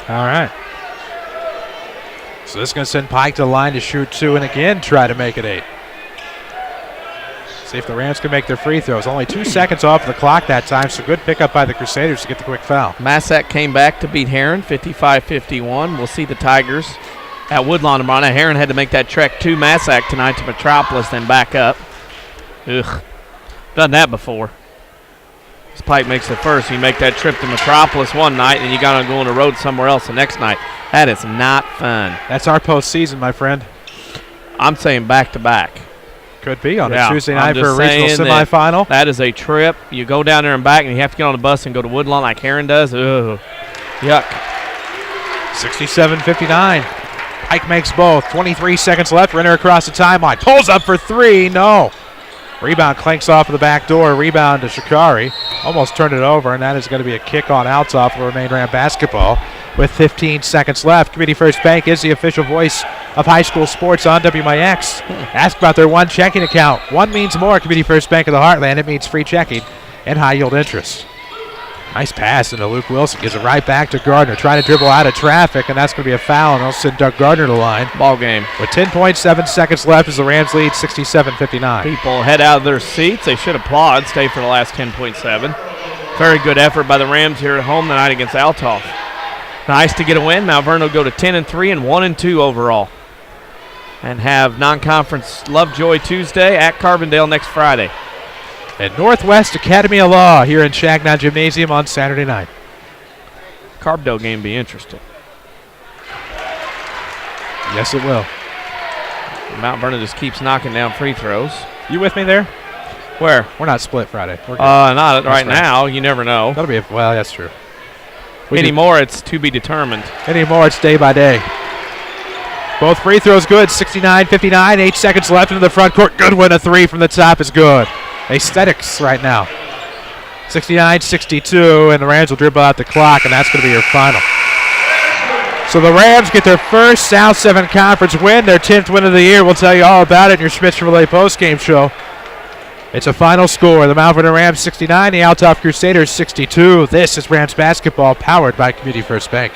S17: All right. So this is going to send Pike to the line to shoot 2 and again try to make it 8. See if the Rams can make their free throws. Only 2 seconds off the clock that time, so good pickup by the Crusaders to get the quick foul.
S18: Massac came back to beat Heron, 55-51. We'll see the Tigers at Woodlawn tomorrow. Now, Heron had to make that trek to Massac tonight to Metropolis, then back up. Ugh. Done that before. This Pike makes it first. You make that trip to Metropolis one night, and you got to go on the road somewhere else the next night. That is not fun.
S17: That's our postseason, my friend.
S18: I'm saying back-to-back.
S17: Could be on a Tuesday night for a regional semifinal.
S18: That is a trip. You go down there and back, and you have to get on the bus and go to Woodlawn like Heron does. Ugh. Yuck.
S17: 67-59. Pike makes both. 23 seconds left. Renner across the timeline. Pulls up for 3. No. Rebound clanks off of the back door. Rebound to Shikari. Almost turned it over, and that is going to be a kick on Althoff. Will remain Ram basketball with 15 seconds left. Community First Bank is the official voice of high school sports on WMIX. Ask about their one checking account. One means more. Community First Bank of the Heartland. It means free checking and high yield interest. Nice pass into Luke Wilson. Gives it right back to Gardner. Trying to dribble out of traffic, and that's going to be a foul, and they'll send Doug Gardner to the line.
S18: Ball game.
S17: With 10.7 seconds left as the Rams lead 67-59.
S18: People head out of their seats. They should applaud. Stay for the last 10.7. Very good effort by the Rams here at home tonight against Althoff. Nice to get a win. Mount Vernon will go to 10-3 and 1-2 overall. And have non-conference Lovejoy Tuesday at Carbondale next Friday.
S17: At Northwest Academy of Law here in Changnon Gymnasium on Saturday night.
S18: Carbondale game be interesting.
S17: Yes, it will.
S18: Mount Vernon just keeps knocking down free throws.
S17: You with me there?
S18: Where?
S17: We're not split Friday. We're good.
S18: Not right now. You never know.
S17: That'll be well, that's true.
S18: Anymore, it's to be determined.
S17: Anymore, it's day by day. Both free throws good. 69-59. 8 seconds left into the front court. Goodwin, a 3 from the top is good. Aesthetics right now. 69-62, and the Rams will dribble out the clock, and that's going to be your final. So the Rams get their first South 7 Conference win, their 10th win of the year. We'll tell you all about it in your Schmitz Chevrolet postgame show. It's a final score. The Mount Vernon Rams 69, the Althoff Crusaders 62. This is Rams basketball powered by Community First Bank.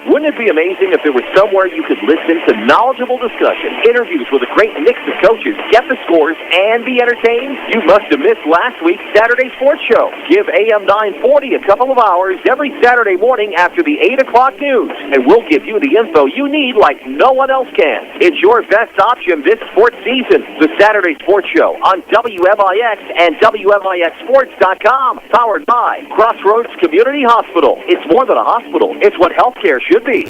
S16: Wouldn't it be amazing if there was somewhere you could listen to knowledgeable discussion, interviews with a great mix of coaches, get the scores, and be entertained? You must have missed last week's Saturday Sports Show. Give AM 940 a couple of hours every Saturday morning after the 8 o'clock news, and we'll give you the info you need like no one else can. It's your best option this sports season. The Saturday Sports Show on WMIX and WMIXsports.com. Powered by Crossroads Community Hospital. It's more than a hospital. It's what healthcare should be.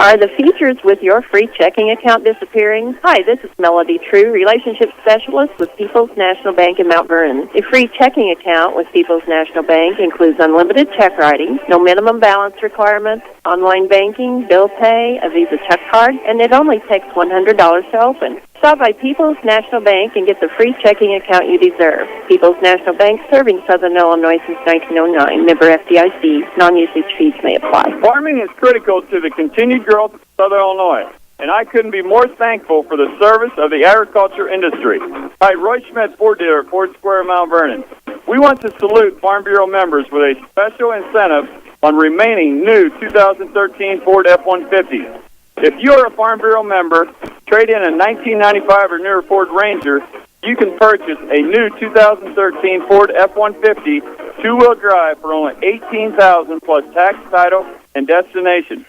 S4: Are the features with your free checking account disappearing? Hi, this is Melody True, Relationship Specialist with People's National Bank in Mount Vernon. A free checking account with People's National Bank includes unlimited check writing, no minimum balance requirements, online banking, bill pay, a Visa check card, and it only takes $100 to open. Stop by People's National Bank and get the free checking account you deserve. People's National Bank, serving Southern Illinois since 1909. Member FDIC. Non-usage fees may apply.
S21: Farming is critical to the continued growth of Southern Illinois, and I couldn't be more thankful for the service of the agriculture industry. Hi, Roy Schmidt, Ford dealer at Ford Square, Mount Vernon. We want to salute Farm Bureau members with a special incentive on remaining new 2013 Ford F-150s. If you're a Farm Bureau member, trade in a 1995 or newer Ford Ranger, you can purchase a new 2013 Ford F-150 two-wheel drive for only $18,000 plus tax, title, and destination.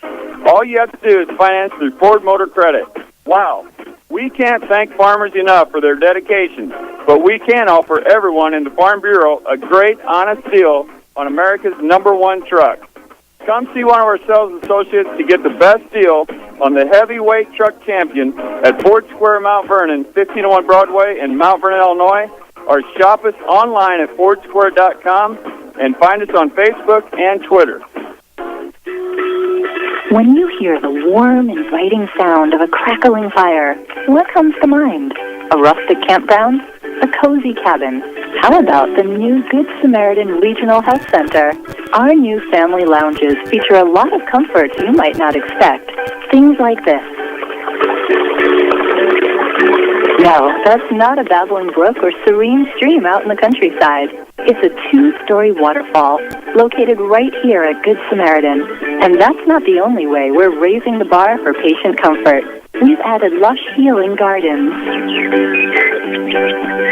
S21: All you have to do is finance through Ford Motor Credit. Wow. We can't thank farmers enough for their dedication, but we can offer everyone in the Farm Bureau a great, honest deal on America's #1 truck. Come see one of our sales associates to get the best deal on the heavyweight truck champion at Ford Square, Mount Vernon, 1501 Broadway in Mount Vernon, Illinois, or shop us online at FordSquare.com and find us on Facebook and Twitter.
S22: When you hear the warm, inviting sound of a crackling fire, what comes to mind? A rustic campground? A cozy cabin? How about the new Good Samaritan Regional Health Center? Our new family lounges feature a lot of comforts you might not expect. Things like this. No, that's not a babbling brook or serene stream out in the countryside. It's a 2-story waterfall located right here at Good Samaritan. And that's not the only way we're raising the bar for patient comfort. We've added lush healing gardens,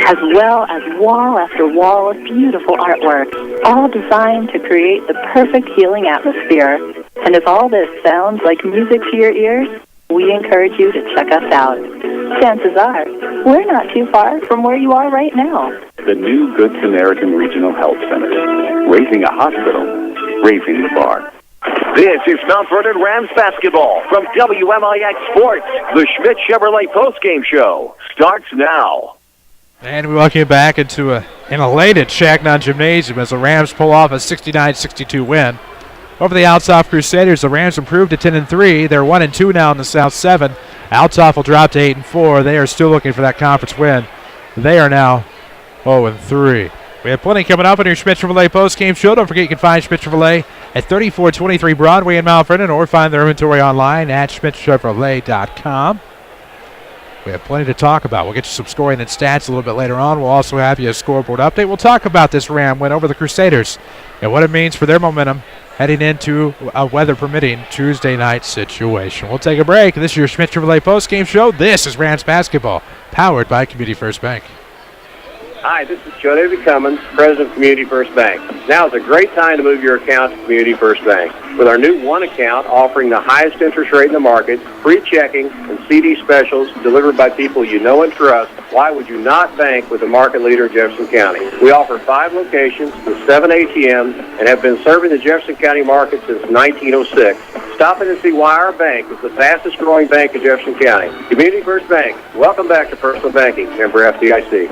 S22: as well as wall after wall of beautiful artwork, all designed to create the perfect healing atmosphere. And if all this sounds like music to your ears, we encourage you to check us out. Chances are, we're not too far from where you are right now.
S20: The new Good Samaritan Regional Health Center. Raising a hospital, raising the bar.
S16: This is Mount Vernon Rams basketball from WMIX Sports. The Schmidt Chevrolet postgame show starts now.
S17: And we welcome you back into an elated Changnon Gymnasium as the Rams pull off a 69-62 win over the Althoff Crusaders. The Rams improved to 10-3. They're 1-2 now in the South 7. Althoff will drop to 8-4. They are still looking for that conference win. They are now 0-3. We have plenty coming up on your Schmidt Chevrolet postgame show. Don't forget you can find Schmidt Chevrolet at 3423 Broadway in Mount Vernon, or find their inventory online at schmidtchevrolet.com. We have plenty to talk about. We'll get you some scoring and stats a little bit later on. We'll also have you a scoreboard update. We'll talk about this Ram win over the Crusaders and what it means for their momentum heading into a weather-permitting Tuesday night situation. We'll take a break. This is your Schmidt Chevrolet postgame show. This is Rams basketball, powered by Community First Bank.
S3: Hi, this is Joe David Cummins, President of Community First Bank. Now is a great time to move your account to Community First Bank. With our new One account offering the highest interest rate in the market, free checking, and CD specials delivered by people you know and trust, why would you not bank with the market leader in Jefferson County? We offer 5 locations with 7 ATMs and have been serving the Jefferson County market since 1906. Stop in and see why our bank is the fastest growing bank in Jefferson County. Community First Bank. Welcome back to Personal Banking, member FDIC.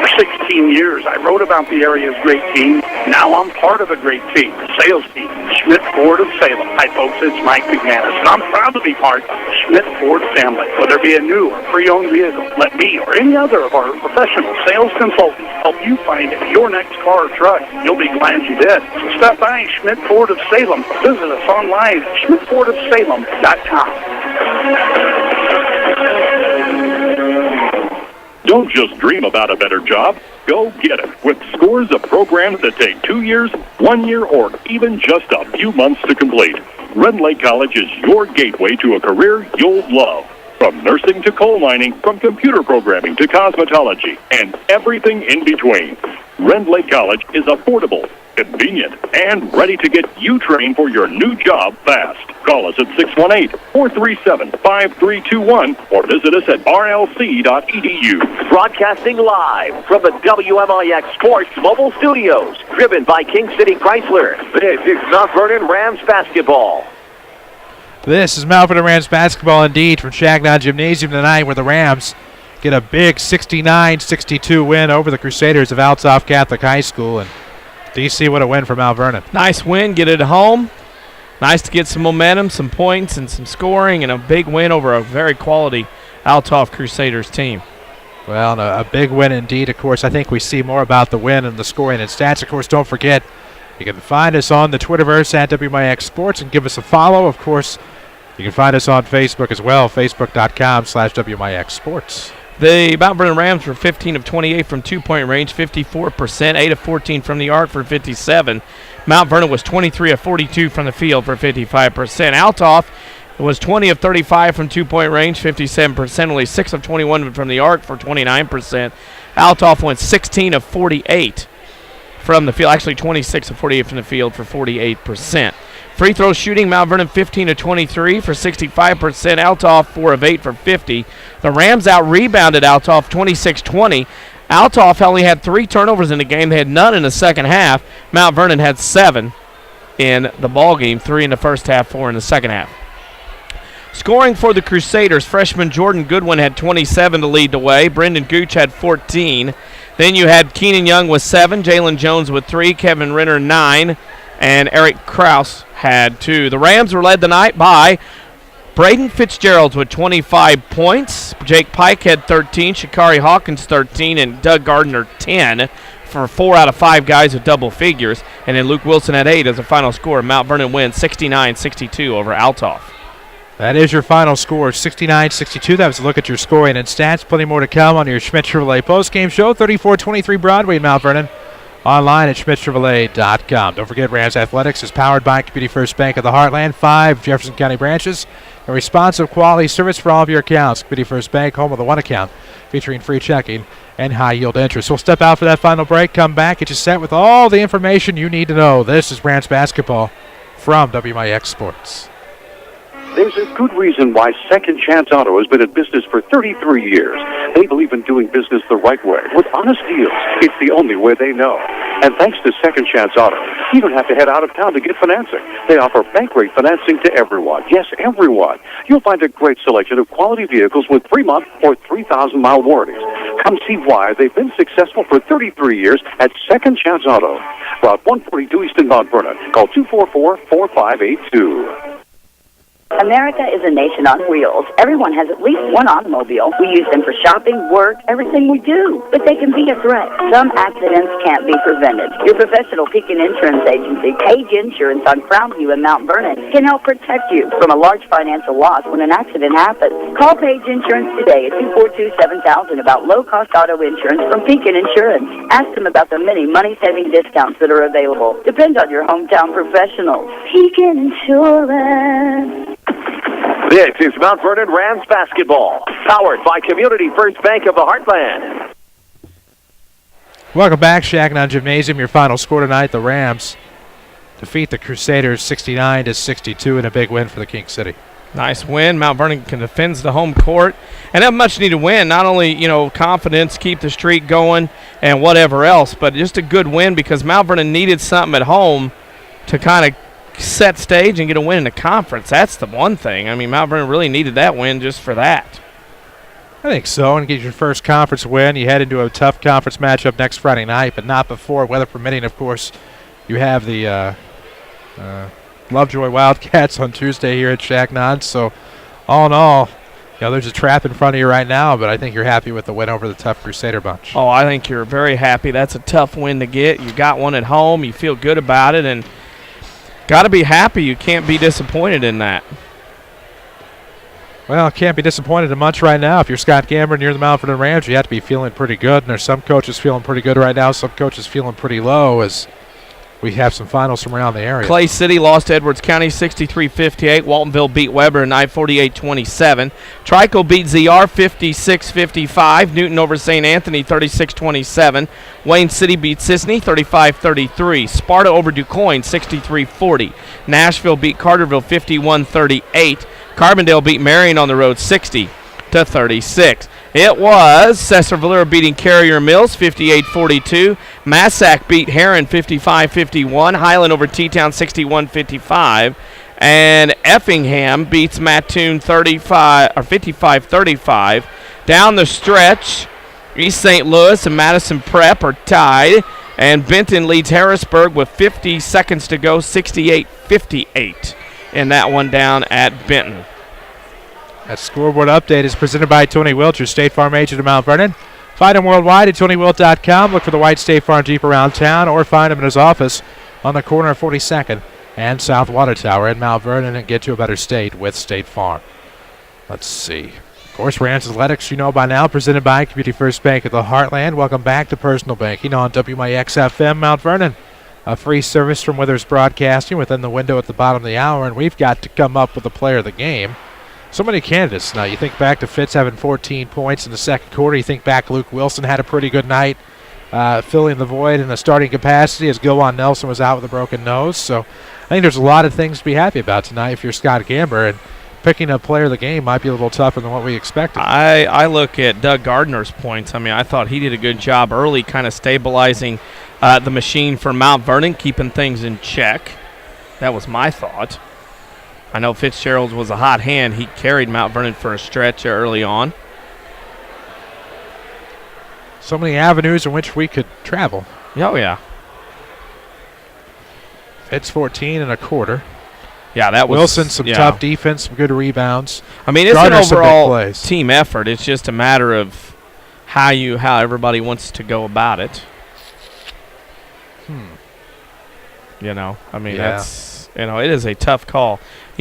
S7: For 16 years, I wrote about the area's great team. Now I'm part of a great team, the sales team, Schmidt Ford of Salem. Hi, folks, it's Mike McManus, and I'm proud to be part of the Schmidt Ford family. Whether it be a new or pre-owned vehicle, let me or any other of our professional sales consultants help you find your next car or truck. You'll be glad you did. So stop by Schmidt Ford of Salem. Visit us online at schmidtfordofsalem.com.
S15: Don't just dream about a better job. Go get it with scores of programs that take 2 years, 1 year, or even just a few months to complete. Red Lake College is your gateway to a career you'll love. From nursing to coal mining, from computer programming to cosmetology, and everything in between. Red Lake College is affordable, convenient, and ready to get you trained for your new job fast. Call us at 618-437-5321 or visit us at rlc.edu.
S16: Broadcasting live from the WMIX Sports Mobile Studios, driven by King City Chrysler. This is Mount Vernon Rams basketball.
S17: This is Mount Vernon Rams basketball indeed from Changnon Gymnasium tonight, where the Rams get a big 69-62 win over the Crusaders of Althoff Catholic High School. And DC, what a win for Mount Vernon.
S18: Nice win, get it home. Nice to get some momentum, some points, and some scoring, and a big win over a very quality Althoff Crusaders team.
S17: Well, a big win indeed, of course. I think we see more about the win and the scoring and stats. Of course, don't forget, you can find us on the Twitterverse at WMIX Sports and give us a follow. Of course, you can find us on Facebook as well, facebook.com/WMIX Sports.
S18: The Mount Vernon Rams were 15 of 28 from two-point range, 54%, 8 of 14 from the arc for 57. Mount Vernon was 23 of 42 from the field for 55%. Althoff was 20 of 35 from two-point range, 57%, only 6 of 21 from the arc for 29%. Althoff went 16 of 48 from the field, actually 26 of 48 from the field for 48%. Free throw shooting, Mount Vernon 15 of 23 for 65%. Althoff 4 of 8 for 50. The Rams out-rebounded Althoff 26-20. Althoff only had 3 turnovers in the game. They had none in the second half. Mount Vernon had 7 in the ball game, 3 in the first half, 4 in the second half. Scoring for the Crusaders, freshman Jordan Goodwin had 27 to lead the way. Brendan Gooch had 14. Then you had Keenan Young with 7, Jalen Jones with 3, Kevin Renner 9, and Eric Kraus had 2. The Rams were led tonight by Braden Fitzgerald with 25 points. Jake Pike had 13, Shakari Hawkins 13, and Doug Gardner 10 for 4 out of 5 guys with double figures. And then Luke Wilson had 8 as a final score. Mount Vernon wins 69-62 over Althoff.
S17: That is your final score, 69-62. That was a look at your scoring and stats. Plenty more to come on your Schmidt Chevrolet postgame show, 3423 Broadway in Mount Vernon. Online at schmidtchevrolet.com. Don't forget, Rams Athletics is powered by Community First Bank of the Heartland, 5 Jefferson County branches, and responsive quality service for all of your accounts. Community First Bank, home of the one account, featuring free checking and high-yield interest. We'll step out for that final break, come back, get you set with all the information you need to know. This is Rams basketball from WMIX Sports.
S20: There's a good reason why Second Chance Auto has been in business for 33 years. They believe in doing business the right way, with honest deals. It's the only way they know. And thanks to Second Chance Auto, you don't have to head out of town to get financing. They offer bank rate financing to everyone. Yes, everyone. You'll find a great selection of quality vehicles with 3-month or 3,000-mile warranties. Come see why they've been successful for 33 years at Second Chance Auto. Route 142 East in Mount Vernon. Call 244-4582.
S8: America is a nation on wheels. Everyone has at least one automobile. We use them for shopping, work, everything we do. But they can be a threat. Some accidents can't be prevented. Your professional Pekin Insurance Agency, Page Insurance on Crown View in Mount Vernon, can help protect you from a large financial loss when an accident happens. Call Page Insurance today at 242-7000 about low-cost auto insurance from Pekin Insurance. Ask them about the many money-saving discounts that are available. Depend on your hometown professionals. Pekin Insurance.
S16: This is Mount Vernon Rams basketball, powered by Community First Bank of the Heartland.
S17: Welcome back, Changnon Gymnasium. Your final score tonight, the Rams defeat the Crusaders 69-62 in a big win for the King City.
S18: Nice win. Mount Vernon can defends the home court, and a much-needed win. Not only, confidence, keep the streak going, and whatever else, but just a good win because Mount Vernon needed something at home to kind of set stage and get a win in the conference. That's the one thing. I mean, Mount Vernon really needed that win just for that.
S17: I think so, and get your first conference win. You head into a tough conference matchup next Friday night, but not before, weather permitting, of course. You have the Lovejoy Wildcats on Tuesday here at Changnon. So, all in all, there's a trap in front of you right now, but I think you're happy with the win over the tough Crusader bunch.
S18: Oh, I think you're very happy. That's a tough win to get. You got one at home. You feel good about it, and got to be happy. You can't be disappointed in that.
S17: Well, can't be disappointed in much right now. If you're Scott Gamber and you're the Mount Vernon Rams, you have to be feeling pretty good. And there's some coaches feeling pretty good right now, some coaches feeling pretty low as we have some finals from around the area.
S18: Clay City lost to Edwards County 63-58. Waltonville beat Weber tonight 48-27. Trico beat ZR 56-55. Newton over St. Anthony 36-27. Wayne City beat Sisney 35-33. Sparta over DuQuoin 63-40. Nashville beat Carterville 51-38. Carbondale beat Marion on the road 60-36. It was Cesar Valera beating Carrier Mills 58-42. Massac beat Heron 55-51. Highland over T-Town 61-55. And Effingham beats Mattoon 55-35. Down the stretch, East St. Louis and Madison Prep are tied. And Benton leads Harrisburg with 50 seconds to go, 68-58 in that one down at Benton.
S17: That scoreboard update is presented by Tony Wilt, your State Farm agent in Mount Vernon. Find him worldwide at TonyWilt.com. Look for the white State Farm Jeep around town, or find him in his office on the corner of 42nd and South Water Tower in Mount Vernon, and get to a better state with State Farm. Let's see. Of course, Rams Athletics, you know by now, presented by Community First Bank of the Heartland. Welcome back to Personal Banking on WMIX FM Mount Vernon. A free service from Withers Broadcasting within the window at the bottom of the hour, and we've got to come up with a player of the game. So many candidates now. You think back to Fitz having 14 points in the second quarter. You think back Luke Wilson had a pretty good night filling the void in the starting capacity as Gilwan Nelson was out with a broken nose. So I think there's a lot of things to be happy about tonight if you're Scott Gamber, and picking a player of the game might be a little tougher than what we expected.
S18: I look at Doug Gardner's points. I mean, I thought he did a good job early kind of stabilizing the machine for Mount Vernon, keeping things in check. That was my thought. I know Fitzgerald was a hot hand. He carried Mount Vernon for a stretch early on.
S17: So many avenues in which we could travel.
S18: Oh, yeah.
S17: Fitz 14 and a quarter.
S18: Yeah, that was
S17: Wilson, some tough defense, some good rebounds.
S18: I mean, it's an overall team effort. It's just a matter of how everybody wants to go about it. I mean, that's it is a tough call.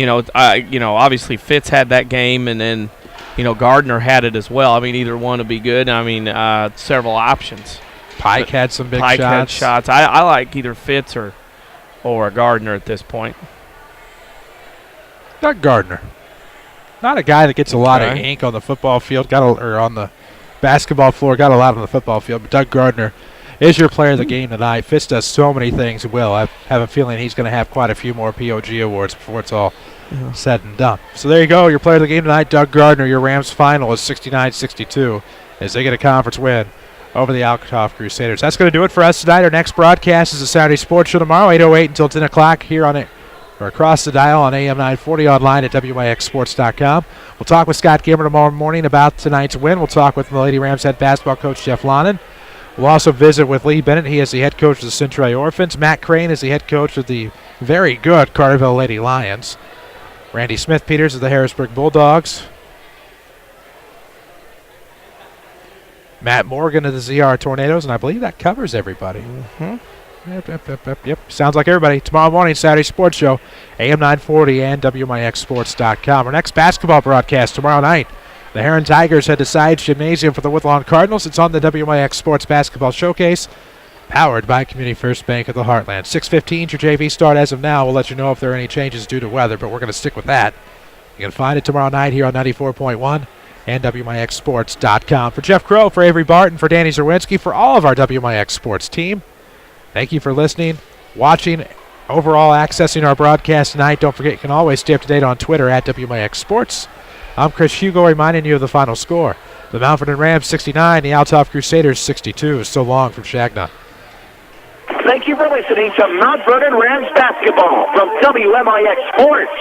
S18: Obviously Fitz had that game, and then, Gardner had it as well. I mean, either one would be good. I mean, several options.
S17: Pike had some big shots.
S18: Pike had shots. I like either Fitz or Gardner at this point.
S17: Doug Gardner. Not a guy that gets a lot of ink on the football field, or on the basketball floor, got a lot on the football field, but Doug Gardner is your player of the game tonight. Fitz does so many things well. I have a feeling he's going to have quite a few more POG awards before it's all said and done. So there you go, your player of the game tonight, Doug Gardner. Your Rams final is 69-62 as they get a conference win over the Althoff Crusaders. That's going to do it for us tonight. Our next broadcast is the Saturday Sports Show tomorrow, 8:08 until 10 o'clock here on it, or across the dial on AM 940, online at WMIXsports.com. We'll talk with Scott Gimmer tomorrow morning about tonight's win. We'll talk with the Lady Rams head basketball coach Jeff Lonan. We'll also visit with Lee Bennett. He is the head coach of the Centray Orphans. Matt Crane is the head coach of the very good Carterville Lady Lions. Randy Smith-Peters of the Harrisburg Bulldogs. Matt Morgan of the ZR Tornadoes, and I believe that covers everybody. Yep. Sounds like everybody. Tomorrow morning, Saturday Sports Show, AM 940 and WMIXsports.com. Our next basketball broadcast tomorrow night. The Heron Tigers head to Sides Gymnasium for the Woodlawn Cardinals. It's on the WMIX Sports Basketball Showcase, powered by Community First Bank of the Heartland. 6:15 your JV start as of now. We'll let you know if there are any changes due to weather, but we're going to stick with that. You can find it tomorrow night here on 94.1 and WMIXsports.com. For Jeff Crow, for Avery Barton, for Danny Czerwinski, for all of our WMIX Sports team, thank you for listening, watching, overall accessing our broadcast tonight. Don't forget, you can always stay up to date on Twitter at WMIX Sports. I'm Chris Hugo reminding you of the final score. The Mount Vernon Rams 69, the Althoff Crusaders 62. So long from Changnon.
S16: Thank you for listening to Mount Vernon Rams basketball from WMIX Sports.